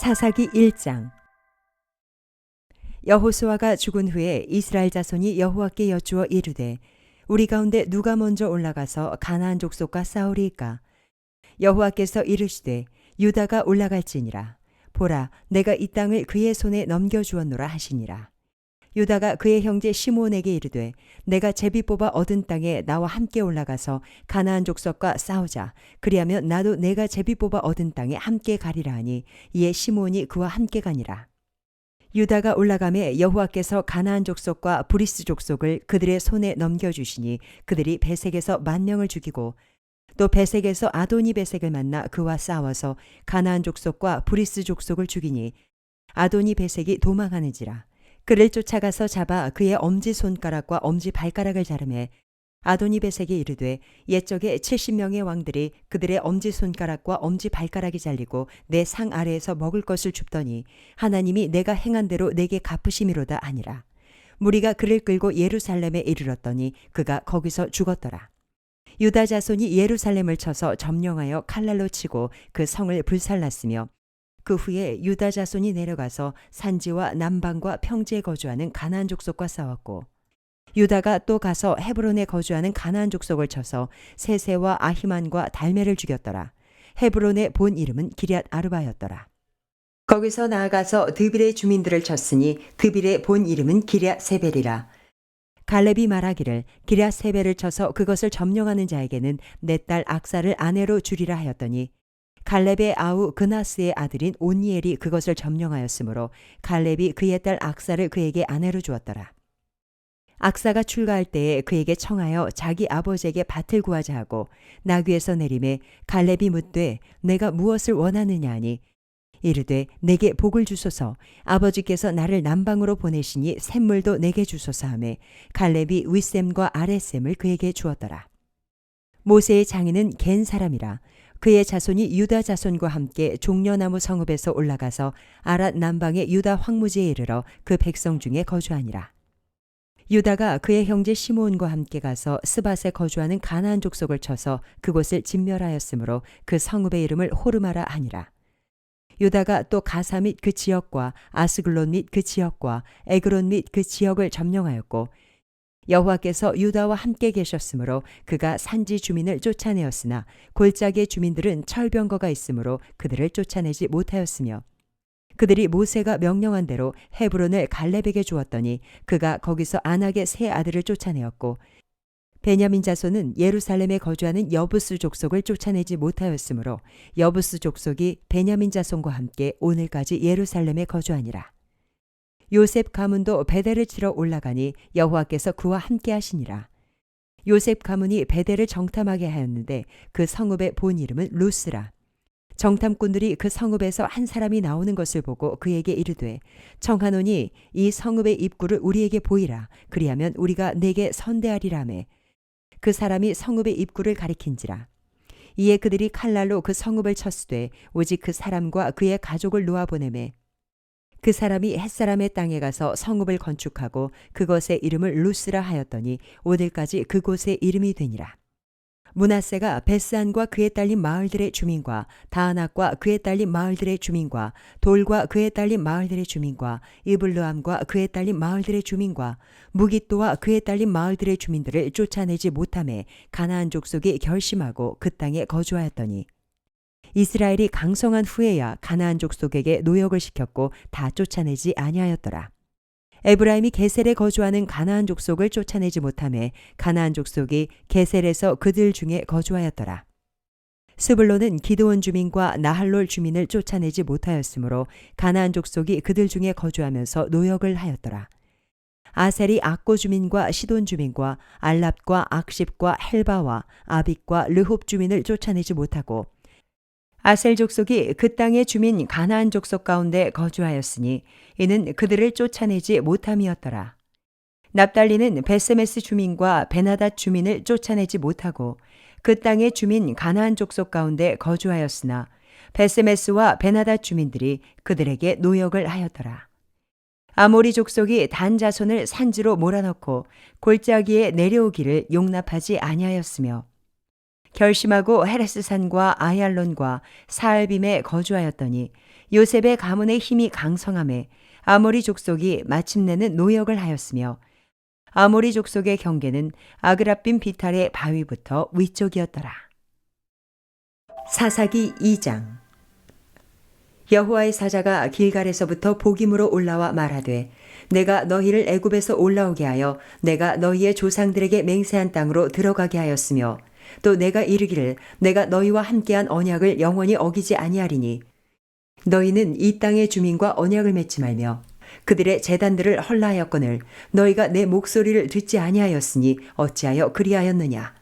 사사기 1장. 여호수아가 죽은 후에 이스라엘 자손이 여호와께 여쭈어 이르되 우리 가운데 누가 먼저 올라가서 가나안 족속과 싸우리이까. 여호와께서 이르시되 유다가 올라갈지니라. 보라, 내가 이 땅을 그의 손에 넘겨주었노라 하시니라. 유다가 그의 형제 시므온에게 이르되 내가 제비 뽑아 얻은 땅에 나와 함께 올라가서 가나안 족속과 싸우자. 그리하면 나도 내가 제비 뽑아 얻은 땅에 함께 가리라 하니 이에 시므온이 그와 함께 가니라. 유다가 올라가매 여호와께서 가나안 족속과 브리스 족속을 그들의 손에 넘겨주시니 그들이 베색에서 10,000명을 죽이고 또 베색에서 아도니 베색을 만나 그와 싸워서 가나안 족속과 브리스 족속을 죽이니 아도니 베색이 도망하는지라. 그를 쫓아가서 잡아 그의 엄지 손가락과 엄지 발가락을 자르매 아도니 베색이 이르되 옛적에 70명의 왕들이 그들의 엄지 손가락과 엄지 발가락이 잘리고 내 상 아래에서 먹을 것을 줍더니 하나님이 내가 행한 대로 내게 갚으심이로다 하니라. 무리가 그를 끌고 예루살렘에 이르렀더니 그가 거기서 죽었더라. 유다 자손이 예루살렘을 쳐서 점령하여 칼날로 치고 그 성을 불살랐으며 그 후에 유다 자손이 내려가서 산지와 남방과 평지에 거주하는 가나안 족속과 싸웠고 유다가 또 가서 헤브론에 거주하는 가나안 족속을 쳐서 세세와 아히만과 달메를 죽였더라. 헤브론의 본 이름은 기럇 아르바였더라. 거기서 나아가서 드빌의 주민들을 쳤으니 드빌의 본 이름은 기럇 세벨이라. 갈렙이 말하기를 기럇 세벨을 쳐서 그것을 점령하는 자에게는 내 딸 악사를 아내로 주리라 하였더니 갈렙의 아우 그나스의 아들인 온니엘이 그것을 점령하였으므로 갈렙이 그의 딸 악사를 그에게 아내로 주었더라. 악사가 출가할 때에 그에게 청하여 자기 아버지에게 밭을 구하자 하고 나귀에서 내림에 갈렙이 묻되 내가 무엇을 원하느냐 하니 이르되 내게 복을 주소서. 아버지께서 나를 남방으로 보내시니 샘물도 내게 주소서 하매 갈렙이 윗샘과 아랫샘을 그에게 주었더라. 모세의 장인은 겐 사람이라. 그의 자손이 유다 자손과 함께 종려나무 성읍에서 올라가서 아랏 남방의 유다 황무지에 이르러 그 백성 중에 거주하니라. 유다가 그의 형제 시므온과 함께 가서 스밧에 거주하는 가나안 족속을 쳐서 그곳을 진멸하였으므로 그 성읍의 이름을 호르마라 하니라. 유다가 또 가사 및 그 지역과 아스글론 및 그 지역과 에그론 및 그 지역을 점령하였고 여호와께서 유다와 함께 계셨으므로 그가 산지 주민을 쫓아내었으나 골짜기의 주민들은 철병거가 있으므로 그들을 쫓아내지 못하였으며 그들이 모세가 명령한 대로 헤브론을 갈렙에게 주었더니 그가 거기서 안악의 세 아들을 쫓아내었고 베냐민 자손은 예루살렘에 거주하는 여부스 족속을 쫓아내지 못하였으므로 여부스 족속이 베냐민 자손과 함께 오늘까지 예루살렘에 거주하니라. 요셉 가문도 베델을 치러 올라가니 여호와께서 그와 함께 하시니라. 요셉 가문이 베델을 정탐하게 하였는데 그 성읍의 본 이름은 루스라. 정탐꾼들이 그 성읍에서 한 사람이 나오는 것을 보고 그에게 이르되 청하노니 이 성읍의 입구를 우리에게 보이라. 그리하면 우리가 내게 선대하리라매 그 사람이 성읍의 입구를 가리킨지라. 이에 그들이 칼날로 그 성읍을 쳤으되 오직 그 사람과 그의 가족을 놓아보내매 그 사람이 햇사람의 땅에 가서 성읍을 건축하고 그것의 이름을 루스라 하였더니 오늘까지 그곳의 이름이 되니라. 므낫세가 베스안과 그에 딸린 마을들의 주민과 다아낙과 그에 딸린 마을들의 주민과 돌과 그에 딸린 마을들의 주민과 이블르함과 그에 딸린 마을들의 주민과 무깃도와 그에 딸린 마을들의 주민들을 쫓아내지 못하매 가나안 족속이 결심하고 그 땅에 거주하였더니 이스라엘이 강성한 후에야 가나안 족속에게 노역을 시켰고 다 쫓아내지 아니하였더라. 에브라임이 게셀에 거주하는 가나안 족속을 쫓아내지 못하매 가나안 족속이 게셀에서 그들 중에 거주하였더라. 스불론은 기드온 주민과 나할롤 주민을 쫓아내지 못하였으므로 가나안 족속이 그들 중에 거주하면서 노역을 하였더라. 아셀이 악고 주민과 시돈 주민과 알랍과 악십과 헬바와 아빅과 르홉 주민을 쫓아내지 못하고 아셀 족속이 그 땅의 주민 가나안 족속 가운데 거주하였으니 이는 그들을 쫓아내지 못함이었더라. 납달리는 베세메스 주민과 베나닷 주민을 쫓아내지 못하고 그 땅의 주민 가나안 족속 가운데 거주하였으나 베세메스와 베나닷 주민들이 그들에게 노역을 하였더라. 아모리 족속이 단 자손을 산지로 몰아넣고 골짜기에 내려오기를 용납하지 아니하였으며 결심하고 헤레스산과 아얄론과 사알빔에 거주하였더니 요셉의 가문의 힘이 강성함에 아모리 족속이 마침내는 노역을 하였으며 아모리 족속의 경계는 아그라빔 비탈의 바위부터 위쪽이었더라. 사사기 2장. 여호와의 사자가 길갈에서부터 복임으로 올라와 말하되 내가 너희를 애굽에서 올라오게 하여 내가 너희의 조상들에게 맹세한 땅으로 들어가게 하였으며 또 내가 이르기를 내가 너희와 함께한 언약을 영원히 어기지 아니하리니 너희는 이 땅의 주민과 언약을 맺지 말며 그들의 제단들을 헐라하였거늘 너희가 내 목소리를 듣지 아니하였으니 어찌하여 그리하였느냐.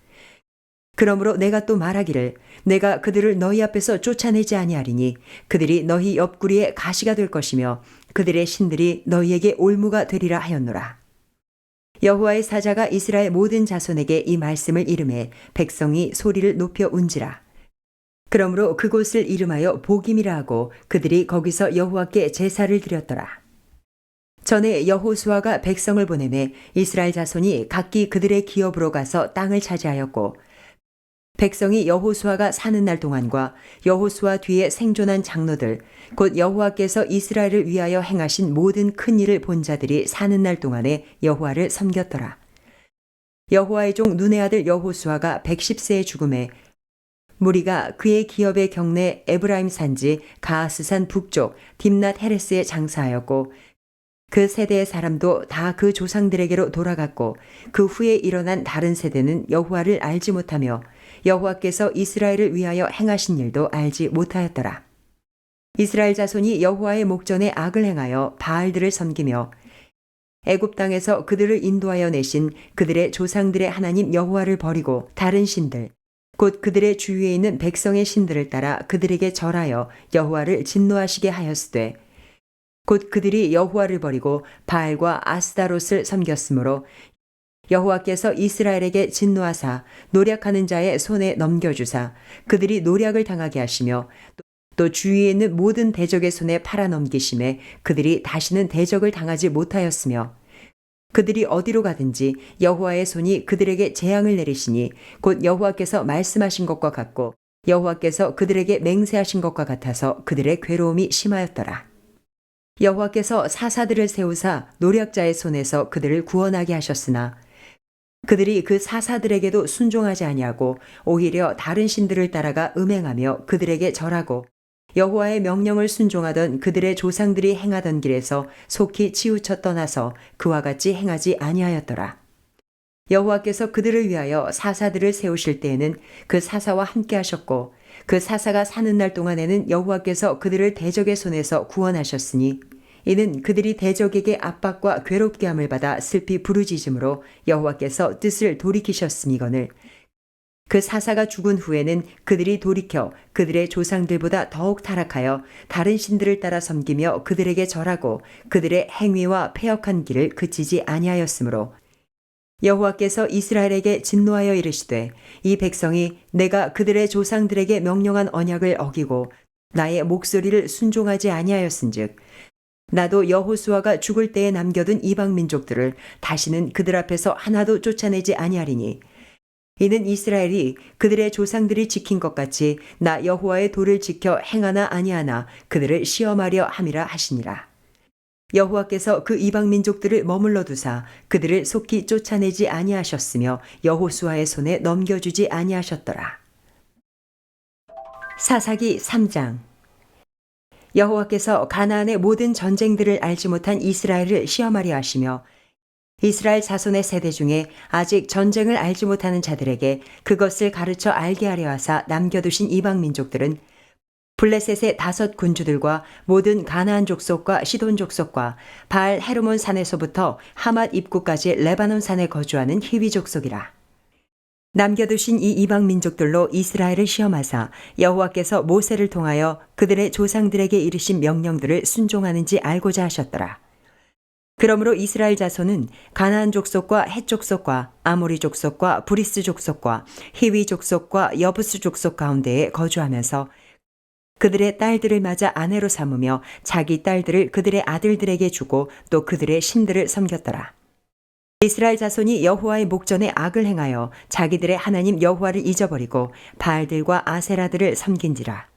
그러므로 내가 또 말하기를 내가 그들을 너희 앞에서 쫓아내지 아니하리니 그들이 너희 옆구리에 가시가 될 것이며 그들의 신들이 너희에게 올무가 되리라 하였노라. 여호와의 사자가 이스라엘 모든 자손에게 이 말씀을 이르매 백성이 소리를 높여 운지라. 그러므로 그곳을 이름하여 복임이라 하고 그들이 거기서 여호와께 제사를 드렸더라. 전에 여호수아가 백성을 보내매 이스라엘 자손이 각기 그들의 기업으로 가서 땅을 차지하였고 백성이 여호수아가 사는 날 동안과 여호수아 뒤에 생존한 장로들 곧 여호와께서 이스라엘을 위하여 행하신 모든 큰 일을 본 자들이 사는 날 동안에 여호와를 섬겼더라. 여호와의 종 눈의 아들 여호수아가 110세에 죽음에 무리가 그의 기업의 경내 에브라임 산지 가하스산 북쪽 딥낫 헤레스에 장사하였고 그 세대의 사람도 다 그 조상들에게로 돌아갔고 그 후에 일어난 다른 세대는 여호와를 알지 못하며 여호와께서 이스라엘을 위하여 행하신 일도 알지 못하였더라. 이스라엘 자손이 여호와의 목전에 악을 행하여 바알들을 섬기며 애굽 땅에서 그들을 인도하여 내신 그들의 조상들의 하나님 여호와를 버리고 다른 신들 곧 그들의 주위에 있는 백성의 신들을 따라 그들에게 절하여 여호와를 진노하시게 하였으되 곧 그들이 여호와를 버리고 바알과 아스다롯을 섬겼으므로 여호와께서 이스라엘에게 진노하사 노략하는 자의 손에 넘겨주사 그들이 노략을 당하게 하시며 또 주위에 있는 모든 대적의 손에 팔아넘기심에 그들이 다시는 대적을 당하지 못하였으며 그들이 어디로 가든지 여호와의 손이 그들에게 재앙을 내리시니 곧 여호와께서 말씀하신 것과 같고 여호와께서 그들에게 맹세하신 것과 같아서 그들의 괴로움이 심하였더라. 여호와께서 사사들을 세우사 노략자의 손에서 그들을 구원하게 하셨으나 그들이 그 사사들에게도 순종하지 아니하고 오히려 다른 신들을 따라가 음행하며 그들에게 절하고 여호와의 명령을 순종하던 그들의 조상들이 행하던 길에서 속히 치우쳐 떠나서 그와 같이 행하지 아니하였더라. 여호와께서 그들을 위하여 사사들을 세우실 때에는 그 사사와 함께 하셨고 그 사사가 사는 날 동안에는 여호와께서 그들을 대적의 손에서 구원하셨으니 이는 그들이 대적에게 압박과 괴롭게 함을 받아 슬피 부르짖음으로 여호와께서 뜻을 돌이키셨음이거늘 그 사사가 죽은 후에는 그들이 돌이켜 그들의 조상들보다 더욱 타락하여 다른 신들을 따라 섬기며 그들에게 절하고 그들의 행위와 패역한 길을 그치지 아니하였으므로 여호와께서 이스라엘에게 진노하여 이르시되 이 백성이 내가 그들의 조상들에게 명령한 언약을 어기고 나의 목소리를 순종하지 아니하였은즉 나도 여호수아가 죽을 때에 남겨둔 이방 민족들을 다시는 그들 앞에서 하나도 쫓아내지 아니하리니 이는 이스라엘이 그들의 조상들이 지킨 것 같이 나 여호와의 도를 지켜 행하나 아니하나 그들을 시험하려 함이라 하시니라. 여호와께서 그 이방 민족들을 머물러 두사 그들을 속히 쫓아내지 아니하셨으며 여호수아의 손에 넘겨주지 아니하셨더라. 사사기 3장. 여호와께서 가나안의 모든 전쟁들을 알지 못한 이스라엘을 시험하려 하시며 이스라엘 자손의 세대 중에 아직 전쟁을 알지 못하는 자들에게 그것을 가르쳐 알게 하려 하사 남겨두신 이방 민족들은 블레셋의 5 군주들과 모든 가나안 족속과 시돈 족속과 바알 헤르몬 산에서부터 하맛 입구까지 레바논 산에 거주하는 히위 족속이라. 남겨두신 이 이방 민족들로 이스라엘을 시험하사 여호와께서 모세를 통하여 그들의 조상들에게 이르신 명령들을 순종하는지 알고자 하셨더라. 그러므로 이스라엘 자손은 가나안 족속과 헷 족속과 아모리 족속과 브리스 족속과 히위 족속과 여부스 족속 가운데에 거주하면서 그들의 딸들을 맞아 아내로 삼으며 자기 딸들을 그들의 아들들에게 주고 또 그들의 신들을 섬겼더라. 이스라엘 자손이 여호와의 목전에 악을 행하여 자기들의 하나님 여호와를 잊어버리고 바알들과 아세라들을 섬긴지라.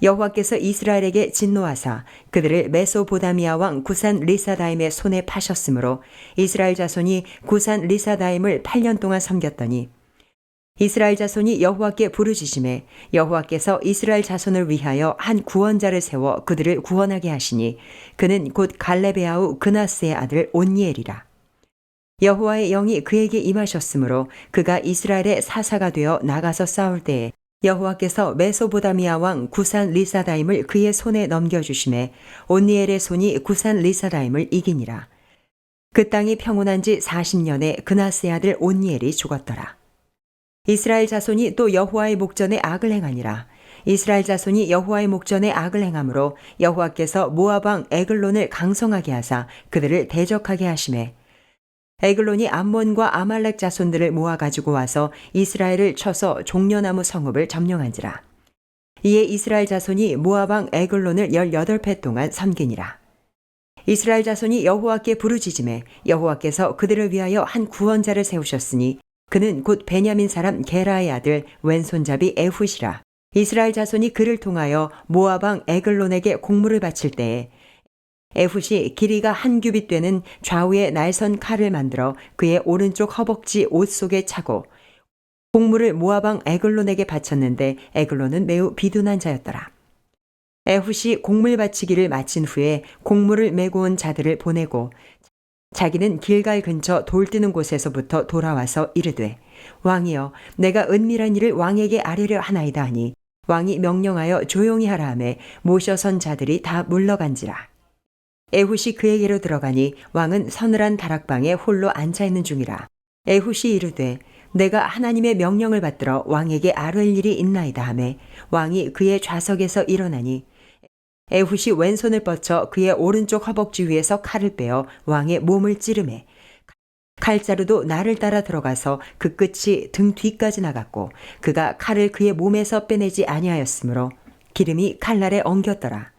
여호와께서 이스라엘에게 진노하사 그들을 메소보다미아 왕 구산 리사다임의 손에 파셨으므로 이스라엘 자손이 구산 리사다임을 8년 동안 섬겼더니 이스라엘 자손이 여호와께 부르짖음에 여호와께서 이스라엘 자손을 위하여 한 구원자를 세워 그들을 구원하게 하시니 그는 곧 갈렙의 아우 그나스의 아들 온니엘이라. 여호와의 영이 그에게 임하셨으므로 그가 이스라엘의 사사가 되어 나가서 싸울 때에 여호와께서 메소보다미아 왕 구산 리사다임을 그의 손에 넘겨주심에 온니엘의 손이 구산 리사다임을 이기니라. 그 땅이 평온한 지 40년에 그나스의 아들 온니엘이 죽었더라. 이스라엘 자손이 또 여호와의 목전에 악을 행하니라. 이스라엘 자손이 여호와의 목전에 악을 행함으로 여호와께서 모압 왕 에글론을 강성하게 하사 그들을 대적하게 하심에 에글론이 암몬과 아말렉 자손들을 모아 가지고 와서 이스라엘을 쳐서 종려나무 성읍을 점령한지라. 이에 이스라엘 자손이 모압 왕 에글론을 18해 동안 섬기니라. 이스라엘 자손이 여호와께 부르짖음에 여호와께서 그들을 위하여 한 구원자를 세우셨으니 그는 곧 베냐민 사람 게라의 아들 왼손잡이 에훗이라. 이스라엘 자손이 그를 통하여 모압 왕 에글론에게 공물을 바칠 때에 에훗이 길이가 1규빗 되는 좌우에 날선 칼을 만들어 그의 오른쪽 허벅지 옷 속에 차고 곡물을 모압 왕 에글론에게 바쳤는데 에글론은 매우 비둔한 자였더라. 에훗이 곡물 바치기를 마친 후에 곡물을 메고 온 자들을 보내고 자기는 길갈 근처 돌 뜨는 곳에서부터 돌아와서 이르되 왕이여 내가 은밀한 일을 왕에게 아뢰려 하나이다 하니 왕이 명령하여 조용히 하라 하매 모셔선 자들이 다 물러간지라. 에훗이 그에게로 들어가니 왕은 서늘한 다락방에 홀로 앉아있는 중이라. 에훗이 이르되 내가 하나님의 명령을 받들어 왕에게 아뢰을 일이 있나이다 하매 왕이 그의 좌석에서 일어나니 에훗이 왼손을 뻗쳐 그의 오른쪽 허벅지 위에서 칼을 빼어 왕의 몸을 찌르매 칼자루도 날을 따라 들어가서 그 끝이 등 뒤까지 나갔고 그가 칼을 그의 몸에서 빼내지 아니하였으므로 기름이 칼날에 엉겼더라.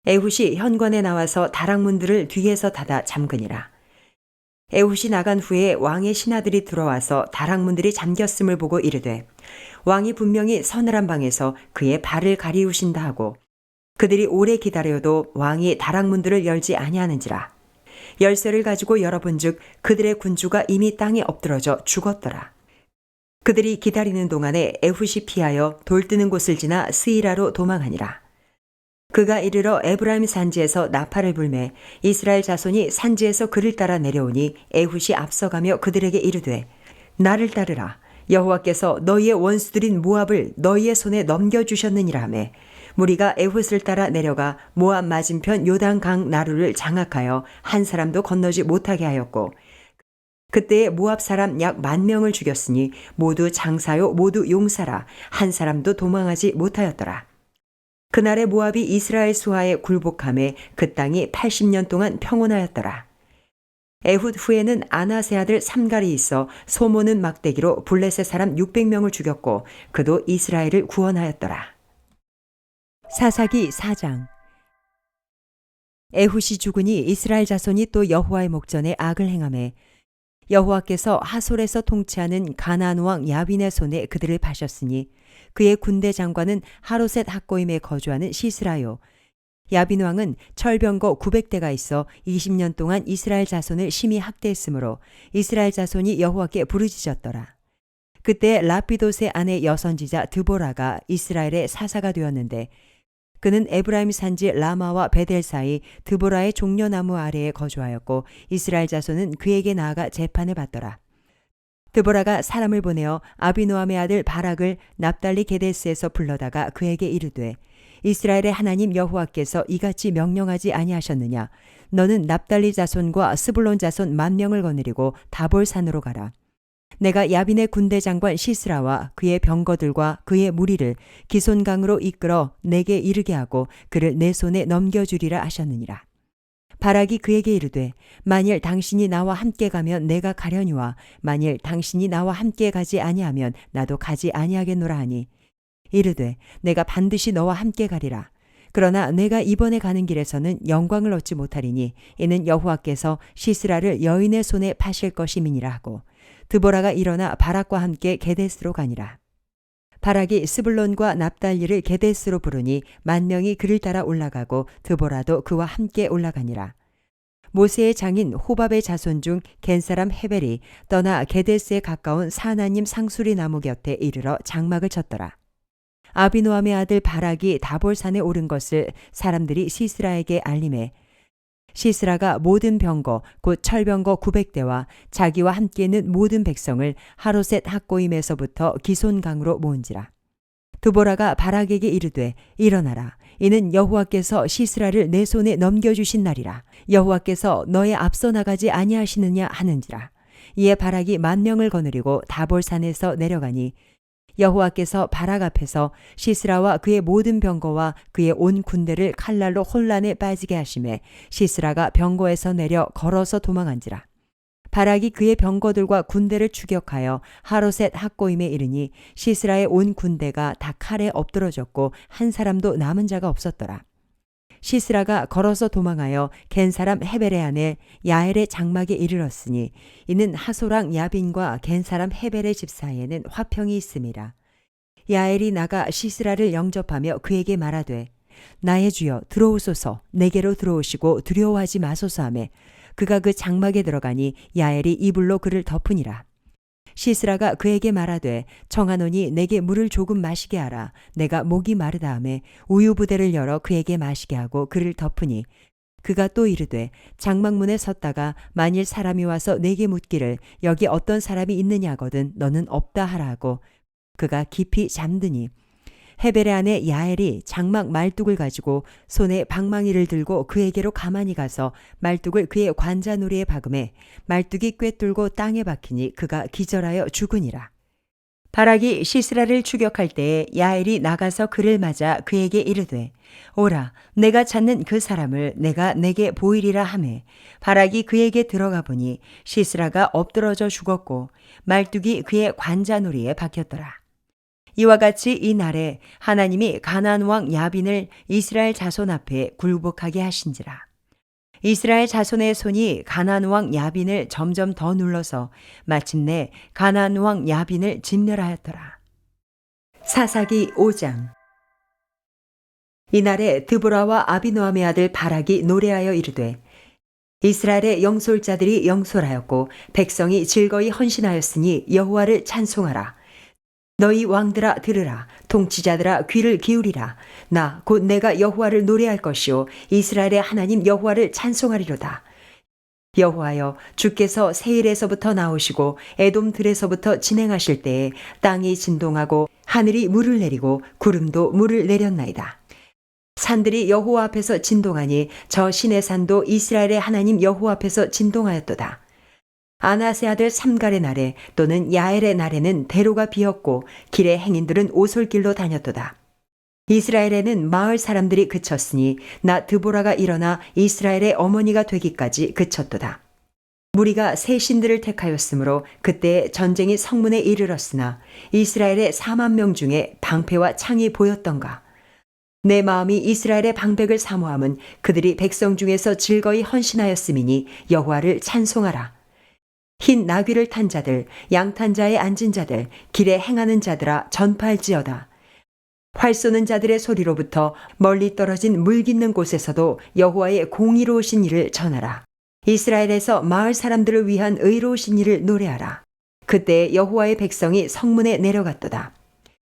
에훗이 현관에 나와서 다락문들을 뒤에서 닫아 잠그니라. 에훗이 나간 후에 왕의 신하들이 들어와서 다락문들이 잠겼음을 보고 이르되 왕이 분명히 서늘한 방에서 그의 발을 가리우신다 하고 그들이 오래 기다려도 왕이 다락문들을 열지 아니하는지라. 열쇠를 가지고 열어본즉 그들의 군주가 이미 땅에 엎드러져 죽었더라. 그들이 기다리는 동안에 에훗이 피하여 돌 뜨는 곳을 지나 스이라로 도망하니라. 그가 이르러 에브라임 산지에서 나팔을 불매 이스라엘 자손이 산지에서 그를 따라 내려오니 에훗이 앞서가며 그들에게 이르되 나를 따르라. 여호와께서 너희의 원수들인 모압을 너희의 손에 넘겨주셨느니라 하매 무리가 에훗을 따라 내려가 모압 맞은편 요단강 나루를 장악하여 한 사람도 건너지 못하게 하였고 그때에 모압 사람 약 10,000명을 죽였으니 모두 장사요 모두 용사라. 한 사람도 도망하지 못하였더라. 그날에 모압이 이스라엘 수하에 굴복함에 그 땅이 80년 동안 평온하였더라. 에훗 후에는 아나세 아들 삼갈이 있어 소모는 막대기로 블레셋 사람 600명을 죽였고 그도 이스라엘을 구원하였더라. 사사기 4장. 에훗이 죽으니 이스라엘 자손이 또 여호와의 목전에 악을 행하매 여호와께서 하솔에서 통치하는 가나안 왕 야빈의 손에 그들을 파셨으니 그의 군대 장관은 하로셋 학고임에 거주하는 시스라요. 야빈 왕은 철병거 900대가 있어 20년 동안 이스라엘 자손을 심히 학대했으므로 이스라엘 자손이 여호와께 부르짖었더라. 그때 라피돗의 아내 여선지자 드보라가 이스라엘의 사사가 되었는데 그는 에브라임 산지 라마와 베델 사이 드보라의 종려나무 아래에 거주하였고 이스라엘 자손은 그에게 나아가 재판을 받더라. 드보라가 사람을 보내어 아비노함의 아들 바락을 납달리 게데스에서 불러다가 그에게 이르되 이스라엘의 하나님 여호와께서 이같이 명령하지 아니하셨느냐. 너는 납달리 자손과 스불론 자손 10,000명을 거느리고 다볼산으로 가라. 내가 야빈의 군대 장관 시스라와 그의 병거들과 그의 무리를 기손강으로 이끌어 내게 이르게 하고 그를 내 손에 넘겨주리라 하셨느니라. 바락이 그에게 이르되 만일 당신이 나와 함께 가면 내가 가려니와 만일 당신이 나와 함께 가지 아니하면 나도 가지 아니하겠노라 하니 이르되 내가 반드시 너와 함께 가리라. 그러나 내가 이번에 가는 길에서는 영광을 얻지 못하리니 이는 여호와께서 시스라를 여인의 손에 파실 것임이니라 하고 드보라가 일어나 바락과 함께 게데스로 가니라. 바락이 스불론과 납달리를 게데스로 부르니 10,000명이 그를 따라 올라가고 드보라도 그와 함께 올라가니라. 모세의 장인 호밥의 자손 중 겐사람 헤벨이 떠나 게데스에 가까운 사나님 상수리 나무 곁에 이르러 장막을 쳤더라. 아비노함의 아들 바락이 다볼산에 오른 것을 사람들이 시스라에게 알림해 시스라가 모든 병거 곧 철병거 900대와 자기와 함께 있는 모든 백성을 하로셋 학고임에서부터 기손강으로 모은지라. 드보라가 바락에게 이르되 일어나라. 이는 여호와께서 시스라를 내 손에 넘겨주신 날이라. 여호와께서 너의 앞서 나가지 아니하시느냐 하는지라. 이에 바락이 10,000명을 거느리고 다볼산에서 내려가니 여호와께서 바락 앞에서 시스라와 그의 모든 병거와 그의 온 군대를 칼날로 혼란에 빠지게 하심에 시스라가 병거에서 내려 걸어서 도망한지라. 바락이 그의 병거들과 군대를 추격하여 하로셋 학고임에 이르니 시스라의 온 군대가 다 칼에 엎드러졌고 한 사람도 남은 자가 없었더라. 시스라가 걸어서 도망하여 겐사람 헤벨의 아내 야엘의 장막에 이르렀으니 이는 하소랑 야빈과 겐사람 헤벨의 집 사이에는 화평이 있음이라. 야엘이 나가 시스라를 영접하며 그에게 말하되 나의 주여 들어오소서. 내게로 들어오시고 두려워하지 마소서 하매 그가 그 장막에 들어가니 야엘이 이불로 그를 덮으니라. 시스라가 그에게 말하되 청하노니 내게 물을 조금 마시게 하라. 내가 목이 마르다 하매 우유 부대를 열어 그에게 마시게 하고 그를 덮으니 그가 또 이르되 장막문에 섰다가 만일 사람이 와서 내게 묻기를 여기 어떤 사람이 있느냐거든 너는 없다 하라 하고 그가 깊이 잠드니 헤벨의 아내 야엘이 장막 말뚝을 가지고 손에 방망이를 들고 그에게로 가만히 가서 말뚝을 그의 관자놀이에 박음에 말뚝이 꿰뚫고 땅에 박히니 그가 기절하여 죽으니라. 바락이 시스라를 추격할 때에 야엘이 나가서 그를 맞아 그에게 이르되 오라 내가 찾는 그 사람을 내가 내게 보이리라 하매 바락이 그에게 들어가 보니 시스라가 엎드러져 죽었고 말뚝이 그의 관자놀이에 박혔더라. 이와 같이 이 날에 하나님이 가나안 왕 야빈을 이스라엘 자손 앞에 굴복하게 하신지라. 이스라엘 자손의 손이 가나안 왕 야빈을 점점 더 눌러서 마침내 가나안 왕 야빈을 진멸하였더라. 사사기 5장. 이날에 드보라와 아비노함의 아들 바락이 노래하여 이르되 이스라엘의 영솔자들이 영솔하였고 백성이 즐거이 헌신하였으니 여호와를 찬송하라. 너희 왕들아 들으라. 통치자들아 귀를 기울이라. 나 곧 내가 여호와를 노래할 것이요 이스라엘의 하나님 여호와를 찬송하리로다. 여호와여 주께서 세일에서부터 나오시고 에돔 들에서부터 진행하실 때에 땅이 진동하고 하늘이 물을 내리고 구름도 물을 내렸나이다. 산들이 여호와 앞에서 진동하니 저 신의 산도 이스라엘의 하나님 여호와 앞에서 진동하였도다. 아나세 아들 삼갈의 날에 또는 야엘의 날에는 대로가 비었고 길의 행인들은 오솔길로 다녔도다. 이스라엘에는 마을 사람들이 그쳤으니 나 드보라가 일어나 이스라엘의 어머니가 되기까지 그쳤도다. 무리가 새 신들을 택하였으므로 그때 전쟁이 성문에 이르렀으나 이스라엘의 40,000명 중에 방패와 창이 보였던가. 내 마음이 이스라엘의 방백을 사모함은 그들이 백성 중에서 즐거이 헌신하였음이니 여호와를 찬송하라. 흰 나귀를 탄 자들, 양탄 자에 앉은 자들, 길에 행하는 자들아 전파할지어다. 활 쏘는 자들의 소리로부터 멀리 떨어진 물 깃는 곳에서도 여호와의 공의로우신 일을 전하라. 이스라엘에서 마을 사람들을 위한 의로우신 일을 노래하라. 그때 여호와의 백성이 성문에 내려갔도다.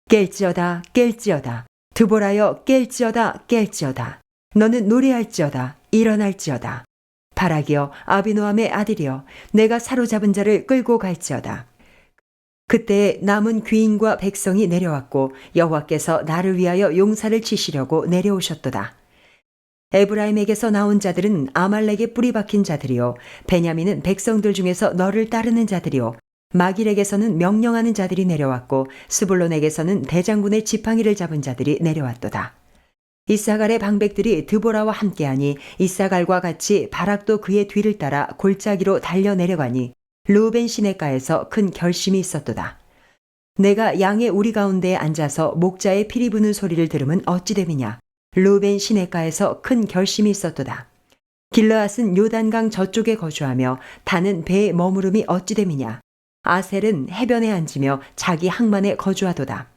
깰지어다 깰지어다 드보라여 깰지어다 깰지어다 너는 노래할지어다 일어날지어다. 바락이여 아비노함의 아들이여 내가 사로잡은 자를 끌고 갈지어다. 그때 남은 귀인과 백성이 내려왔고 여호와께서 나를 위하여 용사를 치시려고 내려오셨도다. 에브라임에게서 나온 자들은 아말렉에 뿌리 박힌 자들이요 베냐민은 백성들 중에서 너를 따르는 자들이요 마길에게서는 명령하는 자들이 내려왔고 스불론에게서는 대장군의 지팡이를 잡은 자들이 내려왔도다. 이사갈의 방백들이 드보라와 함께하니 이사갈과 같이 바락도 그의 뒤를 따라 골짜기로 달려 내려가니 르우벤 시내가에서 큰 결심이 있었도다. 내가 양의 우리 가운데에 앉아서 목자의 피리 부는 소리를 들으면 어찌 됨이냐. 루벤 시내가에서 큰 결심이 있었도다. 길르앗은 요단강 저쪽에 거주하며 다는 배의 머무름이 어찌 됨이냐. 아셀은 해변에 앉으며 자기 항만에 거주하도다.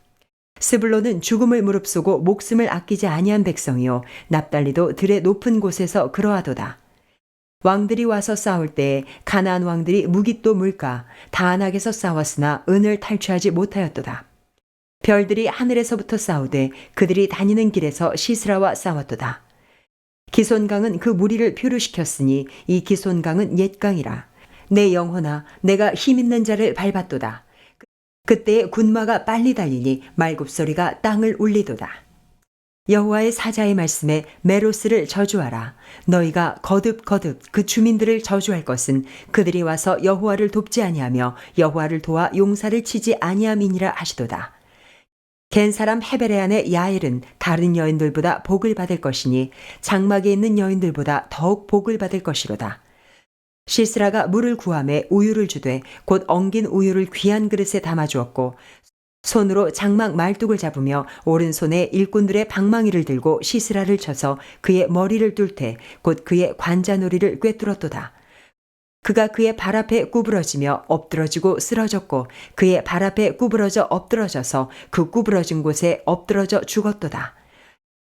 스불론은 죽음을 무릅쓰고 목숨을 아끼지 아니한 백성이요 납달리도 들의 높은 곳에서 그러하도다. 왕들이 와서 싸울 때에 가나안 왕들이 무깃도 물가 다안악에서 싸웠으나 은을 탈취하지 못하였도다. 별들이 하늘에서부터 싸우되 그들이 다니는 길에서 시스라와 싸웠도다. 기손강은 그 무리를 표류시켰으니 이 기손강은 옛강이라. 내 영혼아 내가 힘있는 자를 밟았도다. 그때에 군마가 빨리 달리니 말굽소리가 땅을 울리도다. 여호와의 사자의 말씀에 메로스를 저주하라. 너희가 거듭 그 주민들을 저주할 것은 그들이 와서 여호와를 돕지 아니하며 여호와를 도와 용사를 치지 아니함이니라 하시도다. 겐 사람 헤베레안의 야엘은 다른 여인들보다 복을 받을 것이니 장막에 있는 여인들보다 더욱 복을 받을 것이로다. 시스라가 물을 구함에 우유를 주되 곧 엉긴 우유를 귀한 그릇에 담아주었고 손으로 장막 말뚝을 잡으며 오른손에 일꾼들의 방망이를 들고 시스라를 쳐서 그의 머리를 뚫되 곧 그의 관자놀이를 꿰뚫었도다. 그가 그의 발 앞에 구부러지며 엎드러지고 쓰러졌고 그의 발 앞에 구부러져 엎드러져서 그 구부러진 곳에 엎드러져 죽었도다.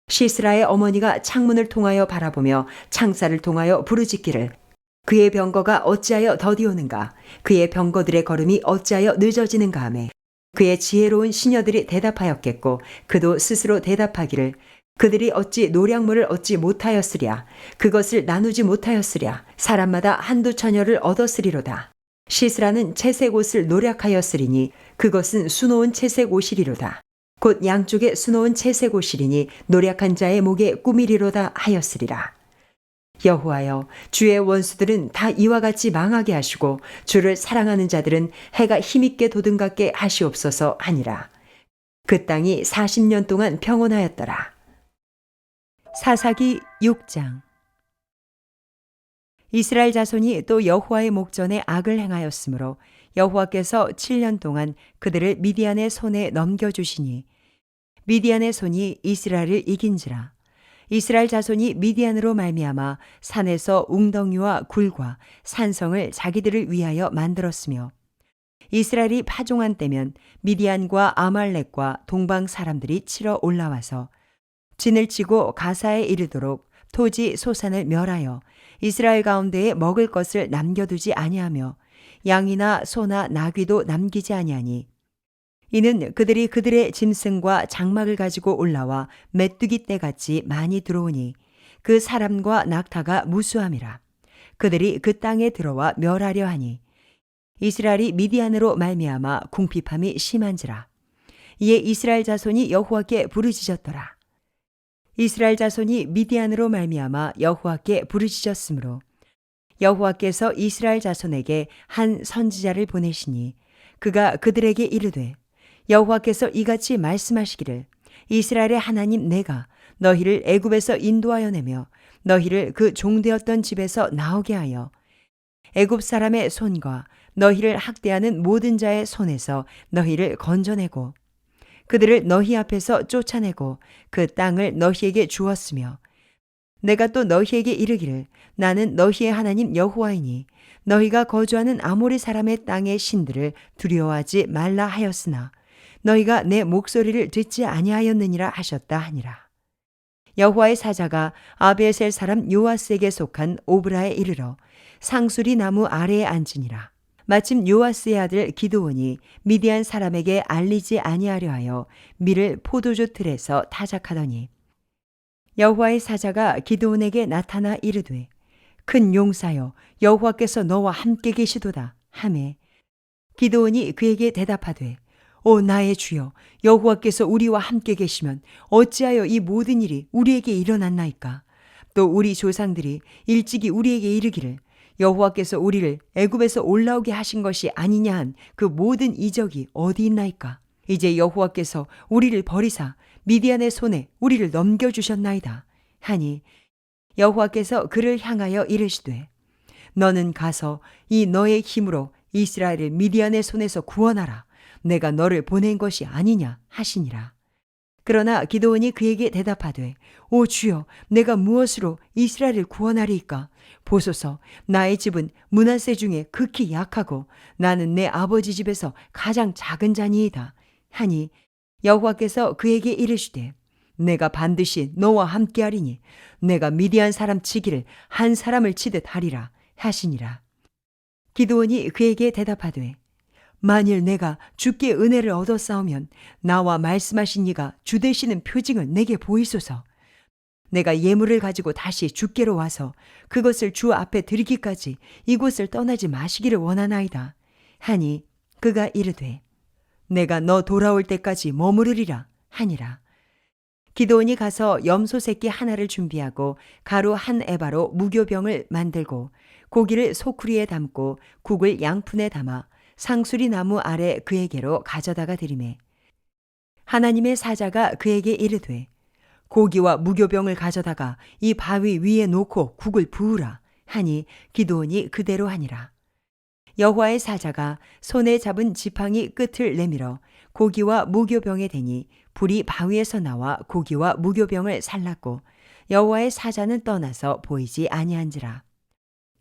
시스라의 어머니가 창문을 통하여 바라보며 창살을 통하여 부르짖기를 그의 병거가 어찌하여 더디오는가 그의 병거들의 걸음이 어찌하여 늦어지는가 하매 그의 지혜로운 시녀들이 대답하였겠고 그도 스스로 대답하기를 그들이 어찌 노량물을 얻지 못하였으랴 그것을 나누지 못하였으랴 사람마다 한두 처녀를 얻었으리로다. 시스라는 채색 옷을 노력하였으리니 그것은 수놓은 채색 옷이리로다. 곧 양쪽에 수놓은 채색 옷이리니 노력한 자의 목에 꾸미리로다 하였으리라. 여호와여 주의 원수들은 다 이와 같이 망하게 하시고 주를 사랑하는 자들은 해가 힘있게 돋은같게 하시옵소서 하니라. 그 땅이 40년 동안 평온하였더라. 사사기 6장. 이스라엘 자손이 또 여호와의 목전에 악을 행하였으므로 여호와께서 7년 동안 그들을 미디안의 손에 넘겨주시니 미디안의 손이 이스라엘을 이긴지라. 이스라엘 자손이 미디안으로 말미암아 산에서 웅덩이와 굴과 산성을 자기들을 위하여 만들었으며 이스라엘이 파종한 때면 미디안과 아말렉과 동방 사람들이 치러 올라와서 진을 치고 가사에 이르도록 토지 소산을 멸하여 이스라엘 가운데에 먹을 것을 남겨두지 아니하며 양이나 소나 나귀도 남기지 아니하니 이는 그들이 그들의 짐승과 장막을 가지고 올라와 메뚜기 떼같이 많이 들어오니 그 사람과 낙타가 무수함이라. 그들이 그 땅에 들어와 멸하려 하니 이스라엘이 미디안으로 말미암아 궁핍함이 심한지라. 이에 이스라엘 자손이 여호와께 부르짖었더라. 이스라엘 자손이 미디안으로 말미암아 여호와께 부르짖었으므로 여호와께서 이스라엘 자손에게 한 선지자를 보내시니 그가 그들에게 이르되 여호와께서 이같이 말씀하시기를 이스라엘의 하나님 내가 너희를 애굽에서 인도하여 내며 너희를 그 종되었던 집에서 나오게 하여 애굽 사람의 손과 너희를 학대하는 모든 자의 손에서 너희를 건져내고 그들을 너희 앞에서 쫓아내고 그 땅을 너희에게 주었으며 내가 또 너희에게 이르기를 나는 너희의 하나님 여호와이니 너희가 거주하는 아모리 사람의 땅의 신들을 두려워하지 말라 하였으나 너희가 내 목소리를 듣지 아니하였느니라 하셨다 하니라. 여호와의 사자가 아비에셀 사람 요아스에게 속한 오브라에 이르러 상수리 나무 아래에 앉으니라. 마침 요아스의 아들 기드온이 미디안 사람에게 알리지 아니하려 하여 밀을 포도주 틀에서 타작하더니 여호와의 사자가 기드온에게 나타나 이르되 큰 용사여 여호와께서 너와 함께 계시도다 하매 기드온이 그에게 대답하되 오 나의 주여 여호와께서 우리와 함께 계시면 어찌하여 이 모든 일이 우리에게 일어났나이까. 또 우리 조상들이 일찍이 우리에게 이르기를 여호와께서 우리를 애굽에서 올라오게 하신 것이 아니냐 한 그 모든 이적이 어디 있나이까. 이제 여호와께서 우리를 버리사 미디안의 손에 우리를 넘겨주셨나이다 하니 여호와께서 그를 향하여 이르시되 너는 가서 이 너의 힘으로 이스라엘을 미디안의 손에서 구원하라. 내가 너를 보낸 것이 아니냐 하시니라. 그러나 기드온이 그에게 대답하되 오 주여 내가 무엇으로 이스라엘을 구원하리이까? 보소서 나의 집은 므낫세 중에 극히 약하고 나는 내 아버지 집에서 가장 작은 자니이다 하니 여호와께서 그에게 이르시되 내가 반드시 너와 함께하리니 내가 미디안 사람 치기를 한 사람을 치듯 하리라 하시니라. 기드온이 그에게 대답하되 만일 내가 주께 은혜를 얻었사오면 나와 말씀하신 이가 주 되시는 표징을 내게 보이소서. 내가 예물을 가지고 다시 주께로 와서 그것을 주 앞에 드리기까지 이곳을 떠나지 마시기를 원하나이다 하니 그가 이르되 내가 너 돌아올 때까지 머무르리라 하니라. 기드온이 가서 염소 새끼 하나를 준비하고 가루 한 에바로 무교병을 만들고 고기를 소쿠리에 담고 국을 양푼에 담아 상수리 나무 아래 그에게로 가져다가 드리매 하나님의 사자가 그에게 이르되 고기와 무교병을 가져다가 이 바위 위에 놓고 국을 부으라 하니 기드온이 그대로 하니라. 여호와의 사자가 손에 잡은 지팡이 끝을 내밀어 고기와 무교병에 대니 불이 바위에서 나와 고기와 무교병을 살랐고 여호와의 사자는 떠나서 보이지 아니한지라.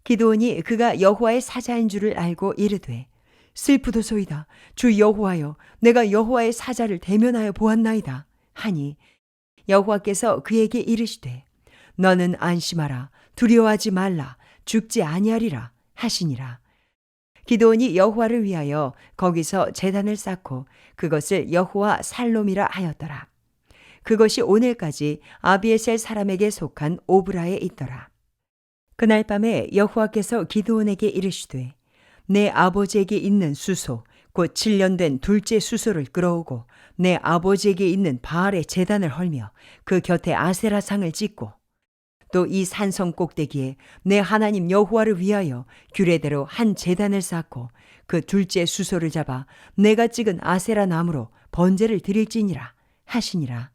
기드온이 그가 여호와의 사자인 줄을 알고 이르되 슬프도소이다 주 여호와여 내가 여호와의 사자를 대면하여 보았나이다 하니 여호와께서 그에게 이르시되 너는 안심하라 두려워하지 말라 죽지 아니하리라 하시니라. 기드온이 여호와를 위하여 거기서 제단을 쌓고 그것을 여호와 살롬이라 하였더라. 그것이 오늘까지 아비에셀 사람에게 속한 오브라에 있더라. 그날 밤에 여호와께서 기드온에게 이르시되 내 아버지에게 있는 수소 곧 7년 된 둘째 수소를 끌어오고 내 아버지에게 있는 바알의 제단을 헐며 그 곁에 아세라상을 찍고 또 이 산성 꼭대기에 내 하나님 여호와를 위하여 규례대로 한 제단을 쌓고 그 둘째 수소를 잡아 내가 찍은 아세라 나무로 번제를 드릴지니라 하시니라.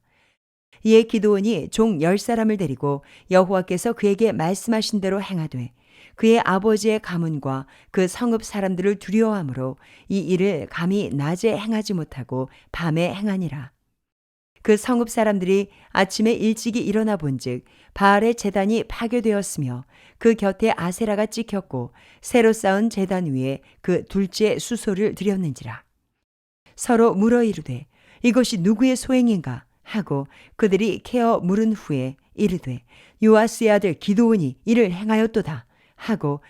이에 기드온이 종 10사람을 데리고 여호와께서 그에게 말씀하신 대로 행하되 그의 아버지의 가문과 그 성읍 사람들을 두려워하므로 이 일을 감히 낮에 행하지 못하고 밤에 행하니라. 그 성읍 사람들이 아침에 일찍이 일어나 본즉 바알의 제단이 파괴되었으며 그 곁에 아세라가 찍혔고 새로 쌓은 제단 위에 그 둘째 수소를 드렸는지라. 서로 물어 이르되 이것이 누구의 소행인가 하고 그들이 캐어 물은 후에 이르되 요아스의 아들 기드온이 이를 행하였도다 하고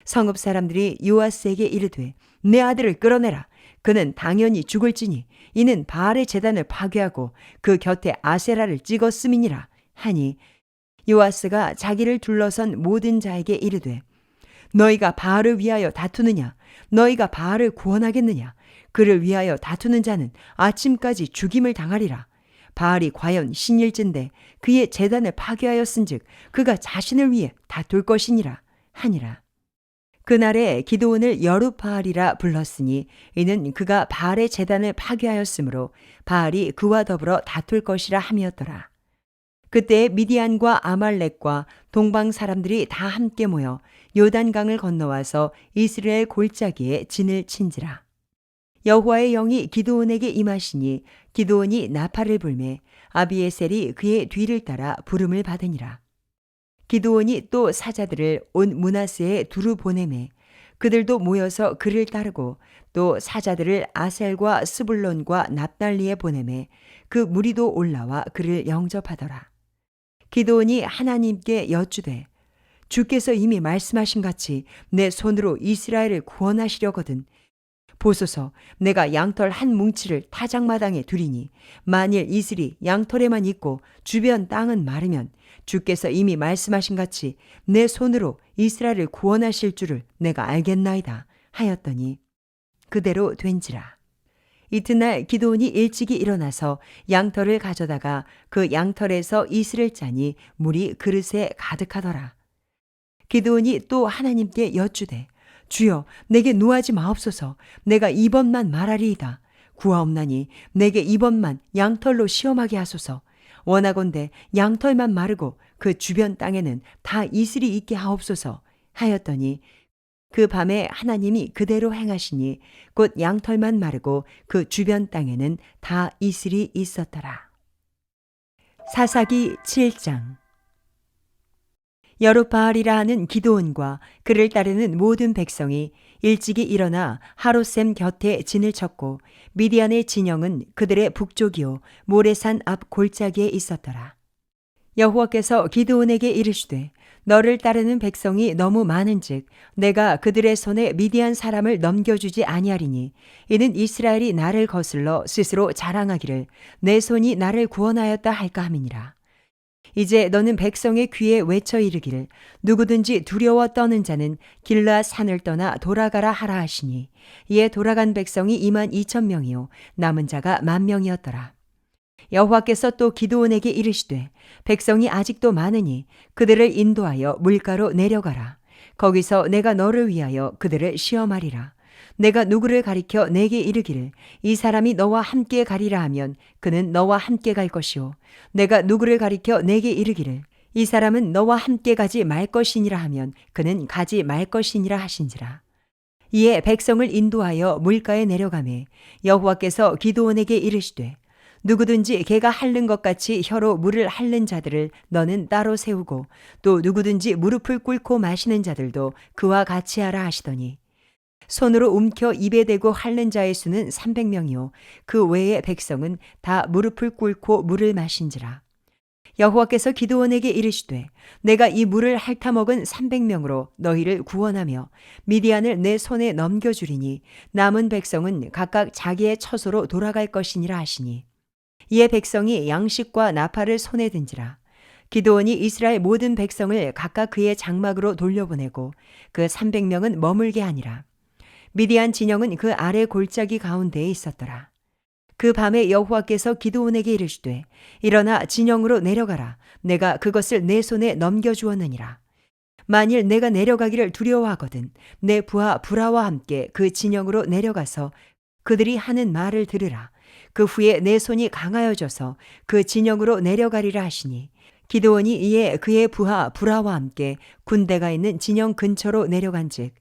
성읍 사람들이 요아스에게 이르되 내 아들을 끌어내라. 그는 당연히 죽을지니 이는 바알의 제단을 파괴하고 그 곁에 아세라를 찍었음이니라 하니 요아스가 자기를 둘러선 모든 자에게 이르되 너희가 바알을 위하여 다투느냐 너희가 바알을 구원하겠느냐 그를 위하여 다투는 자는 아침까지 죽임을 당하리라. 바알이 과연 신일진데 그의 제단을 파괴하였은즉 그가 자신을 위해 다툴 것이니라 하니라. 그날에 기드온을 여룻바알이라 불렀으니 이는 그가 바알의 제단을 파괴하였으므로 바알이 그와 더불어 다툴 것이라 함이었더라. 그때 미디안과 아말렉과 동방 사람들이 다 함께 모여 요단강을 건너와서 이스라엘 골짜기에 진을 친지라. 여호와의 영이 기드온에게 임하시니 기드온이 나팔을 불매 아비에셀이 그의 뒤를 따라 부름을 받으니라. 기드온이 또 사자들을 온 므낫세에 두루 보내매 그들도 모여서 그를 따르고 또 사자들을 아셀과 스불론과 납달리에 보내매 그 무리도 올라와 그를 영접하더라. 기드온이 하나님께 여쭈되 주께서 이미 말씀하신 같이 내 손으로 이스라엘을 구원하시려거든 보소서 내가 양털 한 뭉치를 타작마당에 두리니 만일 이슬이 양털에만 있고 주변 땅은 마르면 주께서 이미 말씀하신 같이 내 손으로 이스라엘을 구원하실 줄을 내가 알겠나이다 하였더니 그대로 된지라. 이튿날 기드온이 일찍이 일어나서 양털을 가져다가 그 양털에서 이슬을 짜니 물이 그릇에 가득하더라. 기드온이 또 하나님께 여쭈되 주여 내게 노하지 마옵소서 내가 이번만 말하리이다. 구하옵나니 내게 이번만 양털로 시험하게 하소서. 원하건대 양털만 마르고 그 주변 땅에는 다 이슬이 있게 하옵소서 하였더니 그 밤에 하나님이 그대로 행하시니 곧 양털만 마르고 그 주변 땅에는 다 이슬이 있었더라. 사사기 7장. 여룻바알이라 하는 기드온과 그를 따르는 모든 백성이 일찍이 일어나 하롯셈 곁에 진을 쳤고 미디안의 진영은 그들의 북쪽이요 모레산 앞 골짜기에 있었더라. 여호와께서 기드온에게 이르시되 너를 따르는 백성이 너무 많은즉 내가 그들의 손에 미디안 사람을 넘겨주지 아니하리니 이는 이스라엘이 나를 거슬러 스스로 자랑하기를 내 손이 나를 구원하였다 할까 함이니라. 이제 너는 백성의 귀에 외쳐 이르기를 누구든지 두려워 떠는 자는 길르앗 산을 떠나 돌아가라 하라 하시니 이에 돌아간 백성이 22,000명이요 남은 자가 10,000명이었더라. 여호와께서 또 기드온에게 이르시되 백성이 아직도 많으니 그들을 인도하여 물가로 내려가라. 거기서 내가 너를 위하여 그들을 시험하리라. 내가 누구를 가리켜 내게 이르기를 이 사람이 너와 함께 가리라 하면 그는 너와 함께 갈 것이요 내가 누구를 가리켜 내게 이르기를 이 사람은 너와 함께 가지 말 것이니라 하면 그는 가지 말 것이니라 하신지라. 이에 백성을 인도하여 물가에 내려가매 여호와께서 기드온에게 이르시되 누구든지 개가 핥는 것 같이 혀로 물을 핥는 자들을 너는 따로 세우고 또 누구든지 무릎을 꿇고 마시는 자들도 그와 같이 하라 하시더니 손으로 움켜 입에 대고 핥는 자의 수는 300명이요 그 외의 백성은 다 무릎을 꿇고 물을 마신지라. 여호와께서 기드온에게 이르시되 내가 이 물을 핥아먹은 300명으로 너희를 구원하며 미디안을 내 손에 넘겨주리니 남은 백성은 각각 자기의 처소로 돌아갈 것이니라 하시니 이에 백성이 양식과 나팔을 손에 든지라. 기드온이 이스라엘 모든 백성을 각각 그의 장막으로 돌려보내고 그 300명은 머물게 하니라. 미디안 진영은 그 아래 골짜기 가운데에 있었더라. 그 밤에 여호와께서 기드온에게 이르시되 일어나 진영으로 내려가라. 내가 그것을 내 손에 넘겨주었느니라. 만일 내가 내려가기를 두려워하거든 내 부하 브라와 함께 그 진영으로 내려가서 그들이 하는 말을 들으라. 그 후에 내 손이 강하여져서 그 진영으로 내려가리라 하시니 기드온이 이에 그의 부하 브라와 함께 군대가 있는 진영 근처로 내려간즉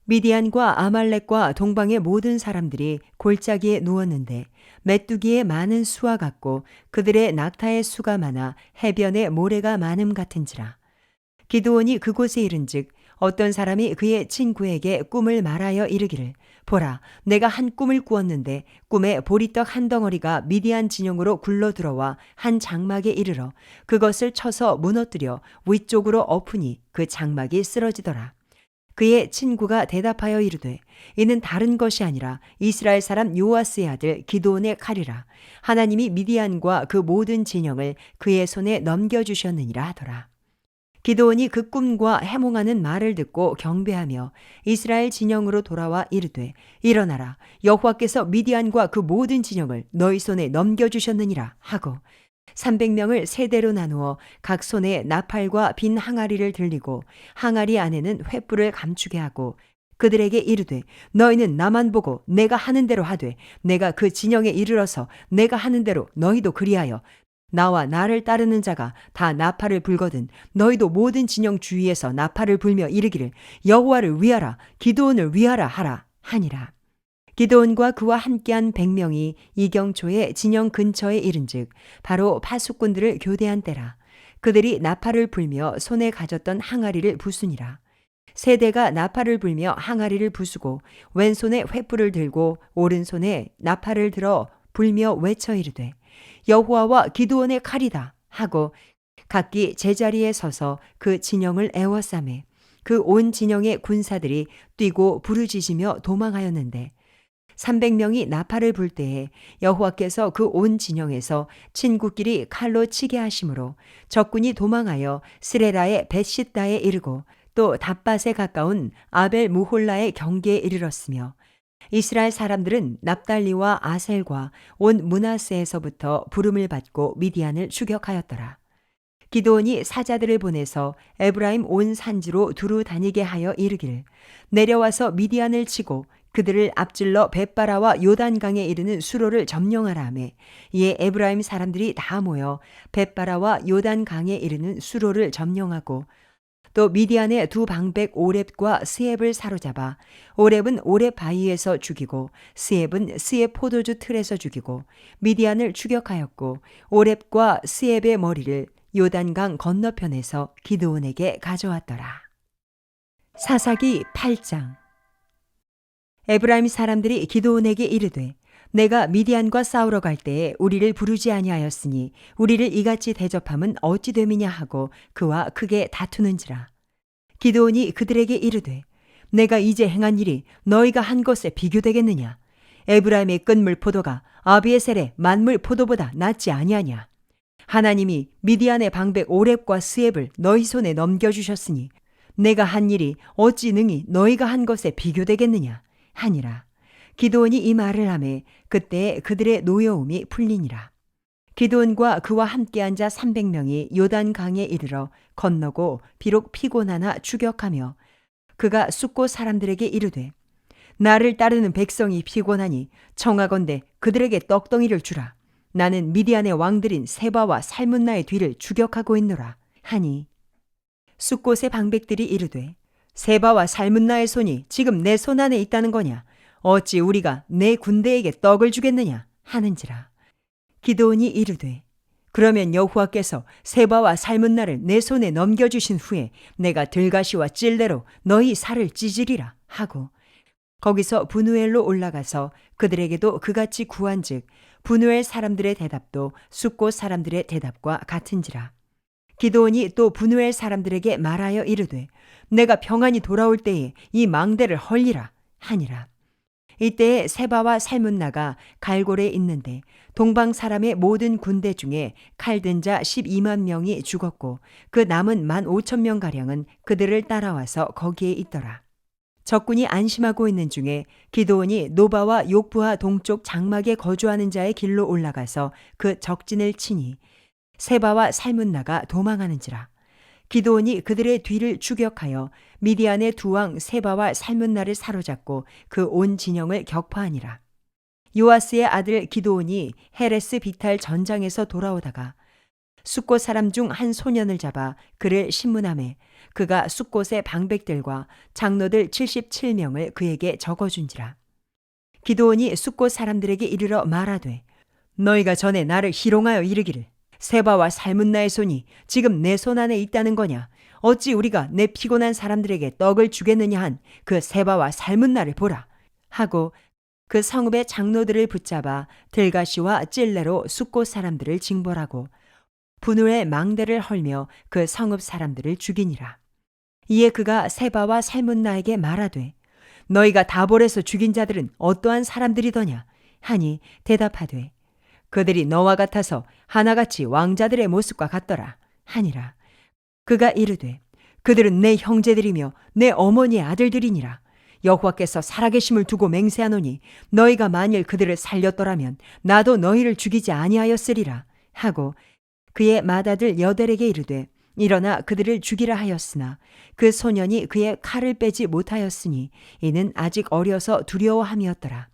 미디안과 아말렉과 동방의 모든 사람들이 골짜기에 누웠는데 메뚜기의 많은 수와 같고 그들의 낙타의 수가 많아 해변에 모래가 많음 같은지라. 기드온이 그곳에 이른즉 어떤 사람이 그의 친구에게 꿈을 말하여 이르기를 보라 내가 한 꿈을 꾸었는데 꿈에 보리떡 한 덩어리가 미디안 진영으로 굴러 들어와 한 장막에 이르러 그것을 쳐서 무너뜨려 위쪽으로 엎으니 그 장막이 쓰러지더라. 그의 친구가 대답하여 이르되 이는 다른 것이 아니라 이스라엘 사람 요아스의 아들 기드온의 칼이라. 하나님이 미디안과 그 모든 진영을 그의 손에 넘겨주셨느니라 하더라. 기드온이 그 꿈과 해몽하는 말을 듣고 경배하며 이스라엘 진영으로 돌아와 이르되 일어나라 여호와께서 미디안과 그 모든 진영을 너희 손에 넘겨주셨느니라 하고 300명을 세 대로 나누어 각 손에 나팔과 빈 항아리를 들리고 항아리 안에는 횃불을 감추게 하고 그들에게 이르되 너희는 나만 보고 내가 하는 대로 하되 내가 그 진영에 이르러서 내가 하는 대로 너희도 그리하여 나와 나를 따르는 자가 다 나팔을 불거든 너희도 모든 진영 주위에서 나팔을 불며 이르기를 여호와를 위하라 기드온을 위하라 하라 하니라. 기드온과 그와 함께한 100명이 이경초의 진영 근처에 이른즉 바로 파수꾼들을 교대한 때라. 그들이 나팔을 불며 손에 가졌던 항아리를 부수니라. 세대가 나팔을 불며 항아리를 부수고 왼손에 횃불을 들고 오른손에 나팔을 들어 불며 외쳐 이르되 여호와와 기드온의 칼이다 하고 각기 제자리에 서서 그 진영을 에워싸매 그 온 진영의 군사들이 뛰고 부르짖으며 도망하였는데 300명이 나팔을 불 때에 여호와께서 그 온 진영에서 친구끼리 칼로 치게 하심으로 적군이 도망하여 스레라의 벳시다에 이르고 또 답밭에 가까운 아벨 무홀라의 경계에 이르렀으며 이스라엘 사람들은 납달리와 아셀과 온 므낫세에서부터 부름을 받고 미디안을 추격하였더라. 기드온이 사자들을 보내서 에브라임 온 산지로 두루 다니게 하여 이르기를 내려와서 미디안을 치고 그들을 앞질러 벳바라와 요단강에 이르는 수로를 점령하라 하며 이에 에브라임 사람들이 다 모여 벳바라와 요단강에 이르는 수로를 점령하고 또 미디안의 두 방백 오렙과 스앱을 사로잡아 오렙은 오렙 바위에서 죽이고 스앱은 스앱 포도주 틀에서 죽이고 미디안을 추격하였고 오렙과 스앱의 머리를 요단강 건너편에서 기드온에게 가져왔더라. 사사기 8장. 에브라임 사람들이 기드온에게 이르되 내가 미디안과 싸우러 갈 때에 우리를 부르지 아니하였으니 우리를 이같이 대접함은 어찌 됨이냐 하고 그와 크게 다투는지라. 기드온이 그들에게 이르되 내가 이제 행한 일이 너희가 한 것에 비교되겠느냐. 에브라임의 끈물 포도가 아비에셀의 만물 포도보다 낫지 아니하냐. 하나님이 미디안의 방백 오렙과 스앱을 너희 손에 넘겨주셨으니 내가 한 일이 어찌 능히 너희가 한 것에 비교되겠느냐 하니라. 기드온이 이 말을 하매 그때 그들의 노여움이 풀리니라. 기드온과 그와 함께한 자 300명이 요단강에 이르러 건너고 비록 피곤하나 추격하며 그가 숫곳 사람들에게 이르되 나를 따르는 백성이 피곤하니 청하건대 그들에게 떡덩이를 주라. 나는 미디안의 왕들인 세바와 살문나의 뒤를 추격하고 있노라 하니 숫곳의 방백들이 이르되 세바와 살문나의 손이 지금 내 손 안에 있다는 거냐. 어찌 우리가 내 군대에게 떡을 주겠느냐 하는지라. 기드온이 이르되 그러면 여호와께서 세바와 살문나를 내 손에 넘겨주신 후에 내가 들가시와 찔레로 너희 살을 찢으리라 하고 거기서 브누엘로 올라가서 그들에게도 그같이 구한즉 브누엘 사람들의 대답도 숫곳 사람들의 대답과 같은지라. 기드온이 또 브누엘 사람들에게 말하여 이르되 내가 평안히 돌아올 때에 이 망대를 헐리라 하니라. 이때에 세바와 살문나가 갈골에 있는데 동방 사람의 모든 군대 중에 칼든 자 12만 명이 죽었고 그 남은 15,000명가량은 그들을 따라와서 거기에 있더라. 적군이 안심하고 있는 중에 기드온이 노바와 욕부하 동쪽 장막에 거주하는 자의 길로 올라가서 그 적진을 치니 세바와 살문나가 도망하는지라. 기드온이 그들의 뒤를 추격하여 미디안의 두 왕 세바와 살문나를 사로잡고 그 온 진영을 격파하니라. 요아스의 아들 기드온이 헤레스 비탈 전장에서 돌아오다가 숫곳 사람 중 한 소년을 잡아 그를 신문하매 그가 숫곳의 방백들과 장로들 77명을 그에게 적어준지라. 기드온이 숫곳 사람들에게 이르러 말하되 너희가 전에 나를 희롱하여 이르기를 세바와 살문나의 손이 지금 내 손 안에 있다는 거냐. 어찌 우리가 내 피곤한 사람들에게 떡을 주겠느냐 한 그 세바와 살문나를 보라 하고 그 성읍의 장로들을 붙잡아 들가시와 찔레로 숫곳 사람들을 징벌하고 분우의 망대를 헐며 그 성읍 사람들을 죽이니라. 이에 그가 세바와 살문나에게 말하되 너희가 다볼에서 죽인 자들은 어떠한 사람들이더냐 하니 대답하되 그들이 너와 같아서 하나같이 왕자들의 모습과 같더라 하니라. 그가 이르되 그들은 내 형제들이며 내 어머니의 아들들이니라. 여호와께서 살아계심을 두고 맹세하노니 너희가 만일 그들을 살렸더라면 나도 너희를 죽이지 아니하였으리라 하고 그의 맏아들 여델에게 이르되 일어나 그들을 죽이라 하였으나 그 소년이 그의 칼을 빼지 못하였으니 이는 아직 어려서 두려워함이었더라.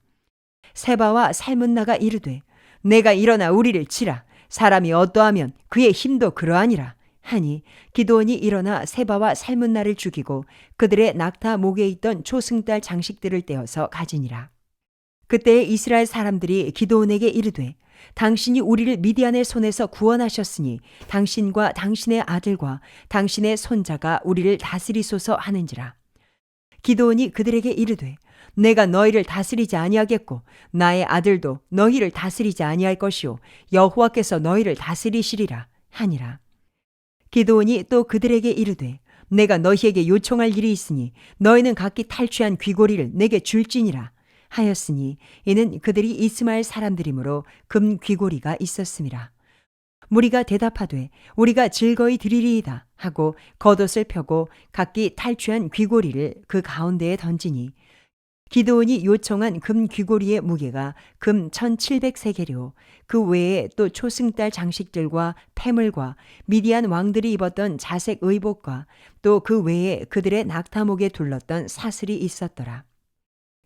세바와 살문나가 이르되 내가 일어나 우리를 치라. 사람이 어떠하면 그의 힘도 그러하니라 하니 기드온이 일어나 세바와 살문나를 죽이고 그들의 낙타 목에 있던 초승달 장식들을 떼어서 가지니라. 그때 이스라엘 사람들이 기드온에게 이르되 당신이 우리를 미디안의 손에서 구원하셨으니 당신과 당신의 아들과 당신의 손자가 우리를 다스리소서 하는지라. 기드온이 그들에게 이르되 내가 너희를 다스리지 아니하겠고 나의 아들도 너희를 다스리지 아니할 것이요 여호와께서 너희를 다스리시리라 하니라. 기드온이 또 그들에게 이르되 내가 너희에게 요청할 일이 있으니 너희는 각기 탈취한 귀고리를 내게 줄지니라 하였으니 이는 그들이 이스마엘 사람들이므로 금 귀고리가 있었음이라. 무리가 대답하되 우리가 즐거이 드리리이다 하고 겉옷을 펴고 각기 탈취한 귀고리를 그 가운데에 던지니 기드온이 요청한 금 귀고리의 무게가 금 1700세겔이요 그 외에 또 초승달 장식들과 패물과 미디안 왕들이 입었던 자색 의복과 또 그 외에 그들의 낙타목에 둘렀던 사슬이 있었더라.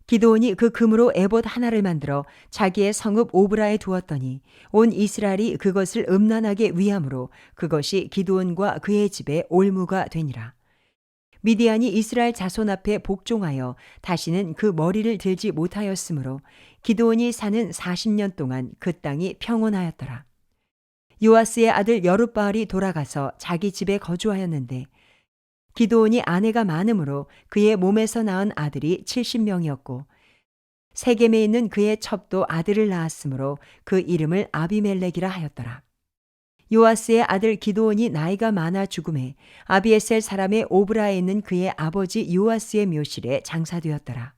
기드온이 그 금으로 에봇 하나를 만들어 자기의 성읍 오브라에 두었더니 온 이스라엘이 그것을 음란하게 위함으로 그것이 기드온과 그의 집에 올무가 되니라. 미디안이 이스라엘 자손 앞에 복종하여 다시는 그 머리를 들지 못하였으므로 기드온이 사는 40년 동안 그 땅이 평온하였더라. 요아스의 아들 여룻바알이 돌아가서 자기 집에 거주하였는데 기드온이 아내가 많으므로 그의 몸에서 낳은 아들이 70명이었고 세겜에 있는 그의 첩도 아들을 낳았으므로 그 이름을 아비멜렉이라 하였더라. 요아스의 아들 기드온이 나이가 많아 죽음에 아비에셀 사람의 오브라에 있는 그의 아버지 요아스의 묘실에 장사되었더라.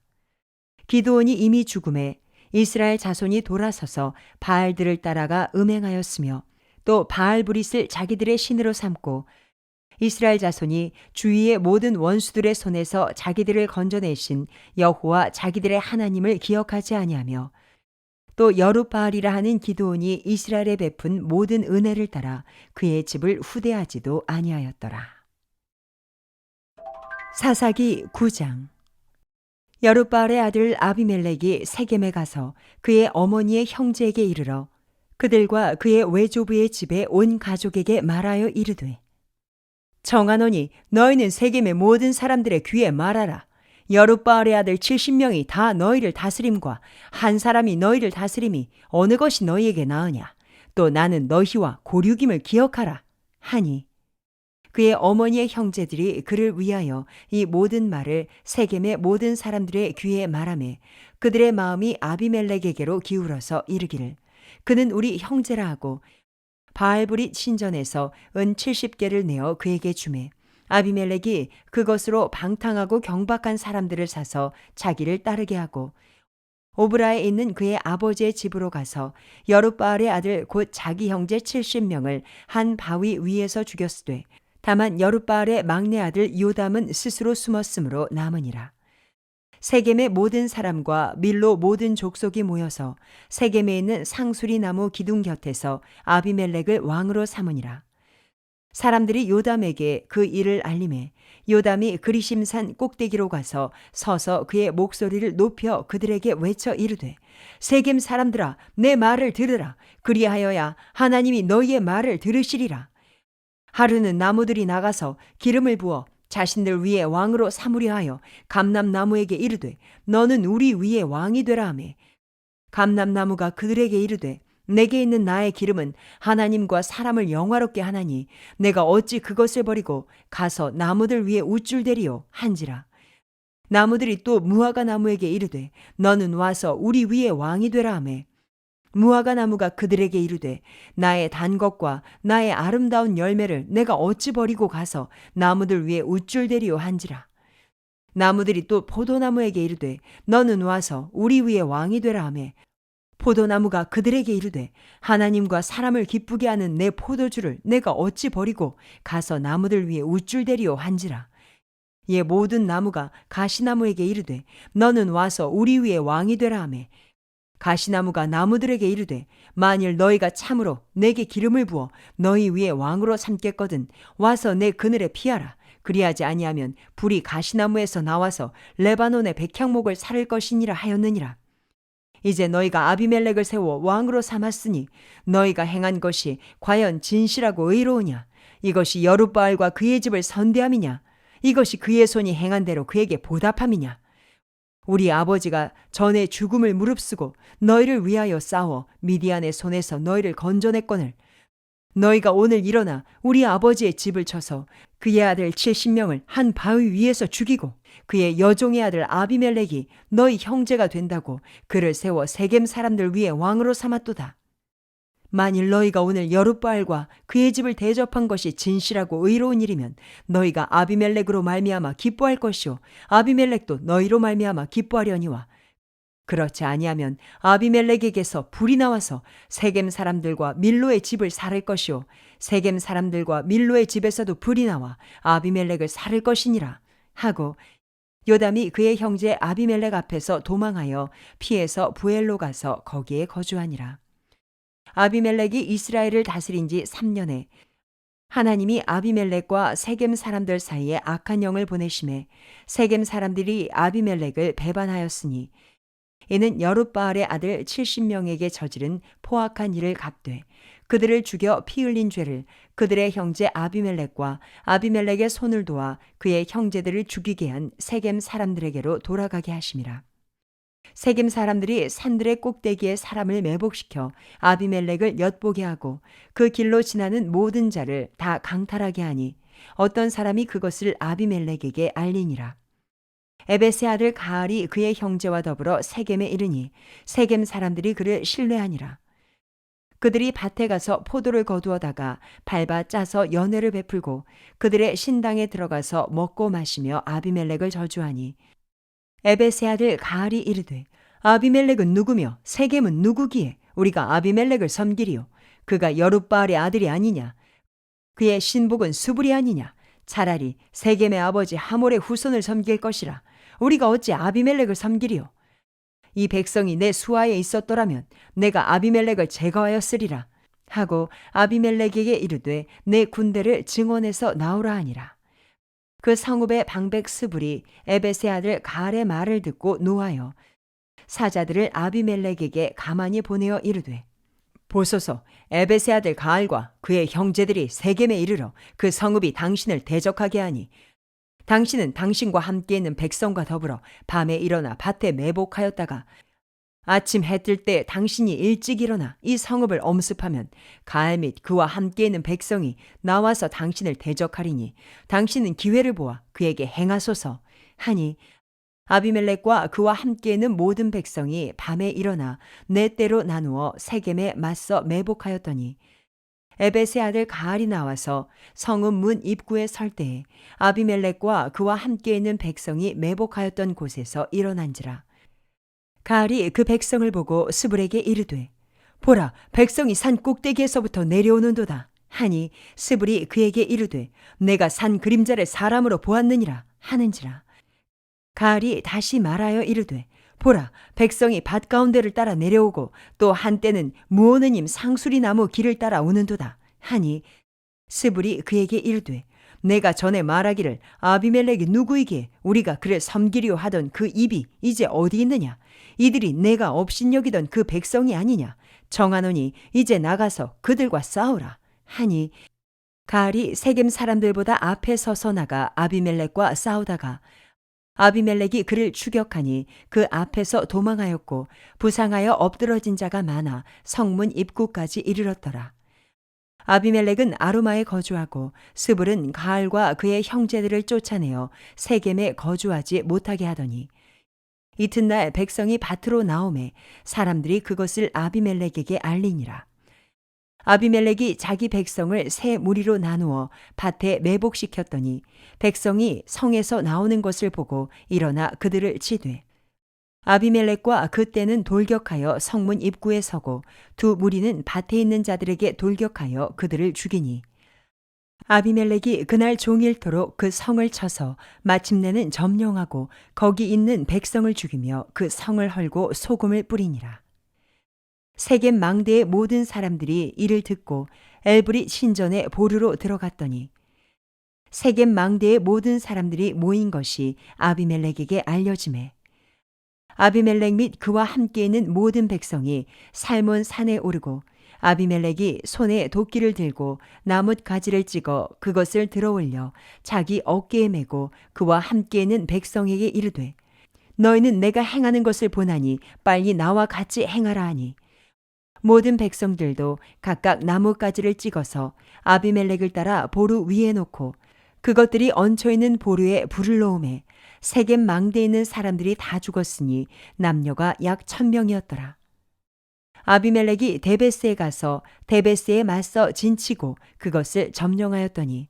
기드온이 이미 죽음에 이스라엘 자손이 돌아서서 바알들을 따라가 음행하였으며 또 바알브릿을 자기들의 신으로 삼고 이스라엘 자손이 주위의 모든 원수들의 손에서 자기들을 건져내신 여호와 자기들의 하나님을 기억하지 아니하며 또 여룻바알이라 하는 기드온이 이스라엘에 베푼 모든 은혜를 따라 그의 집을 후대하지도 아니하였더라. 사사기 9장. 여룻바알의 아들 아비멜렉이 세겜에 가서 그의 어머니의 형제에게 이르러 그들과 그의 외조부의 집에 온 가족에게 말하여 이르되 청하노니 너희는 세겜의 모든 사람들의 귀에 말하라. 여룻바알의 아들 70명이 다 너희를 다스림과 한 사람이 너희를 다스림이 어느 것이 너희에게 나으냐. 또 나는 너희와 고륙임을 기억하라 하니 그의 어머니의 형제들이 그를 위하여 이 모든 말을 세겜의 모든 사람들의 귀에 말하매 그들의 마음이 아비멜렉에게로 기울어서 이르기를 그는 우리 형제라 하고 바알브릿 신전에서 은 70개를 내어 그에게 주매 아비멜렉이 그것으로 방탕하고 경박한 사람들을 사서 자기를 따르게 하고 오브라에 있는 그의 아버지의 집으로 가서 여룻바알의 아들 곧 자기 형제 70명을 한 바위 위에서 죽였으되 다만 여룻바알의 막내 아들 요담은 스스로 숨었으므로 남으니라. 세겜의 모든 사람과 밀로 모든 족속이 모여서 세겜에 있는 상수리 나무 기둥 곁에서 아비멜렉을 왕으로 삼으니라. 사람들이 요담에게 그 일을 알림해 요담이 그리심산 꼭대기로 가서 서서 그의 목소리를 높여 그들에게 외쳐 이르되 세겜 사람들아 내 말을 들으라. 그리하여야 하나님이 너희의 말을 들으시리라. 하루는 나무들이 나가서 기름을 부어 자신들 위에 왕으로 삼으려 하여 감람나무에게 이르되 너는 우리 위에 왕이 되라 하매 감람나무가 그들에게 이르되 내게 있는 나의 기름은 하나님과 사람을 영화롭게 하나니 내가 어찌 그것을 버리고 가서 나무들 위에 우쭐대리요 한지라. 나무들이 또 무화과 나무에게 이르되 너는 와서 우리 위에 왕이 되라 하매 무화과 나무가 그들에게 이르되 나의 단 것과 나의 아름다운 열매를 내가 어찌 버리고 가서 나무들 위에 우쭐대리요 한지라. 나무들이 또 포도나무에게 이르되 너는 와서 우리 위에 왕이 되라 하매 포도나무가 그들에게 이르되 하나님과 사람을 기쁘게 하는 내 포도주를 내가 어찌 버리고 가서 나무들 위에 우쭐대리요 한지라. 예 모든 나무가 가시나무에게 이르되 너는 와서 우리 위에 왕이 되라 하매 가시나무가 나무들에게 이르되 만일 너희가 참으로 내게 기름을 부어 너희 위에 왕으로 삼겠거든 와서 내 그늘에 피하라. 그리하지 아니하면 불이 가시나무에서 나와서 레바논의 백향목을 살을 것이니라 하였느니라. 이제 너희가 아비멜렉을 세워 왕으로 삼았으니 너희가 행한 것이 과연 진실하고 의로우냐? 이것이 여룻바알과 그의 집을 선대함이냐? 이것이 그의 손이 행한 대로 그에게 보답함이냐? 우리 아버지가 전에 죽음을 무릅쓰고 너희를 위하여 싸워 미디안의 손에서 너희를 건져냈거늘 너희가 오늘 일어나 우리 아버지의 집을 쳐서 그의 아들 70명을 한 바위 위에서 죽이고 그의 여종의 아들 아비멜렉이 너희 형제가 된다고 그를 세워 세겜 사람들 위에 왕으로 삼았도다. 만일 너희가 오늘 여룻바알과 그의 집을 대접한 것이 진실하고 의로운 일이면 너희가 아비멜렉으로 말미암아 기뻐할 것이요 아비멜렉도 너희로 말미암아 기뻐하려니와 그렇지 아니하면 아비멜렉에게서 불이 나와서 세겜 사람들과 밀로의 집을 살을 것이요 세겜 사람들과 밀로의 집에서도 불이 나와 아비멜렉을 살을 것이니라 하고 요담이 그의 형제 아비멜렉 앞에서 도망하여 피해서 부엘로 가서 거기에 거주하니라. 아비멜렉이 이스라엘을 다스린 지 3년에 하나님이 아비멜렉과 세겜 사람들 사이에 악한 영을 보내심에 세겜 사람들이 아비멜렉을 배반하였으니 이는 여룻바알의 아들 70명에게 저지른 포악한 일을 갚되 그들을 죽여 피 흘린 죄를 그들의 형제 아비멜렉과 아비멜렉의 손을 도와 그의 형제들을 죽이게 한 세겜 사람들에게로 돌아가게 하심이라. 세겜 사람들이 산들의 꼭대기에 사람을 매복시켜 아비멜렉을 엿보게 하고 그 길로 지나는 모든 자를 다 강탈하게 하니 어떤 사람이 그것을 아비멜렉에게 알리니라. 에벳의 아들 가알이 그의 형제와 더불어 세겜에 이르니 세겜 사람들이 그를 신뢰하니라. 그들이 밭에 가서 포도를 거두어다가 밟아 짜서 연회를 베풀고 그들의 신당에 들어가서 먹고 마시며 아비멜렉을 저주하니 에벳의 아들 가알이 이르되 아비멜렉은 누구며 세겜은 누구기에 우리가 아비멜렉을 섬기리요. 그가 여룻바알의 아들이 아니냐. 그의 신복은 수불이 아니냐. 차라리 세겜의 아버지 하몰의 후손을 섬길 것이라. 우리가 어찌 아비멜렉을 섬기리요. 이 백성이 내 수하에 있었더라면 내가 아비멜렉을 제거하였으리라 하고 아비멜렉에게 이르되 내 군대를 증원해서 나오라 하니라. 그 성읍의 방백 스불이 에벳의 아들 가알의 말을 듣고 노하여 사자들을 아비멜렉에게 가만히 보내어 이르되 보소서, 에벳의 아들 가알과 그의 형제들이 세겜에 이르러 그 성읍이 당신을 대적하게 하니 당신은 당신과 함께 있는 백성과 더불어 밤에 일어나 밭에 매복하였다가 아침 해 뜰 때 당신이 일찍 일어나 이 성읍을 엄습하면 가알 및 그와 함께 있는 백성이 나와서 당신을 대적하리니 당신은 기회를 보아 그에게 행하소서 하니 아비멜렉과 그와 함께 있는 모든 백성이 밤에 일어나 네 때로 나누어 세겜에 맞서 매복하였더니 에벳의 아들 가알이 나와서 성읍 문 입구에 설 때에 아비멜렉과 그와 함께 있는 백성이 매복하였던 곳에서 일어난지라. 가알이 그 백성을 보고 스불에게 이르되 보라, 백성이 산 꼭대기에서부터 내려오는도다 하니 스불이 그에게 이르되 내가 산 그림자를 사람으로 보았느니라 하는지라. 가알이 다시 말하여 이르되 보라, 백성이 밭 가운데를 따라 내려오고 또 한때는 무오느님 상수리 나무 길을 따라 오는도다 하니 스불이 그에게 이르되 내가 전에 말하기를 아비멜렉이 누구이기에 우리가 그를 섬기려 하던 그 입이 이제 어디 있느냐. 이들이 내가 업신여기던 그 백성이 아니냐. 정하노니 이제 나가서 그들과 싸우라 하니 가알이 세겜 사람들보다 앞에 서서 나가 아비멜렉과 싸우다가 아비멜렉이 그를 추격하니 그 앞에서 도망하였고 부상하여 엎드러진 자가 많아 성문 입구까지 이르렀더라. 아비멜렉은 아루마에 거주하고 스불은 가알과 그의 형제들을 쫓아내어 세겜에 거주하지 못하게 하더니 이튿날 백성이 밭으로 나오매 사람들이 그것을 아비멜렉에게 알리니라. 아비멜렉이 자기 백성을 세 무리로 나누어 밭에 매복시켰더니 백성이 성에서 나오는 것을 보고 일어나 그들을 치되 아비멜렉과 그때는 돌격하여 성문 입구에 서고 두 무리는 밭에 있는 자들에게 돌격하여 그들을 죽이니 아비멜렉이 그날 종일토록 그 성을 쳐서 마침내는 점령하고 거기 있는 백성을 죽이며 그 성을 헐고 소금을 뿌리니라. 세겜 망대의 모든 사람들이 이를 듣고 엘브릿 신전에 보르로 들어갔더니 세겜 망대의 모든 사람들이 모인 것이 아비멜렉에게 알려지매 아비멜렉 및 그와 함께 있는 모든 백성이 살몬 산에 오르고 아비멜렉이 손에 도끼를 들고 나뭇 가지를 찍어 그것을 들어올려 자기 어깨에 메고 그와 함께 있는 백성에게 이르되 너희는 내가 행하는 것을 보나니 빨리 나와 같이 행하라 하니 모든 백성들도 각각 나뭇가지를 찍어서 아비멜렉을 따라 보루 위에 놓고 그것들이 얹혀있는 보루에 불을 놓음에 세겜 망대에 있는 사람들이 다 죽었으니 남녀가 약 1000명이었더라. 아비멜렉이 데베스에 가서 데베스에 맞서 진치고 그것을 점령하였더니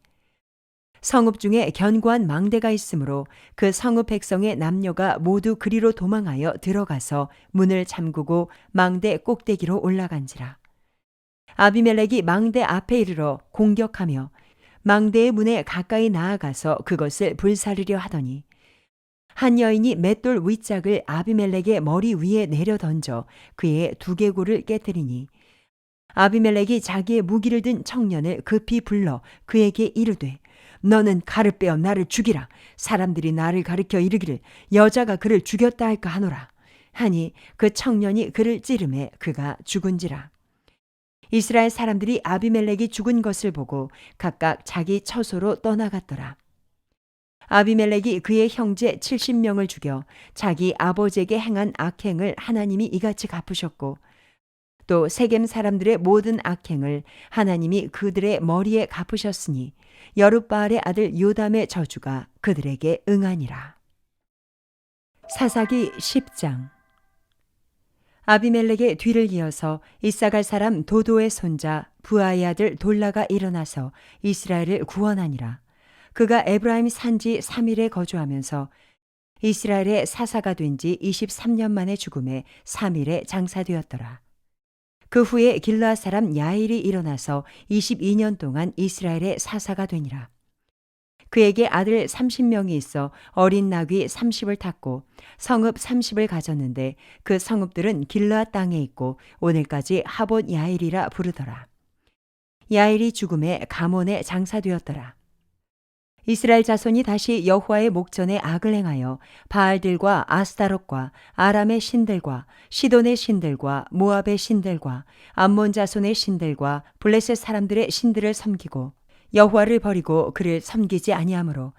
성읍 중에 견고한 망대가 있으므로 그 성읍 백성의 남녀가 모두 그리로 도망하여 들어가서 문을 잠그고 망대 꼭대기로 올라간지라. 아비멜렉이 망대 앞에 이르러 공격하며 망대의 문에 가까이 나아가서 그것을 불사르려 하더니 한 여인이 맷돌 윗짝을 아비멜렉의 머리 위에 내려 던져 그의 두개골을 깨뜨리니 아비멜렉이 자기의 무기를 든 청년을 급히 불러 그에게 이르되 너는 칼을 빼어 나를 죽이라. 사람들이 나를 가리켜 이르기를 여자가 그를 죽였다 할까 하노라 하니 그 청년이 그를 찌르매 그가 죽은지라. 이스라엘 사람들이 아비멜렉이 죽은 것을 보고 각각 자기 처소로 떠나갔더라. 아비멜렉이 그의 형제 70명을 죽여 자기 아버지에게 행한 악행을 하나님이 이같이 갚으셨고, 또 세겜 사람들의 모든 악행을 하나님이 그들의 머리에 갚으셨으니 여룻바알의 아들 요담의 저주가 그들에게 응하니라. 사사기 10장. 아비멜렉의 뒤를 이어서 이사갈 사람 도도의 손자 부하의 아들 돌라가 일어나서 이스라엘을 구원하니라. 그가 에브라임 산지 3일에 거주하면서 이스라엘의 사사가 된 지 23년 만에 죽음에 3일에 장사되었더라. 그 후에 길르앗 사람 야일이 일어나서 22년 동안 이스라엘의 사사가 되니라. 그에게 아들 30명이 있어 어린 나귀 30을 탔고 성읍 30을 가졌는데 그 성읍들은 길르앗 땅에 있고 오늘까지 하봇 야일이라 부르더라. 야일이 죽음에 가몬에 장사되었더라. 이스라엘 자손이 다시 여호와의 목전에 악을 행하여 바알들과 아스타롯과 아람의 신들과 시돈의 신들과 모압의 신들과 암몬 자손의 신들과 블레셋 사람들의 신들을 섬기고 여호와를 버리고 그를 섬기지 아니하므로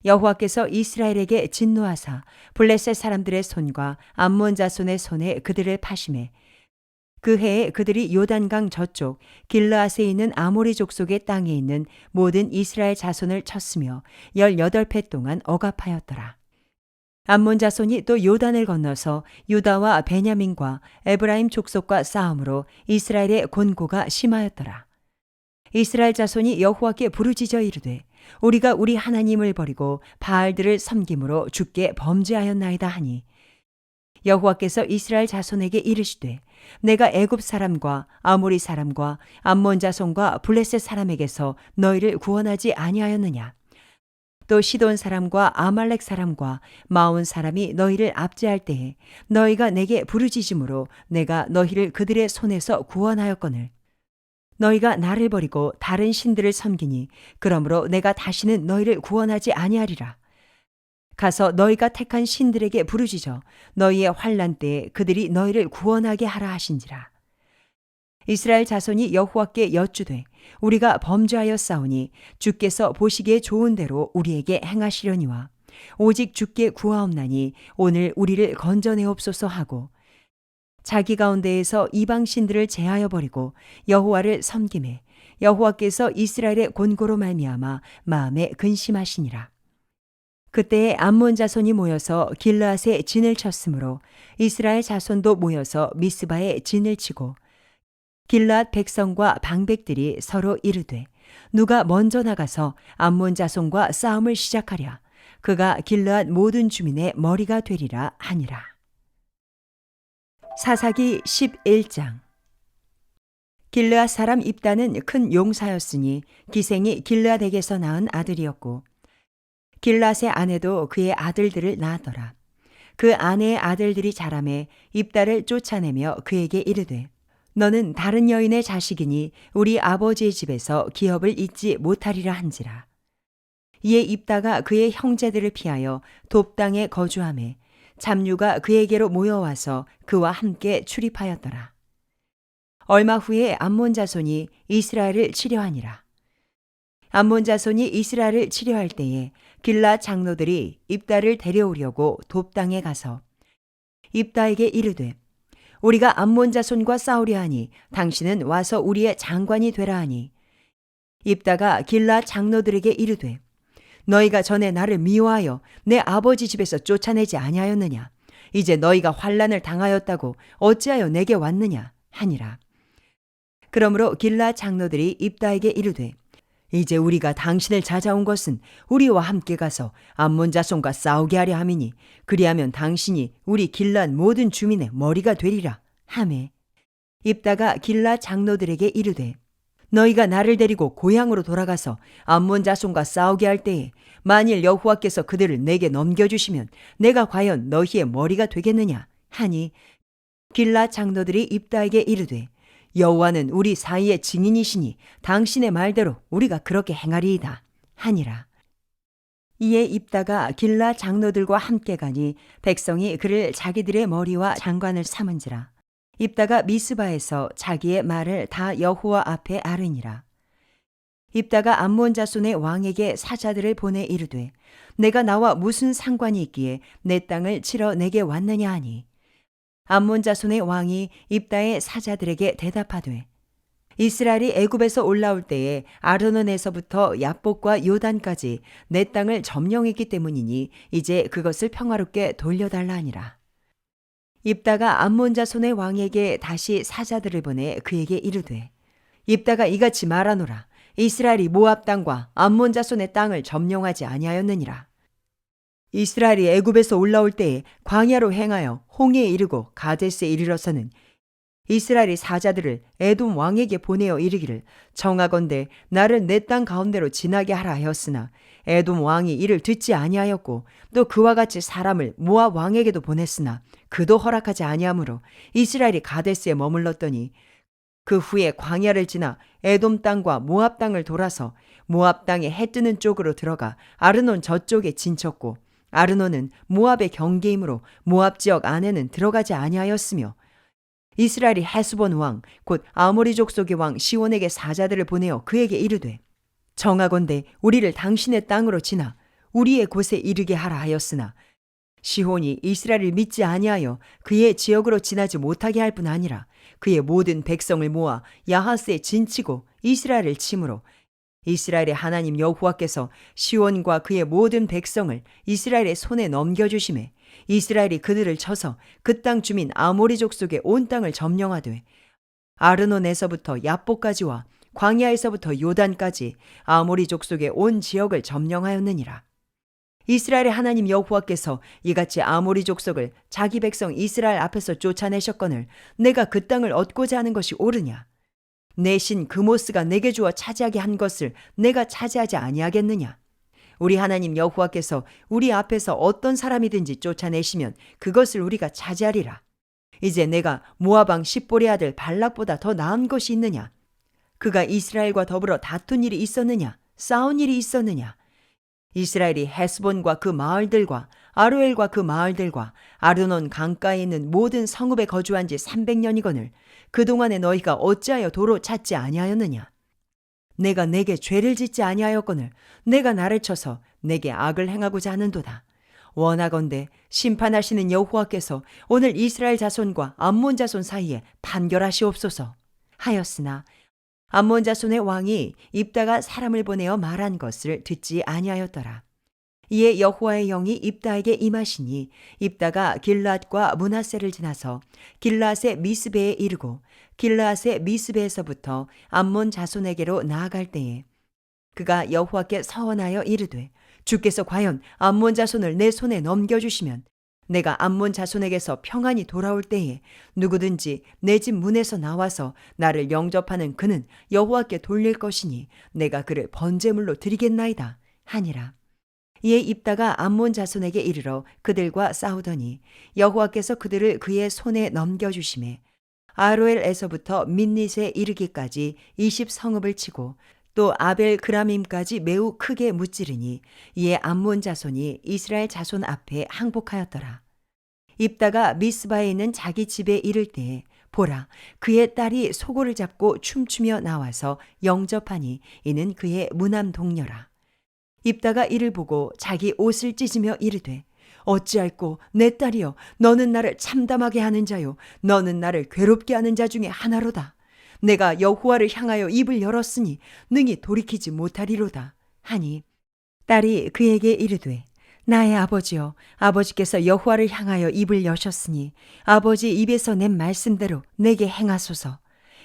여호와께서 이스라엘에게 진노하사 블레셋 사람들의 손과 암몬 자손의 손에 그들을 파심해 그 해에 그들이 요단강 저쪽 길르앗에 있는 아모리 족속의 땅에 있는 모든 이스라엘 자손을 쳤으며 18해 동안 억압하였더라. 암몬 자손이 또 요단을 건너서 유다와 베냐민과 에브라임 족속과 싸움으로 이스라엘의 곤고가 심하였더라. 이스라엘 자손이 여호와께 부르짖어 이르되 우리가 우리 하나님을 버리고 바알들을 섬김으로 주께 범죄하였나이다 하니 여호와께서 이스라엘 자손에게 이르시되 내가 애굽 사람과 아모리 사람과 암몬 자손과 블레셋 사람에게서 너희를 구원하지 아니하였느냐. 또 시돈 사람과 아말렉 사람과 마온 사람이 너희를 압제할 때에 너희가 내게 부르짖음으로 내가 너희를 그들의 손에서 구원하였거늘 너희가 나를 버리고 다른 신들을 섬기니 그러므로 내가 다시는 너희를 구원하지 아니하리라. 가서 너희가 택한 신들에게 부르짖어 너희의 환난 때에 그들이 너희를 구원하게 하라 하신지라. 이스라엘 자손이 여호와께 여쭈되 우리가 범죄하여 싸우니 주께서 보시기에 좋은 대로 우리에게 행하시려니와 오직 주께 구하옵나니 오늘 우리를 건져내옵소서 하고 자기 가운데에서 이방 신들을 제하여 버리고 여호와를 섬김에 여호와께서 이스라엘의 곤고로 말미암아 마음에 근심하시니라. 그때에 암몬 자손이 모여서 길르앗에 진을 쳤으므로 이스라엘 자손도 모여서 미스바에 진을 치고 길르앗 백성과 방백들이 서로 이르되 누가 먼저 나가서 암몬 자손과 싸움을 시작하랴. 그가 길르앗 모든 주민의 머리가 되리라 하니라. 사사기 11장. 길르앗 사람 입다는 큰 용사였으니 기생이 길르앗에게서 낳은 아들이었고 길르앗의 아내도 그의 아들들을 낳았더라. 그 아내의 아들들이 자라매 입다를 쫓아내며 그에게 이르되 너는 다른 여인의 자식이니 우리 아버지의 집에서 기업을 잊지 못하리라 한지라. 이에 입다가 그의 형제들을 피하여 돕 땅에 거주하매 잡류가 그에게로 모여와서 그와 함께 출입하였더라. 얼마 후에 암몬 자손이 이스라엘을 치려하니라. 암몬 자손이 이스라엘을 치려할 때에 길라 장로들이 입다를 데려오려고 돕 땅에 가서 입다에게 이르되 우리가 암몬 자손과 싸우려 하니 당신은 와서 우리의 장관이 되라 하니 입다가 길라 장로들에게 이르되 너희가 전에 나를 미워하여 내 아버지 집에서 쫓아내지 아니하였느냐. 이제 너희가 환난을 당하였다고 어찌하여 내게 왔느냐 하니라. 그러므로 길라 장로들이 입다에게 이르되 이제 우리가 당신을 찾아온 것은 우리와 함께 가서 암몬 자손과 싸우게 하려 함이니 그리하면 당신이 우리 길라 모든 주민의 머리가 되리라 하매 입다가 길라 장로들에게 이르되 너희가 나를 데리고 고향으로 돌아가서 암몬 자손과 싸우게 할 때에 만일 여호와께서 그들을 내게 넘겨주시면 내가 과연 너희의 머리가 되겠느냐 하니 길라 장로들이 입다에게 이르되 여호와는 우리 사이의 증인이시니 당신의 말대로 우리가 그렇게 행하리이다 하니라. 이에 입다가 길라 장로들과 함께 가니 백성이 그를 자기들의 머리와 장관을 삼은지라. 입다가 미스바에서 자기의 말을 다 여호와 앞에 아르니라. 입다가 암몬 자손의 왕에게 사자들을 보내 이르되 내가 나와 무슨 상관이 있기에 내 땅을 치러 내게 왔느냐 하니 암몬 자손의 왕이 입다의 사자들에게 대답하되 이스라엘이 애굽에서 올라올 때에 아르논에서부터 야복과 요단까지 내 땅을 점령했기 때문이니 이제 그것을 평화롭게 돌려달라 하니라. 입다가 암몬 자손의 왕에게 다시 사자들을 보내 그에게 이르되 입다가 이같이 말하노라. 이스라엘이 모압 땅과 암몬 자손의 땅을 점령하지 아니하였느니라. 이스라엘이 애굽에서 올라올 때에 광야로 행하여 홍해에 이르고 가데스에 이르러서는 이스라엘이 사자들을 에돔 왕에게 보내어 이르기를 청하건대 나를 내 땅 가운데로 지나게 하라 하였으나 에돔 왕이 이를 듣지 아니하였고 또 그와 같이 사람을 모압 왕에게도 보냈으나 그도 허락하지 아니하므로 이스라엘이 가데스에 머물렀더니 그 후에 광야를 지나 에돔 땅과 모압 땅을 돌아서 모압 땅에 해 뜨는 쪽으로 들어가 아르논 저쪽에 진쳤고 아르논은 모압의 경계이므로 모압 지역 안에는 들어가지 아니하였으며 이스라엘이 헤스본 왕 곧 아모리족 속의 왕 시온에게 사자들을 보내어 그에게 이르되 정하건대 우리를 당신의 땅으로 지나 우리의 곳에 이르게 하라 하였으나 시온이 이스라엘을 믿지 아니하여 그의 지역으로 지나지 못하게 할 뿐 아니라 그의 모든 백성을 모아 야하스에 진치고 이스라엘을 치므로 이스라엘의 하나님 여호와께서 시온과 그의 모든 백성을 이스라엘의 손에 넘겨주심에 이스라엘이 그들을 쳐서 그 땅 주민 아모리족 속의 온 땅을 점령하되 아르논에서부터 야복까지와 광야에서부터 요단까지 아모리족 속의 온 지역을 점령하였느니라. 이스라엘의 하나님 여호와께서 이같이 아모리 족속을 자기 백성 이스라엘 앞에서 쫓아내셨거늘 내가 그 땅을 얻고자 하는 것이 옳으냐? 내 신 그모스가 내게 주어 차지하게 한 것을 내가 차지하지 아니하겠느냐? 우리 하나님 여호와께서 우리 앞에서 어떤 사람이든지 쫓아내시면 그것을 우리가 차지하리라. 이제 내가 모압 왕 십볼의 아들 발락보다 더 나은 것이 있느냐? 그가 이스라엘과 더불어 다툰 일이 있었느냐? 싸운 일이 있었느냐? 이스라엘이 헤스본과 그 마을들과 아로엘과 그 마을들과 아르논 강가에 있는 모든 성읍에 거주한 지 300년이거늘 그동안에 너희가 어찌하여 도로 찾지 아니하였느냐? 내가 내게 죄를 짓지 아니하였거늘 내가 나를 쳐서 내게 악을 행하고자 하는도다. 원하건대 심판하시는 여호와께서 오늘 이스라엘 자손과 암몬 자손 사이에 판결하시옵소서 하였으나 암몬 자손의 왕이 입다가 사람을 보내어 말한 것을 듣지 아니하였더라. 이에 여호와의 영이 입다에게 임하시니 입다가 길앗과 므낫세를 지나서 길앗의 미스베에 이르고 길앗의 미스베에서부터 암몬 자손에게로 나아갈 때에 그가 여호와께 서원하여 이르되 주께서 과연 암몬 자손을 내 손에 넘겨주시면 내가 암몬 자손에게서 평안히 돌아올 때에 누구든지 내 집 문에서 나와서 나를 영접하는 그는 여호와께 돌릴 것이니 내가 그를 번제물로 드리겠나이다 하니라. 이에 입다가 암몬 자손에게 이르러 그들과 싸우더니 여호와께서 그들을 그의 손에 넘겨주심에 아로엘에서부터 민닛에 이르기까지 20성읍을 치고 또 아벨 그라밈까지 매우 크게 무찌르니 이에 암몬 자손이 이스라엘 자손 앞에 항복하였더라. 입다가 미스바에 있는 자기 집에 이를 때에 보라 그의 딸이 소고를 잡고 춤추며 나와서 영접하니 이는 그의 무남 동녀라. 입다가 이를 보고 자기 옷을 찢으며 이르되 어찌할꼬 내 딸이여 너는 나를 참담하게 하는 자요 너는 나를 괴롭게 하는 자 중에 하나로다. 내가 여호와를 향하여 입을 열었으니 능히 돌이키지 못하리로다 하니 딸이 그에게 이르되 나의 아버지여 아버지께서 여호와를 향하여 입을 여셨으니 아버지 입에서 낸 말씀대로 내게 행하소서.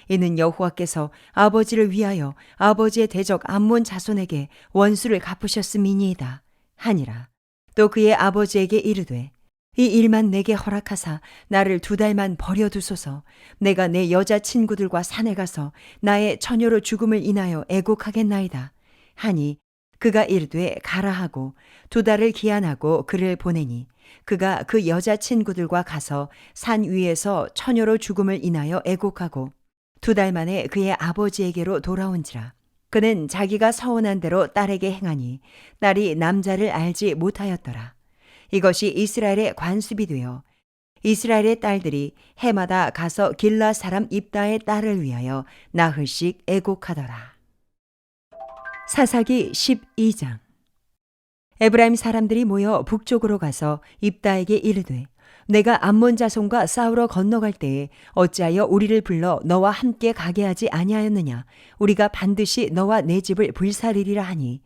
이는 여호와께서 아버지를 위하여 아버지의 대적 암몬 자손에게 원수를 갚으셨음이니이다 하니라. 또 그의 아버지에게 이르되 이 일만 내게 허락하사 나를 2달만 버려두소서. 내가 내 여자 친구들과 산에 가서 나의 처녀로 죽음을 인하여 애곡하겠나이다 하니 그가 이르되 가라 하고 2달을 기한하고 그를 보내니 그가 그 여자 친구들과 가서 산 위에서 처녀로 죽음을 인하여 애곡하고 2달 만에 그의 아버지에게로 돌아온지라. 그는 자기가 서원한 대로 딸에게 행하니 딸이 남자를 알지 못하였더라. 이것이 이스라엘의 관습이 되어 이스라엘의 딸들이 해마다 가서 길라 사람 입다의 딸을 위하여 나흘씩 애곡하더라. 사사기 12장. 에브라임 사람들이 모여 북쪽으로 가서 입다에게 이르되 내가 암몬 자손과 싸우러 건너갈 때에 어찌하여 우리를 불러 너와 함께 가게 하지 아니하였느냐. 우리가 반드시 너와 내 집을 불살리리라 하니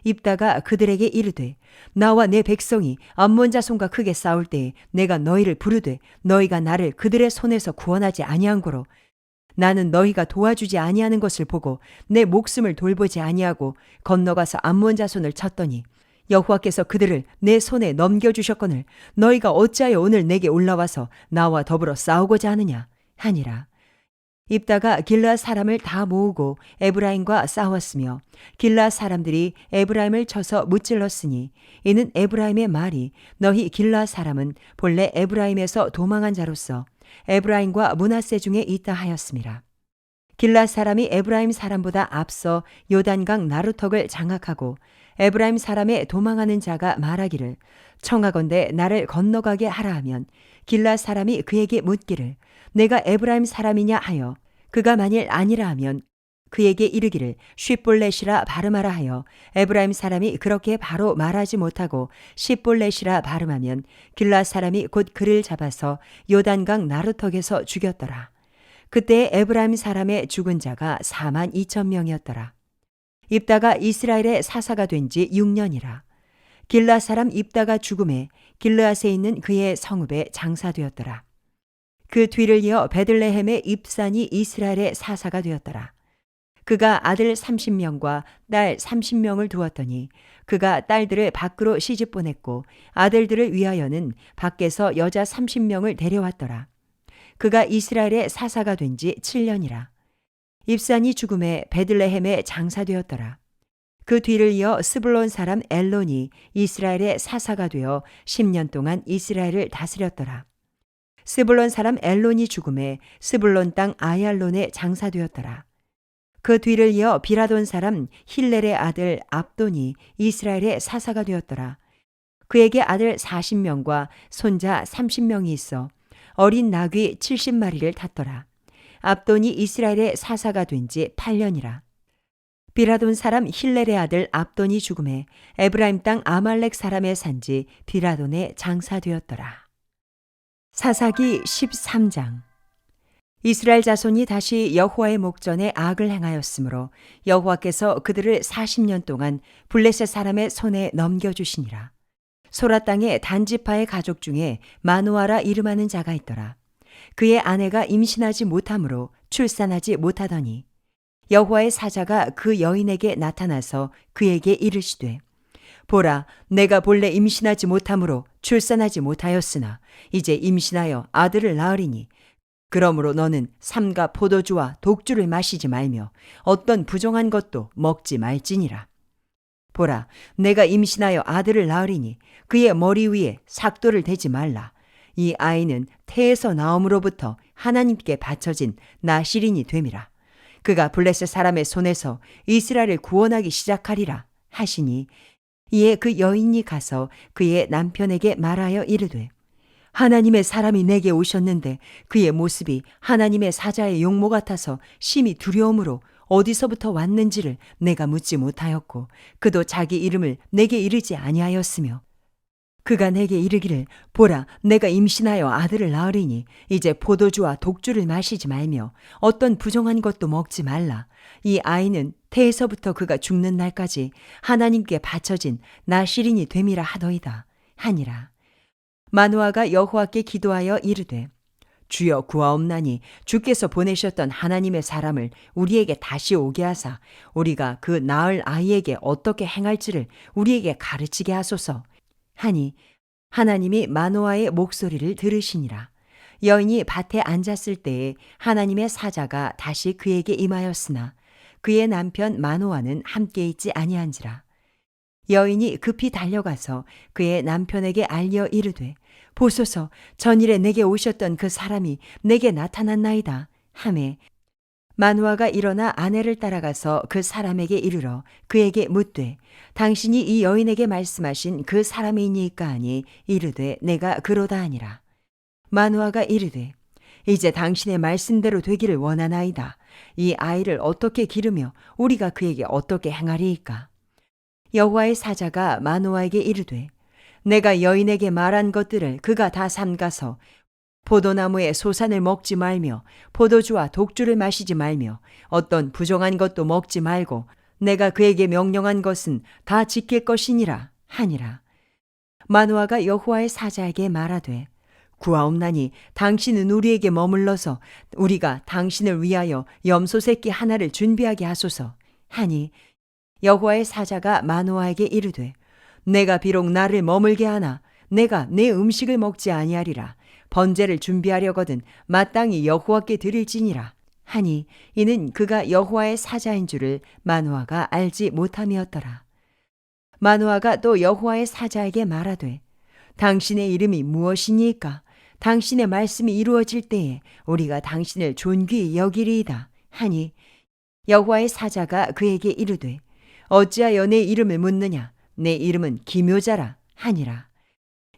입다가 그들에게 이르되 나와 내 백성이 암몬 자손과 크게 싸울 때에 내가 너희를 부르되 너희가 나를 그들의 손에서 구원하지 아니한 고로 나는 너희가 도와주지 아니하는 것을 보고 내 목숨을 돌보지 아니하고 건너가서 암몬 자손을 쳤더니 여호와께서 그들을 내 손에 넘겨주셨거늘 너희가 어찌하여 오늘 내게 올라와서 나와 더불어 싸우고자 하느냐 하니라. 입다가 길라 사람을 다 모으고 에브라임과 싸웠으며 길라 사람들이 에브라임을 쳐서 무찔렀으니 이는 에브라임의 말이 너희 길라 사람은 본래 에브라임에서 도망한 자로서 에브라임과 므낫세 중에 있다 하였음이라. 길라 사람이 에브라임 사람보다 앞서 요단강 나루턱을 장악하고 에브라임 사람의 도망하는 자가 말하기를 청하건대 나를 건너가게 하라 하면 길라 사람이 그에게 묻기를 내가 에브라임 사람이냐 하여 그가 만일 아니라 하면 그에게 이르기를 쉿볼렛이라 발음하라 하여 에브라임 사람이 그렇게 바로 말하지 못하고 쉿볼렛이라 발음하면 길라 사람이 곧 그를 잡아서 요단강 나루턱에서 죽였더라. 그때 에브라임 사람의 죽은 자가 4만 2천 명이었더라. 입다가 이스라엘의 사사가 된 지 6년이라. 길라 사람 입다가 죽음에 길르앗에 있는 그의 성읍에 장사되었더라. 그 뒤를 이어 베들레헴의 입산이 이스라엘의 사사가 되었더라. 그가 아들 30명과 딸 30명을 두었더니 그가 딸들을 밖으로 시집 보냈고 아들들을 위하여는 밖에서 여자 30명을 데려왔더라. 그가 이스라엘의 사사가 된 지 7년이라. 입산이 죽음에 베들레헴에 장사되었더라. 그 뒤를 이어 스불론 사람 엘론이 이스라엘의 사사가 되어 10년 동안 이스라엘을 다스렸더라. 스불론 사람 엘론이 죽음에 스불론 땅 아얄론에 장사되었더라. 그 뒤를 이어 비라돈 사람 힐렐의 아들 압돈이 이스라엘의 사사가 되었더라. 그에게 아들 40명과 손자 30명이 있어 어린 나귀 70마리를 탔더라. 압돈이 이스라엘의 사사가 된 지 8년이라. 비라돈 사람 힐렐의 아들 압돈이 죽음에 에브라임 땅 아말렉 사람의 산지 비라돈에 장사되었더라. 사사기 13장. 이스라엘 자손이 다시 여호와의 목전에 악을 행하였으므로 여호와께서 그들을 40년 동안 블레셋 사람의 손에 넘겨주시니라. 소라 땅의 단지파의 가족 중에 마노아라 이름하는 자가 있더라. 그의 아내가 임신하지 못하므로 출산하지 못하더니 여호와의 사자가 그 여인에게 나타나서 그에게 이르시되 보라, 내가 본래 임신하지 못하므로 출산하지 못하였으나 이제 임신하여 아들을 낳으리니 그러므로 너는 삼가 포도주와 독주를 마시지 말며 어떤 부정한 것도 먹지 말지니라. 보라, 내가 임신하여 아들을 낳으리니 그의 머리 위에 삭도를 대지 말라. 이 아이는 태에서 나옴으로부터 하나님께 바쳐진 나시린이 됨이라. 그가 블레셋 사람의 손에서 이스라엘을 구원하기 시작하리라 하시니 이에 그 여인이 가서 그의 남편에게 말하여 이르되 하나님의 사람이 내게 오셨는데 그의 모습이 하나님의 사자의 용모 같아서 심히 두려움으로 어디서부터 왔는지를 내가 묻지 못하였고 그도 자기 이름을 내게 이르지 아니하였으며 그가 내게 이르기를 보라, 내가 임신하여 아들을 낳으리니 이제 포도주와 독주를 마시지 말며 어떤 부정한 것도 먹지 말라. 이 아이는 태에서부터 그가 죽는 날까지 하나님께 바쳐진 나시린이 됨이라 하더이다 하니라. 마노아가 여호와께 기도하여 이르되 주여 구하옵나니 주께서 보내셨던 하나님의 사람을 우리에게 다시 오게 하사 우리가 그 낳을 아이에게 어떻게 행할지를 우리에게 가르치게 하소서 하니 하나님이 마노아의 목소리를 들으시니라. 여인이 밭에 앉았을 때에 하나님의 사자가 다시 그에게 임하였으나 그의 남편 마노아는 함께 있지 아니한지라. 여인이 급히 달려가서 그의 남편에게 알려 이르되 보소서, 전일에 내게 오셨던 그 사람이 내게 나타났나이다 하매 마누아가 일어나 아내를 따라가서 그 사람에게 이르러 그에게 묻되 당신이 이 여인에게 말씀하신 그 사람이니까 하니 이르되 내가 그러다 하니라. 마누아가 이르되 이제 당신의 말씀대로 되기를 원하나이다. 이 아이를 어떻게 기르며 우리가 그에게 어떻게 행하리이까. 여호와의 사자가 마누아에게 이르되 내가 여인에게 말한 것들을 그가 다 삼가서 포도나무의 소산을 먹지 말며 포도주와 독주를 마시지 말며 어떤 부정한 것도 먹지 말고 내가 그에게 명령한 것은 다 지킬 것이니라 하니라. 마누아가 여호와의 사자에게 말하되 구하옵나니 당신은 우리에게 머물러서 우리가 당신을 위하여 염소 새끼 하나를 준비하게 하소서 하니 여호와의 사자가 마누아에게 이르되 내가 비록 나를 머물게 하나 내가 내 음식을 먹지 아니하리라. 번제를 준비하려거든 마땅히 여호와께 드릴지니라 하니 이는 그가 여호와의 사자인 줄을 마누아가 알지 못함이었더라. 마누아가 또 여호와의 사자에게 말하되 당신의 이름이 무엇이니까? 당신의 말씀이 이루어질 때에 우리가 당신을 존귀히 여기리이다 하니 여호와의 사자가 그에게 이르되 어찌하여 내 이름을 묻느냐? 내 이름은 기묘자라 하니라.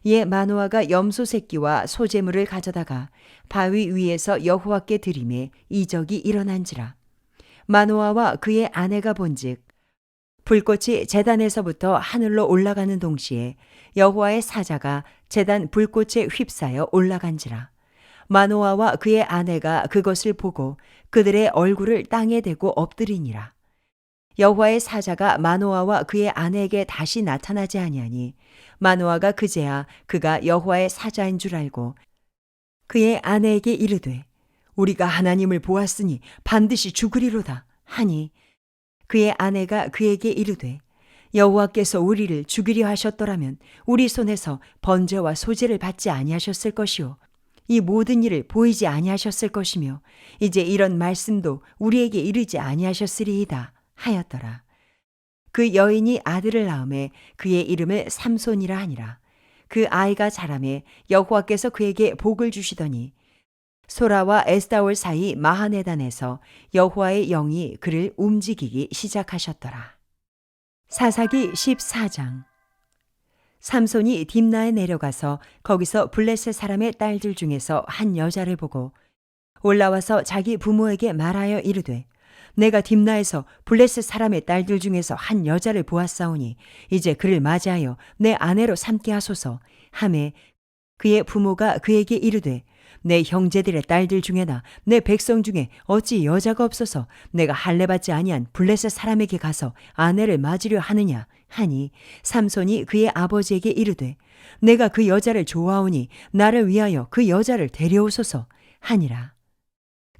이에 마누아가 염소 새끼와 소제물을 가져다가 바위 위에서 여호와께 드리매 이적이 일어난지라. 마누아와 그의 아내가 본즉 불꽃이 제단에서부터 하늘로 올라가는 동시에 여호와의 사자가 제단 불꽃에 휩싸여 올라간지라. 마노아와 그의 아내가 그것을 보고 그들의 얼굴을 땅에 대고 엎드리니라. 여호와의 사자가 마노아와 그의 아내에게 다시 나타나지 아니하니 마노아가 그제야 그가 여호와의 사자인 줄 알고 그의 아내에게 이르되 우리가 하나님을 보았으니 반드시 죽으리로다 하니 그의 아내가 그에게 이르되 여호와께서 우리를 죽이려 하셨더라면 우리 손에서 번제와 소제를 받지 아니하셨을 것이요 이 모든 일을 보이지 아니하셨을 것이며 이제 이런 말씀도 우리에게 이르지 아니하셨으리이다 하였더라. 그 여인이 아들을 낳음에 그의 이름을 삼손이라 하니라. 그 아이가 자라매 여호와께서 그에게 복을 주시더니 소라와 에스다올 사이 마하네단에서 여호와의 영이 그를 움직이기 시작하셨더라. 사사기 14장. 삼손이 딥나에 내려가서 거기서 블레셋 사람의 딸들 중에서 한 여자를 보고 올라와서 자기 부모에게 말하여 이르되 내가 딥나에서 블레셋 사람의 딸들 중에서 한 여자를 보았사오니 이제 그를 맞이하여 내 아내로 삼게 하소서 하매 그의 부모가 그에게 이르되 내 형제들의 딸들 중에나 내 백성 중에 어찌 여자가 없어서 내가 할례받지 아니한 블레셋 사람에게 가서 아내를 맞으려 하느냐 하니 삼손이 그의 아버지에게 이르되 내가 그 여자를 좋아하오니 나를 위하여 그 여자를 데려오소서 하니라.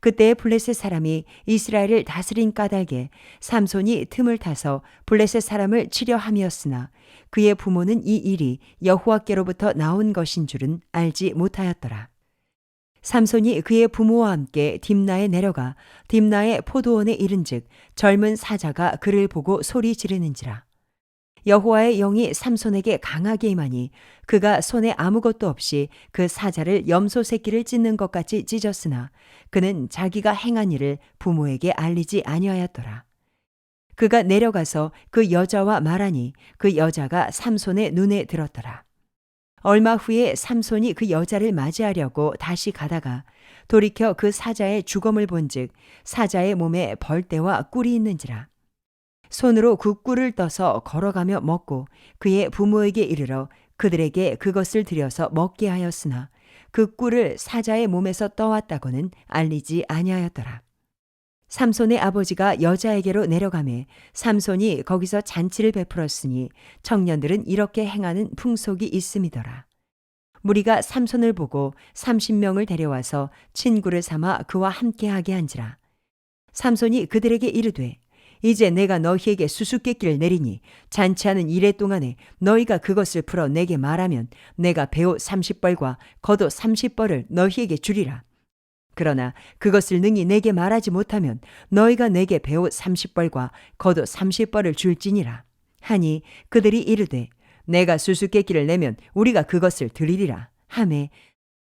그때 블레셋 사람이 이스라엘을 다스린 까닭에 삼손이 틈을 타서 블레셋 사람을 치려 함이었으나 그의 부모는 이 일이 여호와께로부터 나온 것인 줄은 알지 못하였더라. 삼손이 그의 부모와 함께 딥나에 내려가 딥나의 포도원에 이른즉 젊은 사자가 그를 보고 소리 지르는지라. 여호와의 영이 삼손에게 강하게 임하니 그가 손에 아무것도 없이 그 사자를 염소 새끼를 찢는 것 같이 찢었으나 그는 자기가 행한 일을 부모에게 알리지 아니하였더라. 그가 내려가서 그 여자와 말하니 그 여자가 삼손의 눈에 들었더라. 얼마 후에 삼손이 그 여자를 맞이하려고 다시 가다가 돌이켜 그 사자의 주검을 본즉 사자의 몸에 벌떼와 꿀이 있는지라. 손으로 그 꿀을 떠서 걸어가며 먹고 그의 부모에게 이르러 그들에게 그것을 들여서 먹게 하였으나 그 꿀을 사자의 몸에서 떠왔다고는 알리지 아니하였더라. 삼손의 아버지가 여자에게로 내려가매 삼손이 거기서 잔치를 베풀었으니 청년들은 이렇게 행하는 풍속이 있음이더라. 무리가 삼손을 보고 30명을 데려와서 친구를 삼아 그와 함께하게 한지라. 삼손이 그들에게 이르되 이제 내가 너희에게 수수께끼를 내리니 잔치하는 이래 동안에 너희가 그것을 풀어 내게 말하면 내가 배옷 30벌과 겉옷 30벌을 너희에게 주리라. 그러나 그것을 능히 내게 말하지 못하면 너희가 내게 배옷 30벌과 겉옷 30벌을 줄지니라. 하니 그들이 이르되 내가 수수께끼를 내면 우리가 그것을 드리리라 하매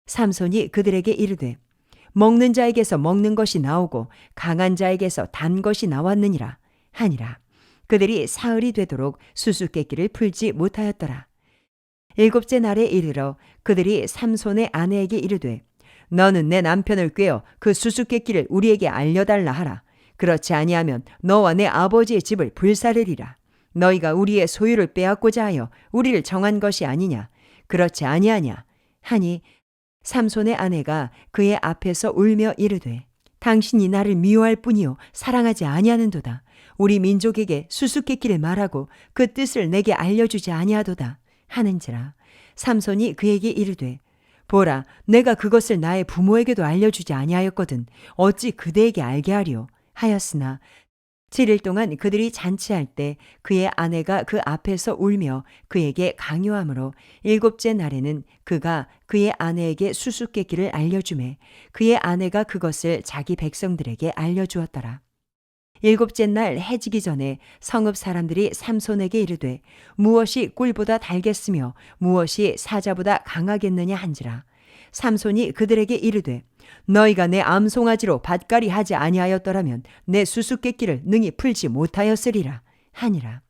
삼손이 그들에게 이르되 먹는 자에게서 먹는 것이 나오고 강한 자에게서 단 것이 나왔느니라 하니라. 그들이 사흘이 되도록 수수께끼를 풀지 못하였더라. 일곱째 날에 이르러 그들이 삼손의 아내에게 이르되 너는 내 남편을 꾀어 그 수수께끼를 우리에게 알려달라 하라. 그렇지 아니하면 너와 내 아버지의 집을 불사르리라. 너희가 우리의 소유를 빼앗고자 하여 우리를 정한 것이 아니냐. 그렇지 아니하냐 하니 삼손의 아내가 그의 앞에서 울며 이르되 당신이 나를 미워할 뿐이요 사랑하지 아니하는도다. 우리 민족에게 수수께끼를 말하고 그 뜻을 내게 알려주지 아니하도다 하는지라. 삼손이 그에게 이르되 보라, 내가 그것을 나의 부모에게도 알려주지 아니하였거든 어찌 그대에게 알게 하리요 하였으나 7일 동안 그들이 잔치할 때 그의 아내가 그 앞에서 울며 그에게 강요하므로 일곱째 날에는 그가 그의 아내에게 수수께끼를 알려주매 그의 아내가 그것을 자기 백성들에게 알려주었더라. 일곱째 날 해지기 전에 성읍 사람들이 삼손에게 이르되 무엇이 꿀보다 달겠으며 무엇이 사자보다 강하겠느냐 한지라. 삼손이 그들에게 이르되 너희가 내 암송아지로 밭갈이 하지 아니하였더라면 내 수수께끼를 능히 풀지 못하였으리라 하니라.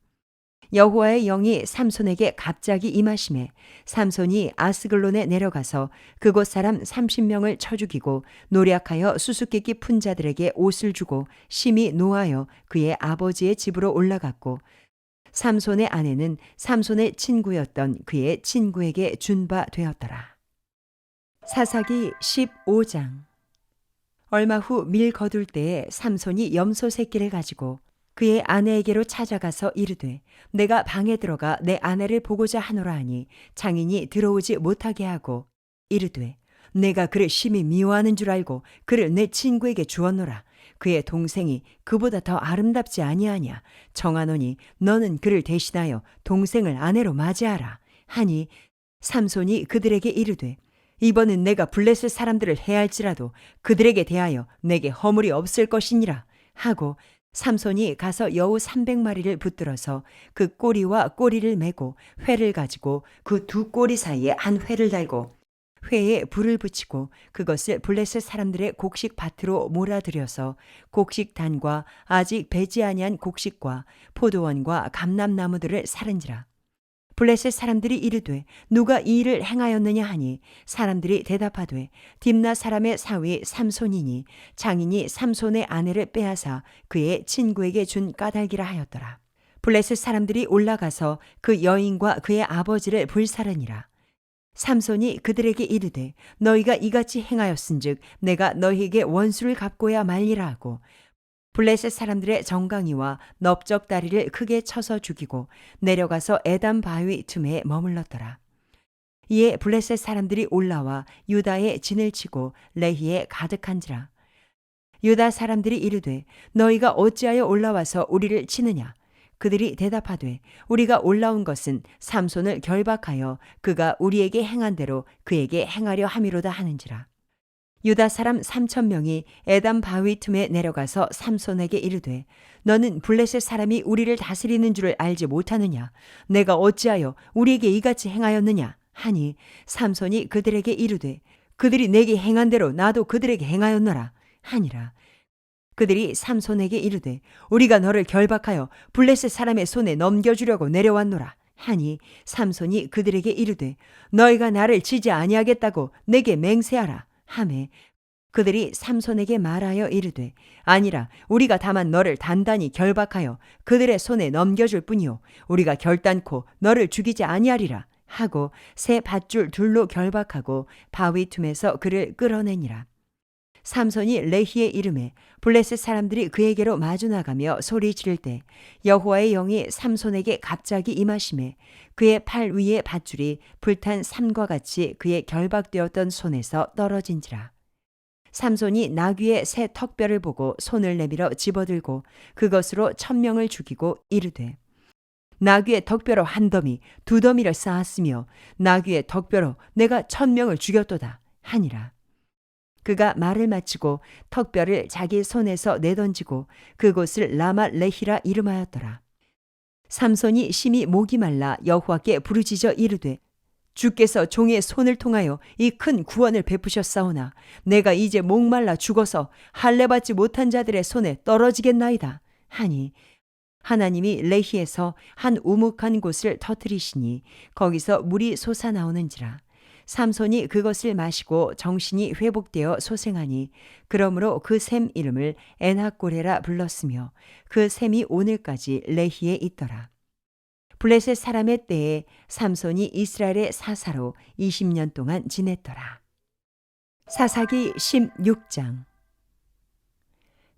여호와의 영이 삼손에게 갑자기 임하심에 삼손이 아스글론에 내려가서 그곳 사람 30명을 쳐 죽이고 노략하여 수수께끼 푼 자들에게 옷을 주고 심히 노하여 그의 아버지의 집으로 올라갔고 삼손의 아내는 삼손의 친구였던 그의 친구에게 준 바 되었더라. 사사기 15장. 얼마 후 밀 거둘 때에 삼손이 염소 새끼를 가지고 그의 아내에게로 찾아가서 이르되 내가 방에 들어가 내 아내를 보고자 하노라 하니 장인이 들어오지 못하게 하고 이르되 내가 그를 심히 미워하는 줄 알고 그를 내 친구에게 주었노라. 그의 동생이 그보다 더 아름답지 아니하냐. 정하노니 너는 그를 대신하여 동생을 아내로 맞이하라 하니 삼손이 그들에게 이르되 이번은 내가 블레셋 사람들을 해할지라도 그들에게 대하여 내게 허물이 없을 것이니라 하고 삼손이 가서 여우 300마리를 붙들어서 그 꼬리와 꼬리를 메고 회를 가지고 그 두 꼬리 사이에 한 회를 달고 회에 불을 붙이고 그것을 블레셋 사람들의 곡식 밭으로 몰아들여서 곡식단과 아직 배지 아니한 곡식과 포도원과 감람나무들을 사른지라. 블레셋 사람들이 이르되 누가 이 일을 행하였느냐 하니 사람들이 대답하되 딥나 사람의 사위 삼손이니 장인이 삼손의 아내를 빼앗아 그의 친구에게 준 까닭이라 하였더라. 블레셋 사람들이 올라가서 그 여인과 그의 아버지를 불사르니라. 삼손이 그들에게 이르되 너희가 이같이 행하였은즉 내가 너희에게 원수를 갚고야 말리라 하고 블레셋 사람들의 정강이와 넓적다리를 크게 쳐서 죽이고 내려가서 에담 바위 틈에 머물렀더라. 이에 블레셋 사람들이 올라와 유다에 진을 치고 레히에 가득한지라. 유다 사람들이 이르되 너희가 어찌하여 올라와서 우리를 치느냐. 그들이 대답하되 우리가 올라온 것은 삼손을 결박하여 그가 우리에게 행한 대로 그에게 행하려 함이로다 하는지라. 유다 사람 3,000명이 에담 바위 틈에 내려가서 삼손에게 이르되 너는 블레셋 사람이 우리를 다스리는 줄을 알지 못하느냐. 내가 어찌하여 우리에게 이같이 행하였느냐 하니 삼손이 그들에게 이르되 그들이 내게 행한 대로 나도 그들에게 행하였노라 하니라. 그들이 삼손에게 이르되 우리가 너를 결박하여 블레셋 사람의 손에 넘겨주려고 내려왔노라 하니 삼손이 그들에게 이르되 너희가 나를 치지 아니하겠다고 내게 맹세하라 하매 그들이 삼손에게 말하여 이르되 아니라 우리가 다만 너를 단단히 결박하여 그들의 손에 넘겨줄 뿐이요 우리가 결단코 너를 죽이지 아니하리라 하고 새 밧줄 둘로 결박하고 바위 틈에서 그를 끌어내니라. 삼손이 레히에 이르매 블레셋 사람들이 그에게로 마주 나가며 소리 지를 때 여호와의 영이 삼손에게 갑자기 임하심에 그의 팔 위에 밧줄이 불탄 삼과 같이 그의 결박되었던 손에서 떨어진지라. 삼손이 나귀의 새 턱뼈를 보고 손을 내밀어 집어들고 그것으로 1,000명을 죽이고 이르되 나귀의 턱뼈로 한 더미 두 더미를 쌓았으며 나귀의 턱뼈로 내가 1,000명을 죽였도다 하니라. 그가 말을 마치고 턱뼈를 자기 손에서 내던지고 그곳을 라맛 레히라 이름하였더라. 삼손이 심히 목이 말라 여호와께 부르짖어 이르되 주께서 종의 손을 통하여 이 큰 구원을 베푸셨사오나 내가 이제 목말라 죽어서 할례받지 못한 자들의 손에 떨어지겠나이다 하니 하나님이 레히에서 한 우묵한 곳을 터뜨리시니 거기서 물이 솟아나오는지라. 삼손이 그것을 마시고 정신이 회복되어 소생하니 그러므로 그 샘 이름을 엔하꼬레라 불렀으며 그 샘이 오늘까지 레히에 있더라. 블레셋 사람의 때에 삼손이 이스라엘의 사사로 20년 동안 지냈더라. 사사기 16장.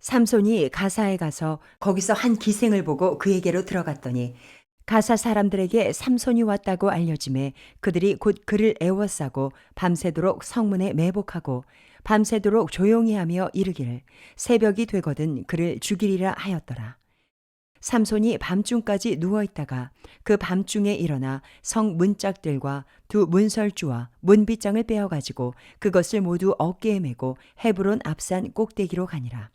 삼손이 가사에 가서 거기서 한 기생을 보고 그에게로 들어갔더니 가사 사람들에게 삼손이 왔다고 알려짐에 그들이 곧 그를 애워싸고 밤새도록 성문에 매복하고 밤새도록 조용히 하며 이르기를 새벽이 되거든 그를 죽이리라 하였더라. 삼손이 밤중까지 누워있다가 그 밤중에 일어나 성 문짝들과 두 문설주와 문빗장을 빼어가지고 그것을 모두 어깨에 메고 헤브론 앞산 꼭대기로 가니라.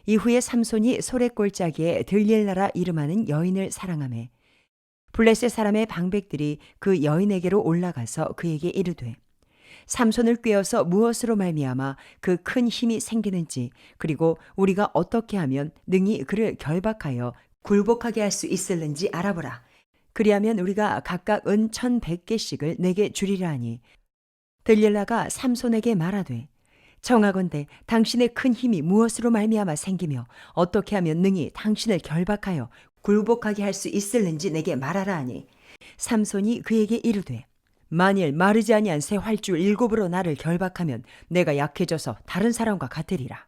이후에 삼손이 소래골짜기에 들릴라라 이름하는 여인을 사랑하매 블레셋 사람의 방백들이 그 여인에게로 올라가서 그에게 이르되 삼손을 꾀어서 무엇으로 말미암아 그 큰 힘이 생기는지 그리고 우리가 어떻게 하면 능히 그를 결박하여 굴복하게 할 수 있을는지 알아보라. 그리하면 우리가 각각 은 1,100개씩을 내게 주리라 하니 들릴라가 삼손에게 말하되 청하건대 당신의 큰 힘이 무엇으로 말미암아 생기며 어떻게 하면 능히 당신을 결박하여 굴복하게 할 수 있을는지 내게 말하라 하니 삼손이 그에게 이르되 만일 마르지 아니한 새 활줄 7으로 나를 결박하면 내가 약해져서 다른 사람과 같으리라.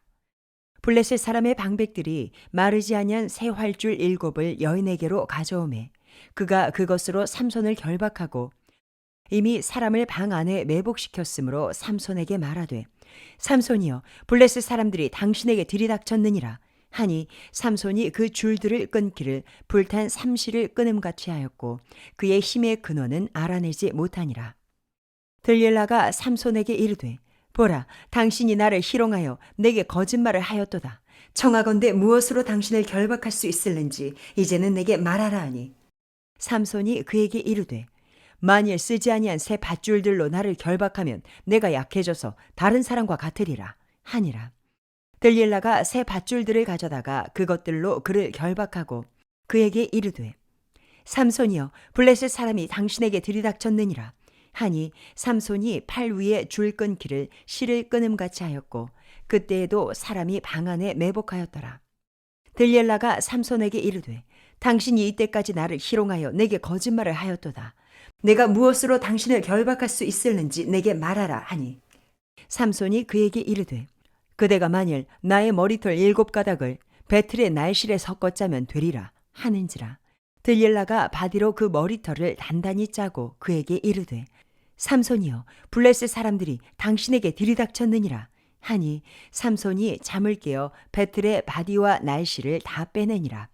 블레셋 사람의 방백들이 마르지 아니한 새 활줄 7을 여인에게로 가져오매 그가 그것으로 삼손을 결박하고 이미 사람을 방 안에 매복시켰으므로 삼손에게 말하되 삼손이여 블레셋 사람들이 당신에게 들이닥쳤느니라 하니 삼손이 그 줄들을 끊기를 불탄 삼시를 끊음같이 하였고 그의 힘의 근원은 알아내지 못하니라. 들릴라가 삼손에게 이르되 보라 당신이 나를 희롱하여 내게 거짓말을 하였도다. 청하건대 무엇으로 당신을 결박할 수 있을는지 이제는 내게 말하라 하니 삼손이 그에게 이르되 만일 쓰지 아니한 새 밧줄들로 나를 결박하면 내가 약해져서 다른 사람과 같으리라 하니라. 들릴라가 새 밧줄들을 가져다가 그것들로 그를 결박하고 그에게 이르되 삼손이여 블레셋 사람이 당신에게 들이닥쳤느니라 하니 삼손이 팔 위에 줄 끊기를 실을 끊음같이 하였고 그때에도 사람이 방 안에 매복하였더라. 들릴라가 삼손에게 이르되 당신이 이때까지 나를 희롱하여 내게 거짓말을 하였도다. 내가 무엇으로 당신을 결박할 수 있을는지 내게 말하라 하니 삼손이 그에게 이르되 그대가 만일 나의 머리털 7가닥을 배틀의 날실에 섞어 짜면 되리라 하는지라. 들릴라가 바디로 그 머리털을 단단히 짜고 그에게 이르되 삼손이여 블레셋 사람들이 당신에게 들이닥쳤느니라 하니 삼손이 잠을 깨어 배틀의 바디와 날실을 다 빼내니라.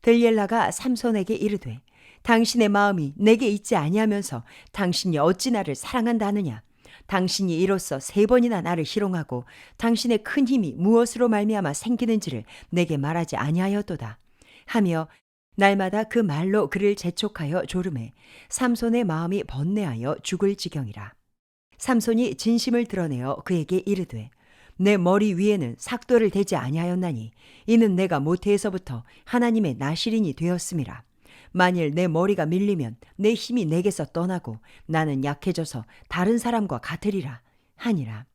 들릴라가 삼손에게 이르되 당신의 마음이 내게 있지 아니하면서 당신이 어찌 나를 사랑한다느냐. 당신이 이로써 3번이나 나를 희롱하고 당신의 큰 힘이 무엇으로 말미암아 생기는지를 내게 말하지 아니하였도다 하며 날마다 그 말로 그를 재촉하여 조르매 삼손의 마음이 번뇌하여 죽을 지경이라. 삼손이 진심을 드러내어 그에게 이르되 내 머리 위에는 삭도를 대지 아니하였나니 이는 내가 모태에서부터 하나님의 나실인이 되었음이라. 만일 내 머리가 밀리면 내 힘이 내게서 떠나고 나는 약해져서 다른 사람과 같으리라 하니라.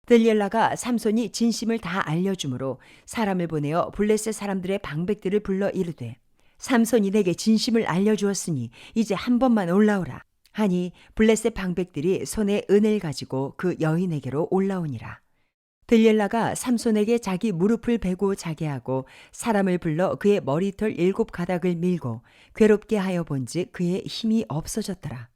들릴라가 삼손이 진심을 다 알려주므로 사람을 보내어 블레셋 사람들의 방백들을 불러 이르되 삼손이 내게 진심을 알려주었으니 이제 한 번만 올라오라 하니 블레셋 방백들이 손에 은을 가지고 그 여인에게로 올라오니라. 들릴라가 삼손에게 자기 무릎을 베고 자게 하고 사람을 불러 그의 머리털 7가닥을 밀고 괴롭게 하여 본즉 그의 힘이 없어졌더라.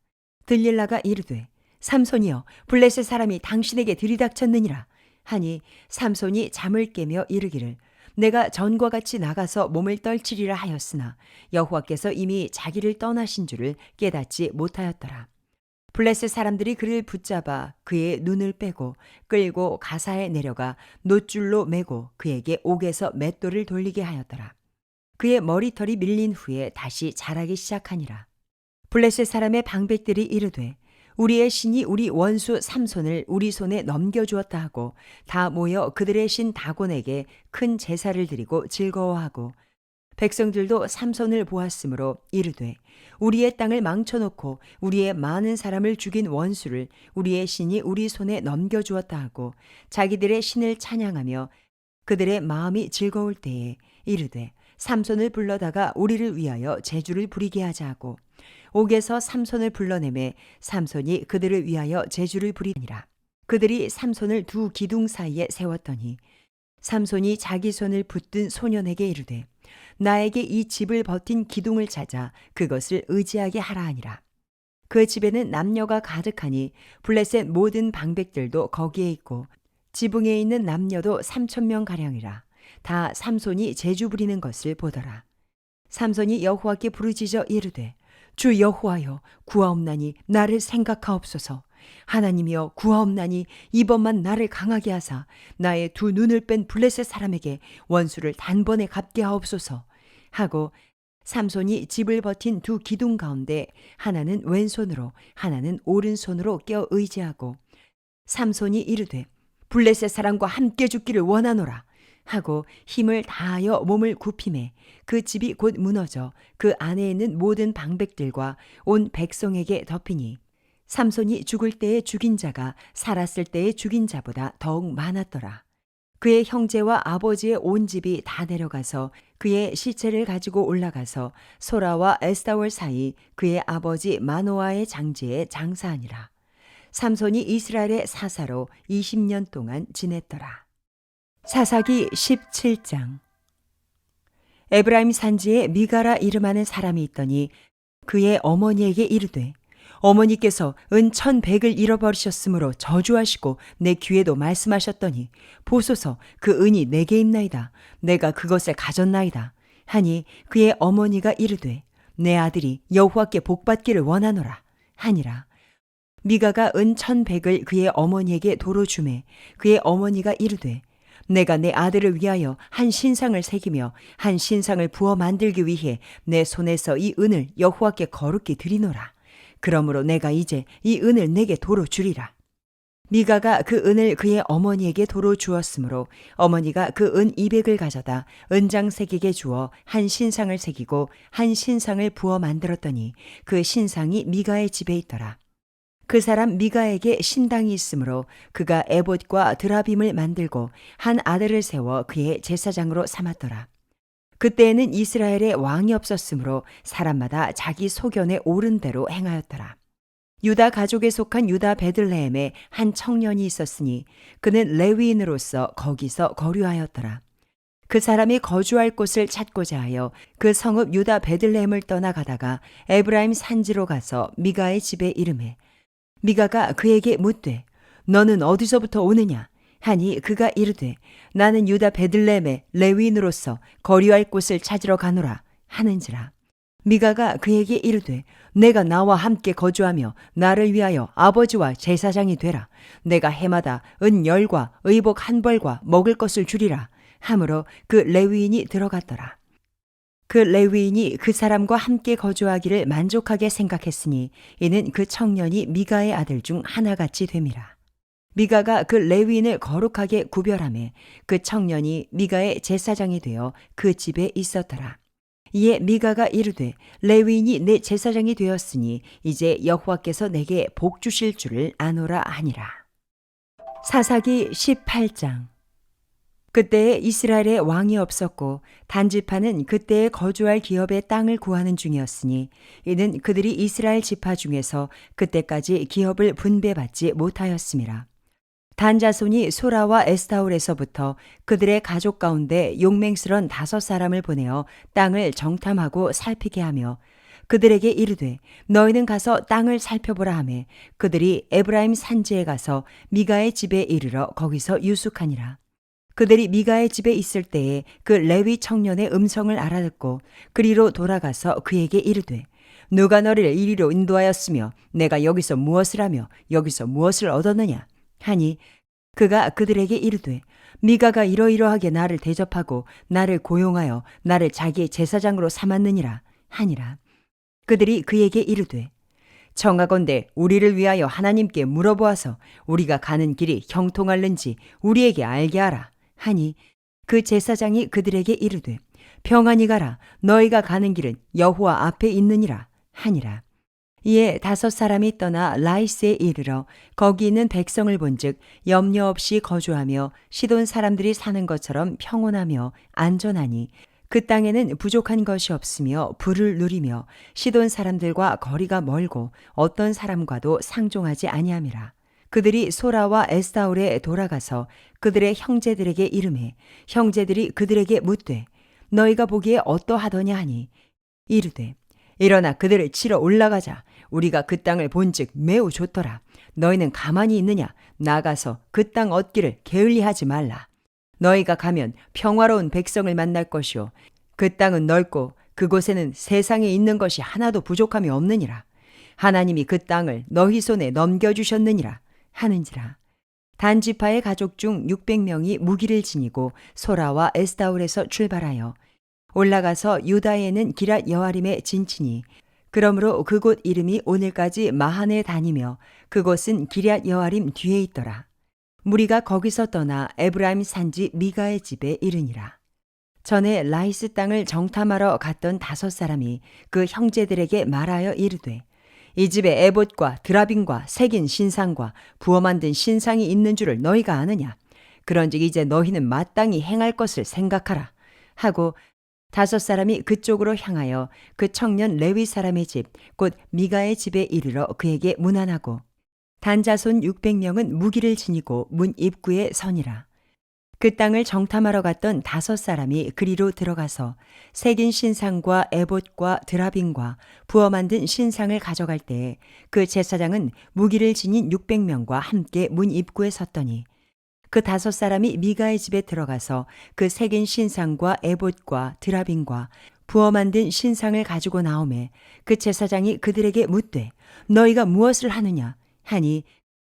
들릴라가 이르되 삼손이여 블레셋 사람이 당신에게 들이닥쳤느니라 하니 삼손이 잠을 깨며 이르기를 내가 전과 같이 나가서 몸을 떨치리라 하였으나 여호와께서 이미 자기를 떠나신 줄을 깨닫지 못하였더라. 블레셋 사람들이 그를 붙잡아 그의 눈을 빼고 끌고 가사에 내려가 놋줄로 매고 그에게 옥에서 맷돌을 돌리게 하였더라. 그의 머리털이 밀린 후에 다시 자라기 시작하니라. 블레셋 사람의 방백들이 이르되 우리의 신이 우리 원수 삼손을 우리 손에 넘겨주었다 하고 다 모여 그들의 신 다곤에게 큰 제사를 드리고 즐거워하고 백성들도 삼손을 보았으므로 이르되 우리의 땅을 망쳐놓고 우리의 많은 사람을 죽인 원수를 우리의 신이 우리 손에 넘겨주었다 하고 자기들의 신을 찬양하며 그들의 마음이 즐거울 때에 이르되 삼손을 불러다가 우리를 위하여 제주를 부리게 하자 하고 옥에서 삼손을 불러내매 삼손이 그들을 위하여 제주를 부리니라. 그들이 삼손을 두 기둥 사이에 세웠더니 삼손이 자기 손을 붙든 소년에게 이르되 나에게 이 집을 버틴 기둥을 찾아 그것을 의지하게 하라 하니라. 그 집에는 남녀가 가득하니 블레셋 모든 방백들도 거기에 있고 지붕에 있는 남녀도 3,000명 가량이라. 다 삼손이 제주 부리는 것을 보더라. 삼손이 여호와께 부르짖어 이르되 주 여호와여 구하옵나니 나를 생각하옵소서. 하나님이여 구하옵나니 이번만 나를 강하게 하사 나의 두 눈을 뺀 블레셋 사람에게 원수를 단번에 갚게 하옵소서 하고 삼손이 집을 버틴 두 기둥 가운데 하나는 왼손으로 하나는 오른손으로 껴 의지하고 삼손이 이르되 블레셋 사람과 함께 죽기를 원하노라 하고 힘을 다하여 몸을 굽히매 그 집이 곧 무너져 그 안에 있는 모든 방백들과 온 백성에게 덮이니 삼손이 죽을 때에 죽인 자가 살았을 때에 죽인 자보다 더욱 많았더라. 그의 형제와 아버지의 온 집이 다 내려가서 그의 시체를 가지고 올라가서 소라와 에스타올 사이 그의 아버지 마노아의 장지에 장사하니라. 삼손이 이스라엘의 사사로 20년 동안 지냈더라. 사사기 17장. 에브라임 산지에 미가라 이름하는 사람이 있더니 그의 어머니에게 이르되 어머니께서 은 1,100을 잃어버리셨으므로 저주하시고 내 귀에도 말씀하셨더니 보소서 그 은이 내게 있나이다. 내가 그것을 가졌나이다. 하니 그의 어머니가 이르되 내 아들이 여호와께 복받기를 원하노라 하니라. 미가가 은 1,100을 그의 어머니에게 도로 주매 그의 어머니가 이르되 내가 내 아들을 위하여 한 신상을 새기며 한 신상을 부어 만들기 위해 내 손에서 이 은을 여호와께 거룩히 드리노라. 그러므로 내가 이제 이 은을 내게 도로 주리라. 미가가 그 은을 그의 어머니에게 도로 주었으므로 어머니가 그 은 200을 가져다 은장 새기게 주어 한 신상을 새기고 한 신상을 부어 만들었더니 그 신상이 미가의 집에 있더라. 그 사람 미가에게 신당이 있으므로 그가 에봇과 드라빔을 만들고 한 아들을 세워 그의 제사장으로 삼았더라. 그때에는 이스라엘에 왕이 없었으므로 사람마다 자기 소견에 옳은 대로 행하였더라. 유다 가족에 속한 유다 베들레헴에 한 청년이 있었으니 그는 레위인으로서 거기서 거류하였더라. 그 사람이 거주할 곳을 찾고자 하여 그 성읍 유다 베들레헴을 떠나가다가 에브라임 산지로 가서 미가의 집에 이르매 미가가 그에게 묻되 너는 어디서부터 오느냐 하니 그가 이르되 나는 유다 베들레헴의 레위인으로서 거류할 곳을 찾으러 가노라 하는지라. 미가가 그에게 이르되 내가 나와 함께 거주하며 나를 위하여 아버지와 제사장이 되라. 내가 해마다 은 10과 의복 1벌과 먹을 것을 주리라 하므로 그 레위인이 들어갔더라. 그 레위인이 그 사람과 함께 거주하기를 만족하게 생각했으니 이는 그 청년이 미가의 아들 중 하나같이 됨이라. 미가가 그 레위인을 거룩하게 구별하며 그 청년이 미가의 제사장이 되어 그 집에 있었더라. 이에 미가가 이르되 레위인이 내 제사장이 되었으니 이제 여호와께서 내게 복 주실 줄을 아노라 하니라. 사사기 18장. 그때에 이스라엘에 왕이 없었고 단지파는 그때에 거주할 기업의 땅을 구하는 중이었으니 이는 그들이 이스라엘 지파 중에서 그때까지 기업을 분배받지 못하였음이라. 단 자손이 소라와 에스타올에서부터 그들의 가족 가운데 용맹스런 5사람을 보내어 땅을 정탐하고 살피게 하며 그들에게 이르되 너희는 가서 땅을 살펴보라 하매 그들이 에브라임 산지에 가서 미가의 집에 이르러 거기서 유숙하니라. 그들이 미가의 집에 있을 때에 그 레위 청년의 음성을 알아듣고 그리로 돌아가서 그에게 이르되 누가 너를 이리로 인도하였으며 내가 여기서 무엇을 하며 여기서 무엇을 얻었느냐 하니 그가 그들에게 이르되 미가가 이러이러하게 나를 대접하고 나를 고용하여 나를 자기의 제사장으로 삼았느니라 하니라. 그들이 그에게 이르되 청하건대 우리를 위하여 하나님께 물어보아서 우리가 가는 길이 형통할는지 우리에게 알게 하라 하니 그 제사장이 그들에게 이르되 평안히 가라 너희가 가는 길은 여호와 앞에 있느니라 하니라. 이에 5사람이 떠나 라이스에 이르러 거기 있는 백성을 본즉 염려 없이 거주하며 시돈 사람들이 사는 것처럼 평온하며 안전하니 그 땅에는 부족한 것이 없으며 부를 누리며 시돈 사람들과 거리가 멀고 어떤 사람과도 상종하지 아니함이라. 그들이 소라와 에스다올에 돌아가서 그들의 형제들에게 이르매 형제들이 그들에게 묻되 너희가 보기에 어떠하더냐 하니 이르되 일어나 그들을 치러 올라가자. 우리가 그 땅을 본즉 매우 좋더라. 너희는 가만히 있느냐? 나가서 그 땅 얻기를 게을리하지 말라. 너희가 가면 평화로운 백성을 만날 것이요 그 땅은 넓고 그곳에는 세상에 있는 것이 하나도 부족함이 없느니라. 하나님이 그 땅을 너희 손에 넘겨주셨느니라 하는지라. 단 지파의 가족 중 600명이 무기를 지니고 소라와 에스다올에서 출발하여 올라가서 유다에는 기랏 여아림에 진치니 그러므로 그곳 이름이 오늘까지 마한에 다니며 그곳은 기럇 여아림 뒤에 있더라. 무리가 거기서 떠나 에브라임 산지 미가의 집에 이르니라. 전에 라이스 땅을 정탐하러 갔던 5사람이 그 형제들에게 말하여 이르되 이 집에 에봇과 드라빔과 새긴 신상과 부어 만든 신상이 있는 줄을 너희가 아느냐? 그런즉 이제 너희는 마땅히 행할 것을 생각하라 하고 5사람이 그쪽으로 향하여 그 청년 레위 사람의 집 곧 미가의 집에 이르러 그에게 문안하고 단자손 600명은 무기를 지니고 문 입구에 서니라. 그 땅을 정탐하러 갔던 5사람이 그리로 들어가서 새긴 신상과 에봇과 드라빔과 부어 만든 신상을 가져갈 때에 그 제사장은 무기를 지닌 600명과 함께 문 입구에 섰더니 그 5사람이 미가의 집에 들어가서 그 새긴 신상과 에봇과 드라빔과 부어 만든 신상을 가지고 나오매 그 제사장이 그들에게 묻되 너희가 무엇을 하느냐 하니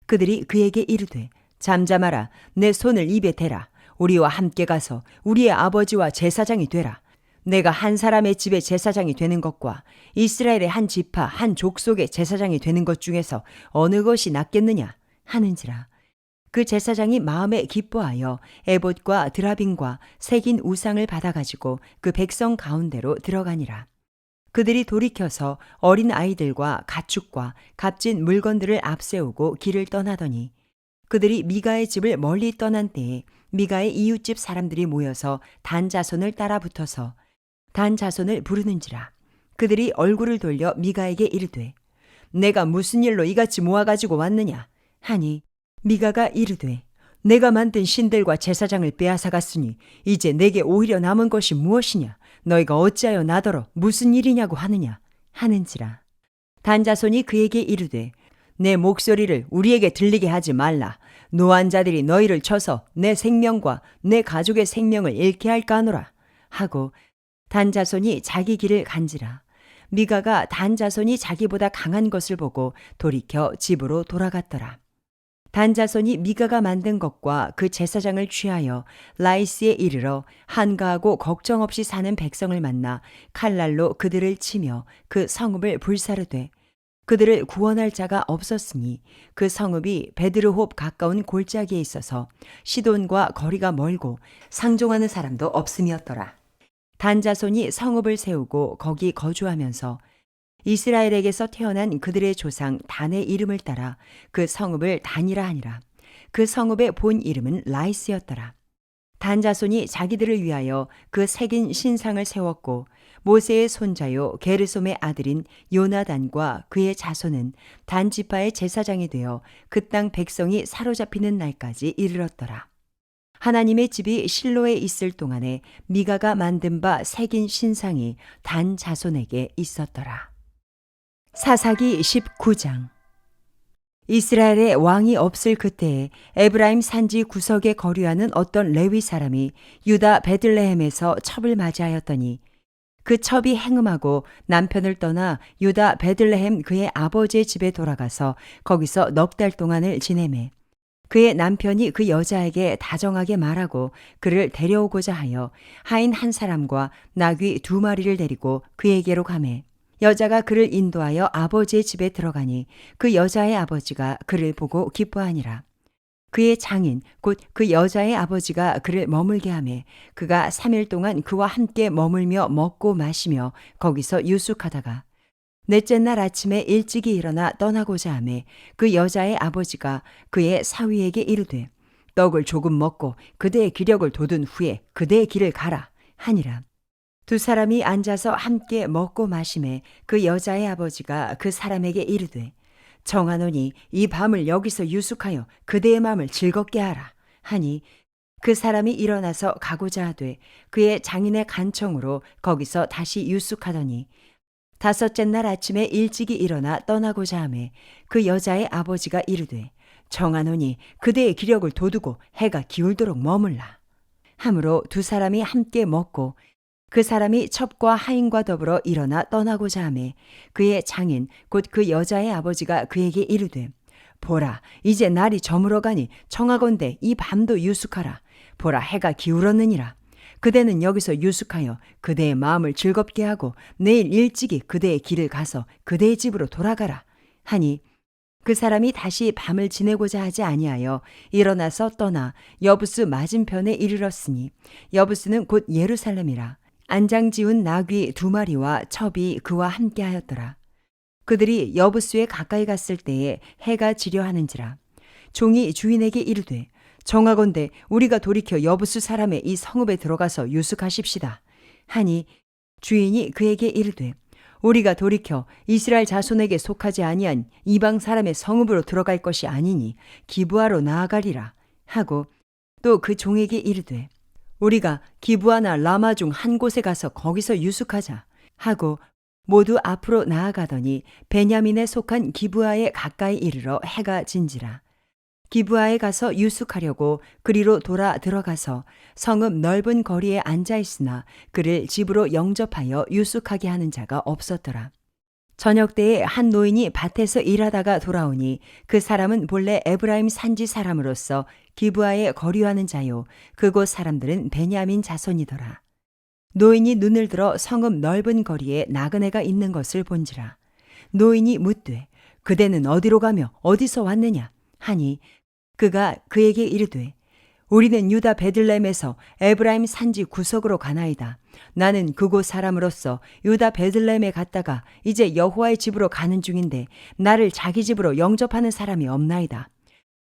그들이 그에게 이르되 잠잠하라 내 손을 입에 대라 우리와 함께 가서 우리의 아버지와 제사장이 되라. 내가 한 사람의 집에 제사장이 되는 것과 이스라엘의 한 지파 한 족속의 제사장이 되는 것 중에서 어느 것이 낫겠느냐 하는지라. 그 제사장이 마음에 기뻐하여 에봇과 드라빔과 새긴 우상을 받아가지고 그 백성 가운데로 들어가니라. 그들이 돌이켜서 어린 아이들과 가축과 값진 물건들을 앞세우고 길을 떠나더니 그들이 미가의 집을 멀리 떠난 때에 미가의 이웃집 사람들이 모여서 단 자손을 따라 붙어서 단 자손을 부르는지라. 그들이 얼굴을 돌려 미가에게 이르되 내가 무슨 일로 이같이 모아가지고 왔느냐 하니 미가가 이르되 내가 만든 신들과 제사장을 빼앗아갔으니 이제 내게 오히려 남은 것이 무엇이냐 너희가 어찌하여 나더러 무슨 일이냐고 하느냐 하는지라. 단 자손이 그에게 이르되 내 목소리를 우리에게 들리게 하지 말라. 노한 자들이 너희를 쳐서 내 생명과 내 가족의 생명을 잃게 할까 하노라 하고 단 자손이 자기 길을 간지라. 미가가 단 자손이 자기보다 강한 것을 보고 돌이켜 집으로 돌아갔더라. 단 자손이 미가가 만든 것과 그 제사장을 취하여 라이스에 이르러 한가하고 걱정 없이 사는 백성을 만나 칼날로 그들을 치며 그 성읍을 불사르되 그들을 구원할 자가 없었으니 그 성읍이 베드르홉 가까운 골짜기에 있어서 시돈과 거리가 멀고 상종하는 사람도 없음이었더라. 단 자손이 성읍을 세우고 거기 거주하면서 이스라엘에게서 태어난 그들의 조상 단의 이름을 따라 그 성읍을 단이라 하니라. 그 성읍의 본 이름은 라이스였더라. 단 자손이 자기들을 위하여 그 새긴 신상을 세웠고 모세의 손자요 게르솜의 아들인 요나단과 그의 자손은 단 지파의 제사장이 되어 그 땅 백성이 사로잡히는 날까지 이르렀더라. 하나님의 집이 실로에 있을 동안에 미가가 만든 바 새긴 신상이 단 자손에게 있었더라. 사사기 19장. 이스라엘에 왕이 없을 그때에 에브라임 산지 구석에 거류하는 어떤 레위 사람이 유다 베들레헴에서 첩을 맞이하였더니 그 첩이 행음하고 남편을 떠나 유다 베들레헴 그의 아버지의 집에 돌아가서 거기서 넉 달 동안을 지내매 그의 남편이 그 여자에게 다정하게 말하고 그를 데려오고자 하여 하인 한 사람과 나귀 2마리를 데리고 그에게로 가매 여자가 그를 인도하여 아버지의 집에 들어가니 그 여자의 아버지가 그를 보고 기뻐하니라. 그의 장인 곧 그 여자의 아버지가 그를 머물게 하매 그가 3일 동안 그와 함께 머물며 먹고 마시며 거기서 유숙하다가 넷째 날 아침에 일찍이 일어나 떠나고자 하매 그 여자의 아버지가 그의 사위에게 이르되 떡을 조금 먹고 그대의 기력을 돋운 후에 그대의 길을 가라 하니라. 두 사람이 앉아서 함께 먹고 마시매 그 여자의 아버지가 그 사람에게 이르되 정하노니 이 밤을 여기서 유숙하여 그대의 마음을 즐겁게 하라 하니 그 사람이 일어나서 가고자 하되 그의 장인의 간청으로 거기서 다시 유숙하더니 다섯째 날 아침에 일찍이 일어나 떠나고자 하매 그 여자의 아버지가 이르되 정하노니 그대의 기력을 돋우고 해가 기울도록 머물라 하므로 두 사람이 함께 먹고 그 사람이 첩과 하인과 더불어 일어나 떠나고자 하매 그의 장인 곧 그 여자의 아버지가 그에게 이르되 보라 이제 날이 저물어가니 청하건대 이 밤도 유숙하라 보라 해가 기울었느니라 그대는 여기서 유숙하여 그대의 마음을 즐겁게 하고 내일 일찍이 그대의 길을 가서 그대의 집으로 돌아가라 하니 그 사람이 다시 밤을 지내고자 하지 아니하여 일어나서 떠나 여부스 맞은편에 이르렀으니 여부스는 곧 예루살렘이라. 안장 지운 나귀 2마리와 첩이 그와 함께 하였더라. 그들이 여부스에 가까이 갔을 때에 해가 지려 하는지라. 종이 주인에게 이르되 정하건대 우리가 돌이켜 여부스 사람의 이 성읍에 들어가서 유숙하십시다 하니 주인이 그에게 이르되 우리가 돌이켜 이스라엘 자손에게 속하지 아니한 이방 사람의 성읍으로 들어갈 것이 아니니 기브아로 나아가리라 하고 또 그 종에게 이르되 우리가 기브아나 라마 중 한 곳에 가서 거기서 유숙하자 하고 모두 앞으로 나아가더니 베냐민에 속한 기브아에 가까이 이르러 해가 진지라. 기브아에 가서 유숙하려고 그리로 돌아 들어가서 성읍 넓은 거리에 앉아 있으나 그를 집으로 영접하여 유숙하게 하는 자가 없었더라. 저녁 때에 한 노인이 밭에서 일하다가 돌아오니 그 사람은 본래 에브라임 산지 사람으로서 기브아에 거류하는 자요 그곳 사람들은 베냐민 자손이더라. 노인이 눈을 들어 성읍 넓은 거리에 나그네가 있는 것을 본지라. 노인이 묻되 그대는 어디로 가며 어디서 왔느냐 하니 그가 그에게 이르되 우리는 유다 베들레헴에서 에브라임 산지 구석으로 가나이다. 나는 그곳 사람으로서 유다 베들레헴에 갔다가 이제 여호와의 집으로 가는 중인데 나를 자기 집으로 영접하는 사람이 없나이다.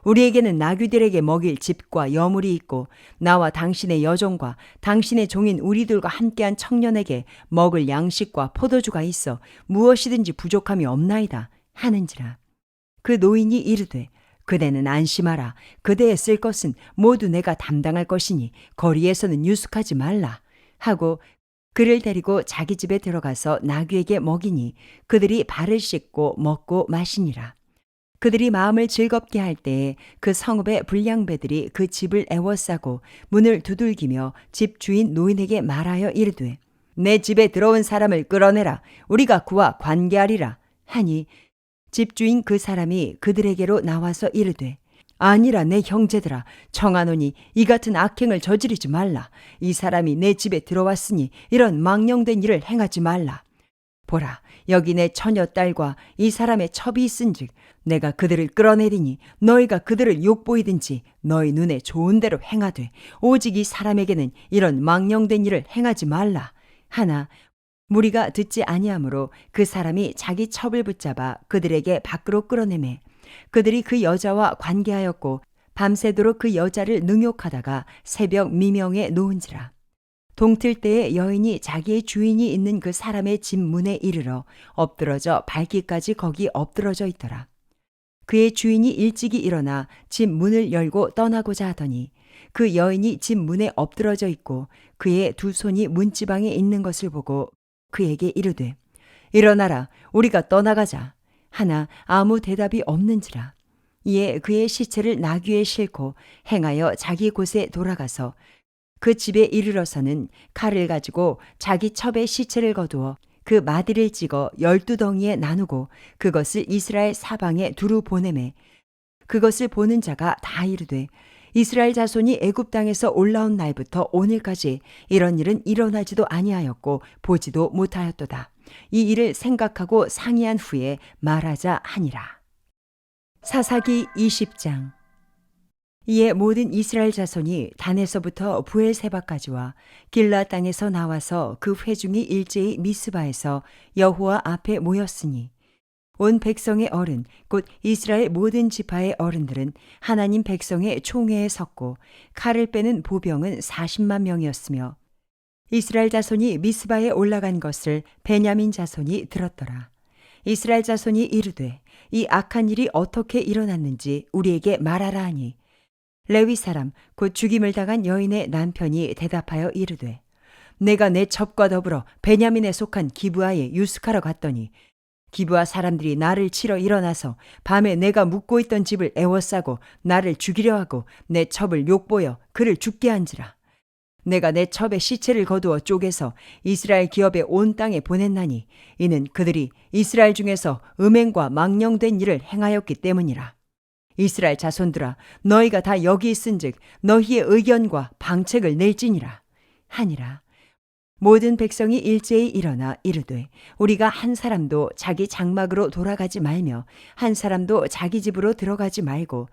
우리에게는 나귀들에게 먹일 집과 여물이 있고 나와 당신의 여종과 당신의 종인 우리들과 함께한 청년에게 먹을 양식과 포도주가 있어 무엇이든지 부족함이 없나이다 하는지라. 그 노인이 이르되 그대는 안심하라. 그대의 쓸 것은 모두 내가 담당할 것이니 거리에서는 유숙하지 말라 하고 그를 데리고 자기 집에 들어가서 나귀에게 먹이니 그들이 발을 씻고 먹고 마시니라. 그들이 마음을 즐겁게 할 때에 그 성읍의 불량배들이 그 집을 애워싸고 문을 두들기며 집 주인 노인에게 말하여 이르되 내 집에 들어온 사람을 끌어내라. 우리가 그와 관계하리라 하니 집주인 그 사람이 그들에게로 나와서 이르되 아니라 내 형제들아 청하노니 이 같은 악행을 저지르지 말라. 이 사람이 내 집에 들어왔으니 이런 망령된 일을 행하지 말라. 보라 여기 내 처녀 딸과 이 사람의 첩이 있은즉 내가 그들을 끌어내리니 너희가 그들을 욕보이든지 너희 눈에 좋은 대로 행하되 오직 이 사람에게는 이런 망령된 일을 행하지 말라 하나 무리가 듣지 아니하므로 그 사람이 자기 첩을 붙잡아 그들에게 밖으로 끌어내매 그들이 그 여자와 관계하였고 밤새도록 그 여자를 능욕하다가 새벽 미명에 놓은지라. 동틀 때에 여인이 자기의 주인이 있는 그 사람의 집 문에 이르러 엎드러져 밟기까지 거기 엎드러져 있더라. 그의 주인이 일찍이 일어나 집 문을 열고 떠나고자 하더니 그 여인이 집 문에 엎드러져 있고 그의 두 손이 문지방에 있는 것을 보고 그에게 이르되 일어나라 우리가 떠나가자 하나 아무 대답이 없는지라. 이에 그의 시체를 나귀에 싣고 행하여 자기 곳에 돌아가서 그 집에 이르러서는 칼을 가지고 자기 첩의 시체를 거두어 그 마디를 찍어 12덩이에 나누고 그것을 이스라엘 사방에 두루 보내매 그것을 보는 자가 다 이르되 이스라엘 자손이 애굽 땅에서 올라온 날부터 오늘까지 이런 일은 일어나지도 아니하였고 보지도 못하였도다. 이 일을 생각하고 상의한 후에 말하자 하니라. 사사기 20장. 이에 모든 이스라엘 자손이 단에서부터 부엘세바까지와 길라 땅에서 나와서 그 회중이 일제히 미스바에서 여호와 앞에 모였으니 온 백성의 어른 곧 이스라엘 모든 지파의 어른들은 하나님 백성의 총회에 섰고 칼을 빼는 보병은 40만 명이었으며 이스라엘 자손이 미스바에 올라간 것을 베냐민 자손이 들었더라. 이스라엘 자손이 이르되 이 악한 일이 어떻게 일어났는지 우리에게 말하라 하니 레위 사람 곧 죽임을 당한 여인의 남편이 대답하여 이르되 내가 내 첩과 더불어 베냐민에 속한 기브아에 유숙하러 갔더니 기브아 사람들이 나를 치러 일어나서 밤에 내가 묵고 있던 집을 에워싸고 나를 죽이려 하고 내 첩을 욕보여 그를 죽게 한지라. 내가 내 첩의 시체를 거두어 쪼개서 이스라엘 기업의 온 땅에 보냈나니 이는 그들이 이스라엘 중에서 음행과 망령된 일을 행하였기 때문이라. 이스라엘 자손들아 너희가 다 여기 있은즉 너희의 의견과 방책을 낼지니라 하니라. 모든 백성이 일제히 일어나 이르되 우리가 한 사람도 자기 장막으로 돌아가지 말며 한 사람도 자기 집으로 들어가지 말고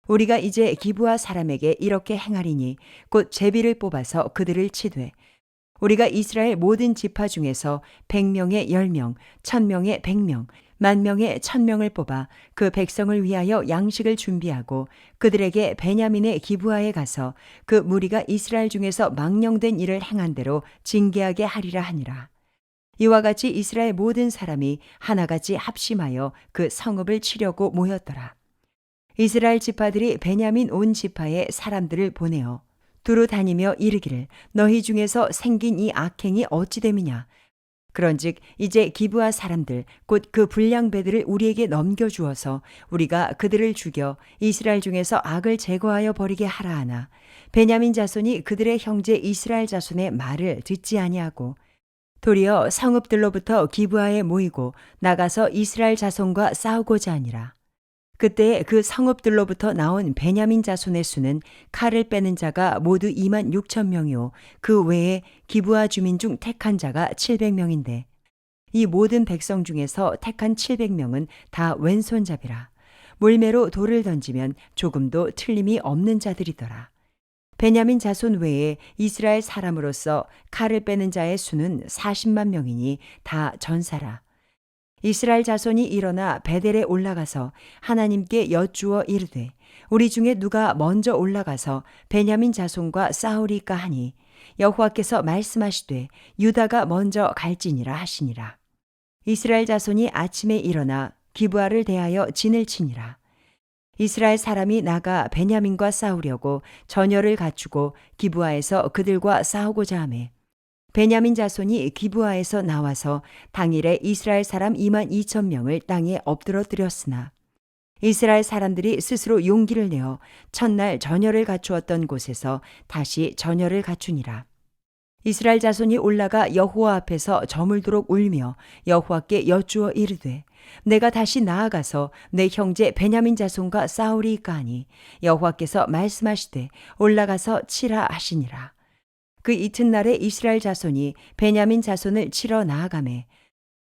우리가 이제 기브아 사람에게 이렇게 행하리니 곧 제비를 뽑아서 그들을 치되 우리가 이스라엘 모든 지파 중에서 100명에 10명, 1000명에 100명, 10,000명에 1,000명을 뽑아 그 백성을 위하여 양식을 준비하고 그들에게 베냐민의 기브아에 가서 그 무리가 이스라엘 중에서 망령된 일을 행한 대로 징계하게 하리라 하니라. 이와 같이 이스라엘 모든 사람이 하나같이 합심하여 그 성읍을 치려고 모였더라. 이스라엘 지파들이 베냐민 온 지파에 사람들을 보내어 두루 다니며 이르기를 너희 중에서 생긴 이 악행이 어찌 됨이냐. 그런즉 이제 기브아 사람들 곧 그 불량배들을 우리에게 넘겨주어서 우리가 그들을 죽여 이스라엘 중에서 악을 제거하여 버리게 하라 하나 베냐민 자손이 그들의 형제 이스라엘 자손의 말을 듣지 아니하고 도리어 성읍들로부터 기브아에 모이고 나가서 이스라엘 자손과 싸우고자 하니라. 그때 그 성읍들로부터 나온 베냐민 자손의 수는 칼을 빼는 자가 모두 26,000명이요 그 외에 기브아 주민 중 택한 자가 700명인데 이 모든 백성 중에서 택한 700명은 다 왼손잡이라. 물매로 돌을 던지면 조금도 틀림이 없는 자들이더라. 베냐민 자손 외에 이스라엘 사람으로서 칼을 빼는 자의 수는 40만 명이니 다 전사라. 이스라엘 자손이 일어나 베델에 올라가서 하나님께 여쭈어 이르되 우리 중에 누가 먼저 올라가서 베냐민 자손과 싸우리까 하니 여호와께서 말씀하시되 유다가 먼저 갈지니라 하시니라. 이스라엘 자손이 아침에 일어나 기브아를 대하여 진을 치니라. 이스라엘 사람이 나가 베냐민과 싸우려고 전열을 갖추고 기브아에서 그들과 싸우고자 하매 베냐민 자손이 기브아에서 나와서 당일에 이스라엘 사람 22,000명을 땅에 엎드러뜨렸으나 이스라엘 사람들이 스스로 용기를 내어 첫날 전열을 갖추었던 곳에서 다시 전열을 갖추니라. 이스라엘 자손이 올라가 여호와 앞에서 저물도록 울며 여호와께 여쭈어 이르되 내가 다시 나아가서 내 형제 베냐민 자손과 싸우리이까 하니 여호와께서 말씀하시되 올라가서 치라 하시니라. 그 이튿날에 이스라엘 자손이 베냐민 자손을 치러 나아가매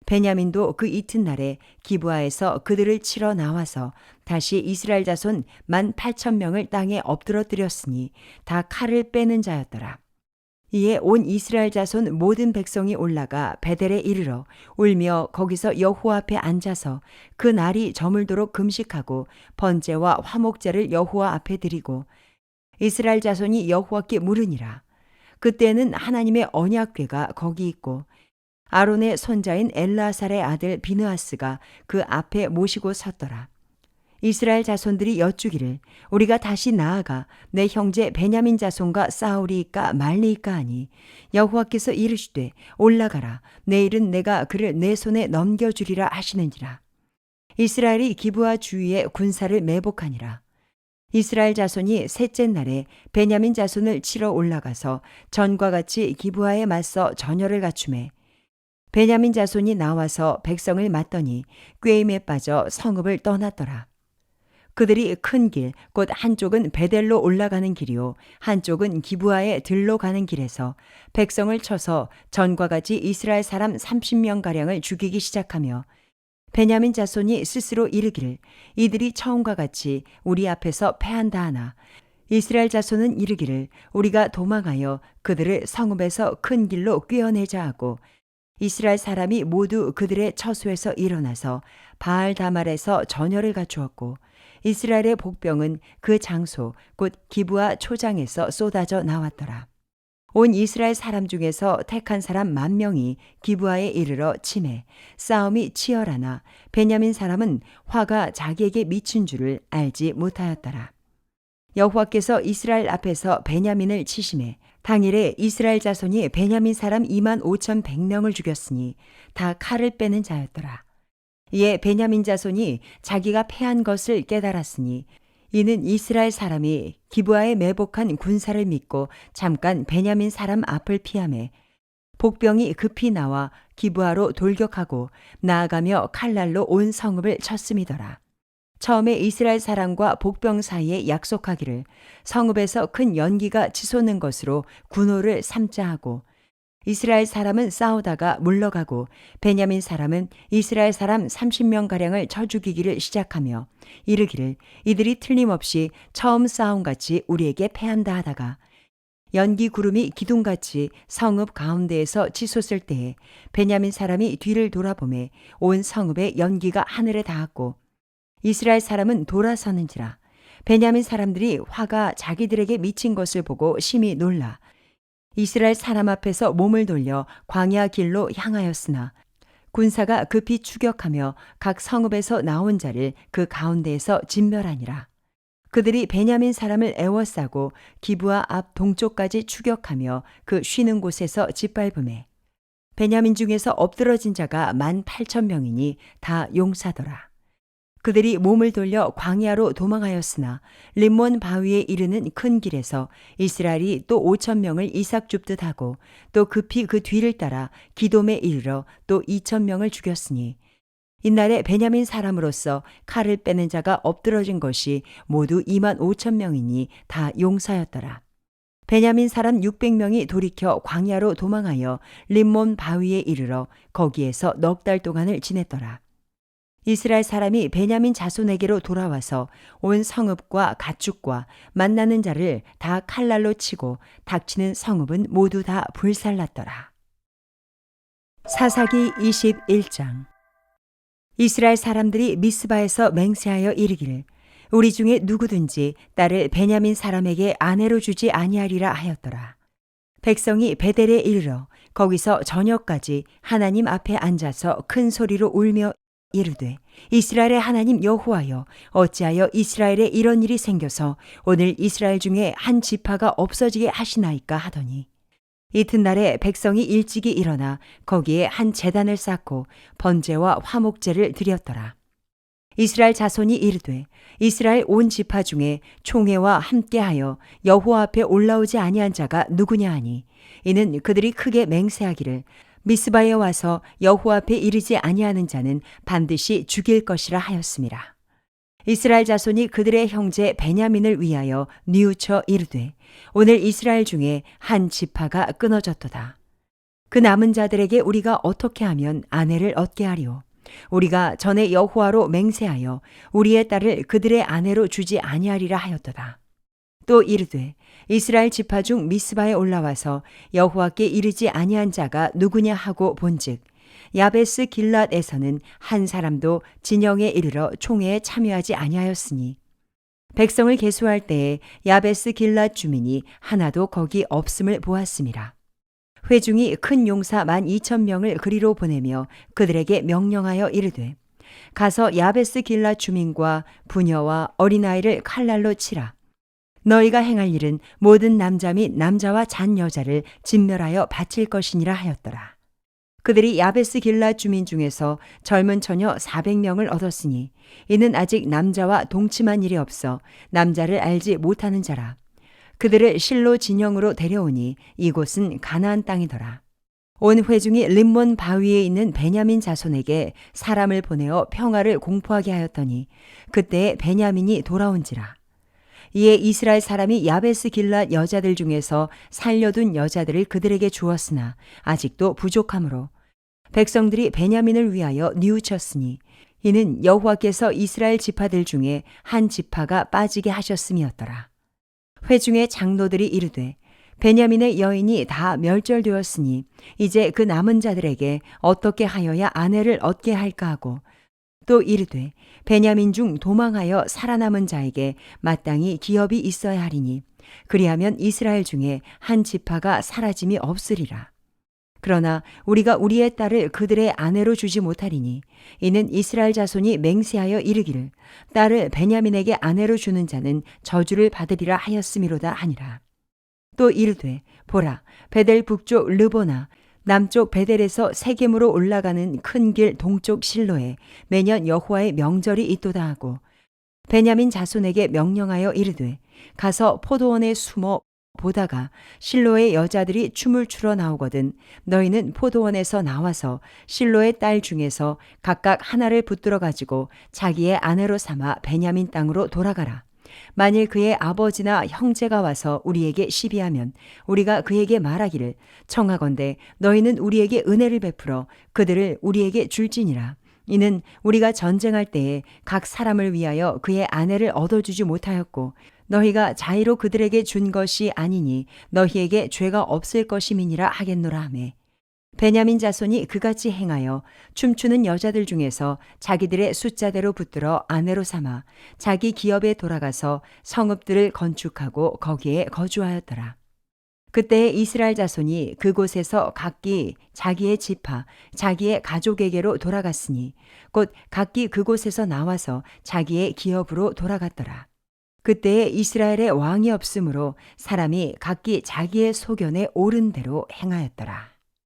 베냐민도 그 이튿날에 기브아에서 그들을 치러 나와서 다시 이스라엘 자손 18,000명을 땅에 엎드러뜨렸으니 다 칼을 빼는 자였더라. 이에 온 이스라엘 자손 모든 백성이 올라가 베델에 이르러 울며 거기서 여호와 앞에 앉아서 그 날이 저물도록 금식하고 번제와 화목제를 여호와 앞에 드리고 이스라엘 자손이 여호와께 물으니라. 그때는 하나님의 언약궤가 거기 있고 아론의 손자인 엘라살의 아들 비느하스가 그 앞에 모시고 섰더라. 이스라엘 자손들이 여쭈기를 우리가 다시 나아가 내 형제 베냐민 자손과 싸우리이까 말리이까 하니 여호와께서 이르시되 올라가라 내일은 내가 그를 내 손에 넘겨주리라 하시는지라. 이스라엘이 기브아 주위에 군사를 매복하니라. 이스라엘 자손이 셋째 날에 베냐민 자손을 치러 올라가서 전과 같이 기브아에 맞서 전열을 갖추매 베냐민 자손이 나와서 백성을 맞더니 꾀임에 빠져 성읍을 떠났더라. 그들이 큰 길, 곧 한쪽은 베델로 올라가는 길이요 한쪽은 기브아의 들로 가는 길에서 백성을 쳐서 전과 같이 이스라엘 사람 30명 가량을 죽이기 시작하며 베냐민 자손이 스스로 이르기를 이들이 처음과 같이 우리 앞에서 패한다 하나 이스라엘 자손은 이르기를 우리가 도망하여 그들을 성읍에서 큰 길로 꿰어내자 하고 이스라엘 사람이 모두 그들의 처소에서 일어나서 바알 다말에서 전열을 갖추었고 이스라엘의 복병은 그 장소 곧 기브아 초장에서 쏟아져 나왔더라. 온 이스라엘 사람 중에서 택한 사람 10,000명이 기브아에 이르러 치매 싸움이 치열하나 베냐민 사람은 화가 자기에게 미친 줄을 알지 못하였더라. 여호와께서 이스라엘 앞에서 베냐민을 치심해 당일에 이스라엘 자손이 베냐민 사람 25,100명을 죽였으니 다 칼을 빼는 자였더라. 이에 베냐민 자손이 자기가 패한 것을 깨달았으니 이는 이스라엘 사람이 기브아에 매복한 군사를 믿고 잠깐 베냐민 사람 앞을 피하매 복병이 급히 나와 기브아로 돌격하고 나아가며 칼날로 온 성읍을 쳤음이더라. 처음에 이스라엘 사람과 복병 사이에 약속하기를 성읍에서 큰 연기가 치솟는 것으로 군호를 삼자 하고 이스라엘 사람은 싸우다가 물러가고 베냐민 사람은 이스라엘 사람 30명 가량을 쳐 죽이기를 시작하며 이르기를 이들이 틀림없이 처음 싸움같이 우리에게 패한다 하다가 연기 구름이 기둥같이 성읍 가운데에서 치솟을 때에 베냐민 사람이 뒤를 돌아보매 온 성읍에 연기가 하늘에 닿았고 이스라엘 사람은 돌아서는지라 베냐민 사람들이 화가 자기들에게 미친 것을 보고 심히 놀라 이스라엘 사람 앞에서 몸을 돌려 광야 길로 향하였으나 군사가 급히 추격하며 각 성읍에서 나온 자를 그 가운데에서 진멸하니라. 그들이 베냐민 사람을 애워싸고 기브아 앞 동쪽까지 추격하며 그 쉬는 곳에서 짓밟음에 베냐민 중에서 엎드러진 자가 18,000명이니 다 용사더라. 그들이 몸을 돌려 광야로 도망하였으나 림몬 바위에 이르는 큰 길에서 이스라엘이 또 5,000명을 이삭 줍듯 하고 또 급히 그 뒤를 따라 기돔에 이르러 또 2,000명을 죽였으니 이날에 베냐민 사람으로서 칼을 빼는 자가 엎드러진 것이 모두 25,000명이니 다 용사였더라. 베냐민 사람 600명이 돌이켜 광야로 도망하여 림몬 바위에 이르러 거기에서 넉 달 동안을 지냈더라. 이스라엘 사람이 베냐민 자손에게로 돌아와서 온 성읍과 가축과 만나는 자를 다 칼날로 치고 닥치는 성읍은 모두 다 불살랐더라. 사사기 21장. 이스라엘 사람들이 미스바에서 맹세하여 이르기를 우리 중에 누구든지 딸을 베냐민 사람에게 아내로 주지 아니하리라 하였더라. 백성이 베델에 이르러 거기서 저녁까지 하나님 앞에 앉아서 큰 소리로 울며 이르되 이스라엘의 하나님 여호와여 어찌하여 이스라엘에 이런 일이 생겨서 오늘 이스라엘 중에 한 지파가 없어지게 하시나이까 하더니 이튿날에 백성이 일찍이 일어나 거기에 한 제단을 쌓고 번제와 화목제를 드렸더라. 이스라엘 자손이 이르되 이스라엘 온 지파 중에 총회와 함께하여 여호와 앞에 올라오지 아니한 자가 누구냐 하니 이는 그들이 크게 맹세하기를 미스바에 와서 여호와 앞에 이르지 아니하는 자는 반드시 죽일 것이라 하였음이라. 이스라엘 자손이 그들의 형제 베냐민을 위하여 뉘우쳐 이르되 오늘 이스라엘 중에 한 지파가 끊어졌도다. 그 남은 자들에게 우리가 어떻게 하면 아내를 얻게 하리오? 우리가 전에 여호와로 맹세하여 우리의 딸을 그들의 아내로 주지 아니하리라 하였도다. 또 이르되 이스라엘 지파 중 미스바에 올라와서 여호와께 이르지 아니한 자가 누구냐 하고 본즉 야베스 길랏에서는 한 사람도 진영에 이르러 총회에 참여하지 아니하였으니 백성을 계수할 때에 야베스 길랏 주민이 하나도 거기 없음을 보았음이라. 회중이 큰 용사 12,000명을 그리로 보내며 그들에게 명령하여 이르되 가서 야베스 길랏 주민과 부녀와 어린아이를 칼날로 치라. 너희가 행할 일은 모든 남자 및 남자와 잔 여자를 진멸하여 바칠 것이니라 하였더라. 그들이 야베스 길랏 주민 중에서 젊은 처녀 400명을 얻었으니 이는 아직 남자와 동침한 일이 없어 남자를 알지 못하는 자라. 그들을 실로 진영으로 데려오니 이곳은 가나안 땅이더라. 온 회중이 림몬 바위에 있는 베냐민 자손에게 사람을 보내어 평화를 공포하게 하였더니 그때에 베냐민이 돌아온지라. 이에 이스라엘 사람이 야베스 길랏 여자들 중에서 살려둔 여자들을 그들에게 주었으나 아직도 부족하므로 백성들이 베냐민을 위하여 뉘우쳤으니 이는 여호와께서 이스라엘 지파들 중에 한 지파가 빠지게 하셨음이었더라. 회중의 장로들이 이르되 베냐민의 여인이 다 멸절되었으니 이제 그 남은 자들에게 어떻게 하여야 아내를 얻게 할까 하고 또 이르되 베냐민 중 도망하여 살아남은 자에게 마땅히 기업이 있어야 하리니 그리하면 이스라엘 중에 한 지파가 사라짐이 없으리라. 그러나 우리가 우리의 딸을 그들의 아내로 주지 못하리니 이는 이스라엘 자손이 맹세하여 이르기를 딸을 베냐민에게 아내로 주는 자는 저주를 받으리라 하였음이로다 하니라. 또 이르되 보라 베델 북쪽 르보나 남쪽 베델에서 세겜으로 올라가는 큰 길 동쪽 실로에 매년 여호와의 명절이 있도다 하고 베냐민 자손에게 명령하여 이르되 가서 포도원에 숨어 보다가 실로의 여자들이 춤을 추러 나오거든 너희는 포도원에서 나와서 실로의 딸 중에서 각각 하나를 붙들어 가지고 자기의 아내로 삼아 베냐민 땅으로 돌아가라. 만일 그의 아버지나 형제가 와서 우리에게 시비하면 우리가 그에게 말하기를 청하건대 너희는 우리에게 은혜를 베풀어 그들을 우리에게 줄지니라. 이는 우리가 전쟁할 때에 각 사람을 위하여 그의 아내를 얻어주지 못하였고 너희가 자의로 그들에게 준 것이 아니니 너희에게 죄가 없을 것임이니라 하겠노라 하매 베냐민 자손이 그같이 행하여 춤추는 여자들 중에서 자기들의 숫자대로 붙들어 아내로 삼아 자기 기업에 돌아가서 성읍들을 건축하고 거기에 거주하였더라. 그때 이스라엘 자손이 그곳에서 각기 자기의 지파, 자기의 가족에게로 돌아갔으니 곧 각기 그곳에서 나와서 자기의 기업으로 돌아갔더라. 그때에 이스라엘에 왕이 없으므로 사람이 각기 자기의 소견에 옳은 대로 행하였더라.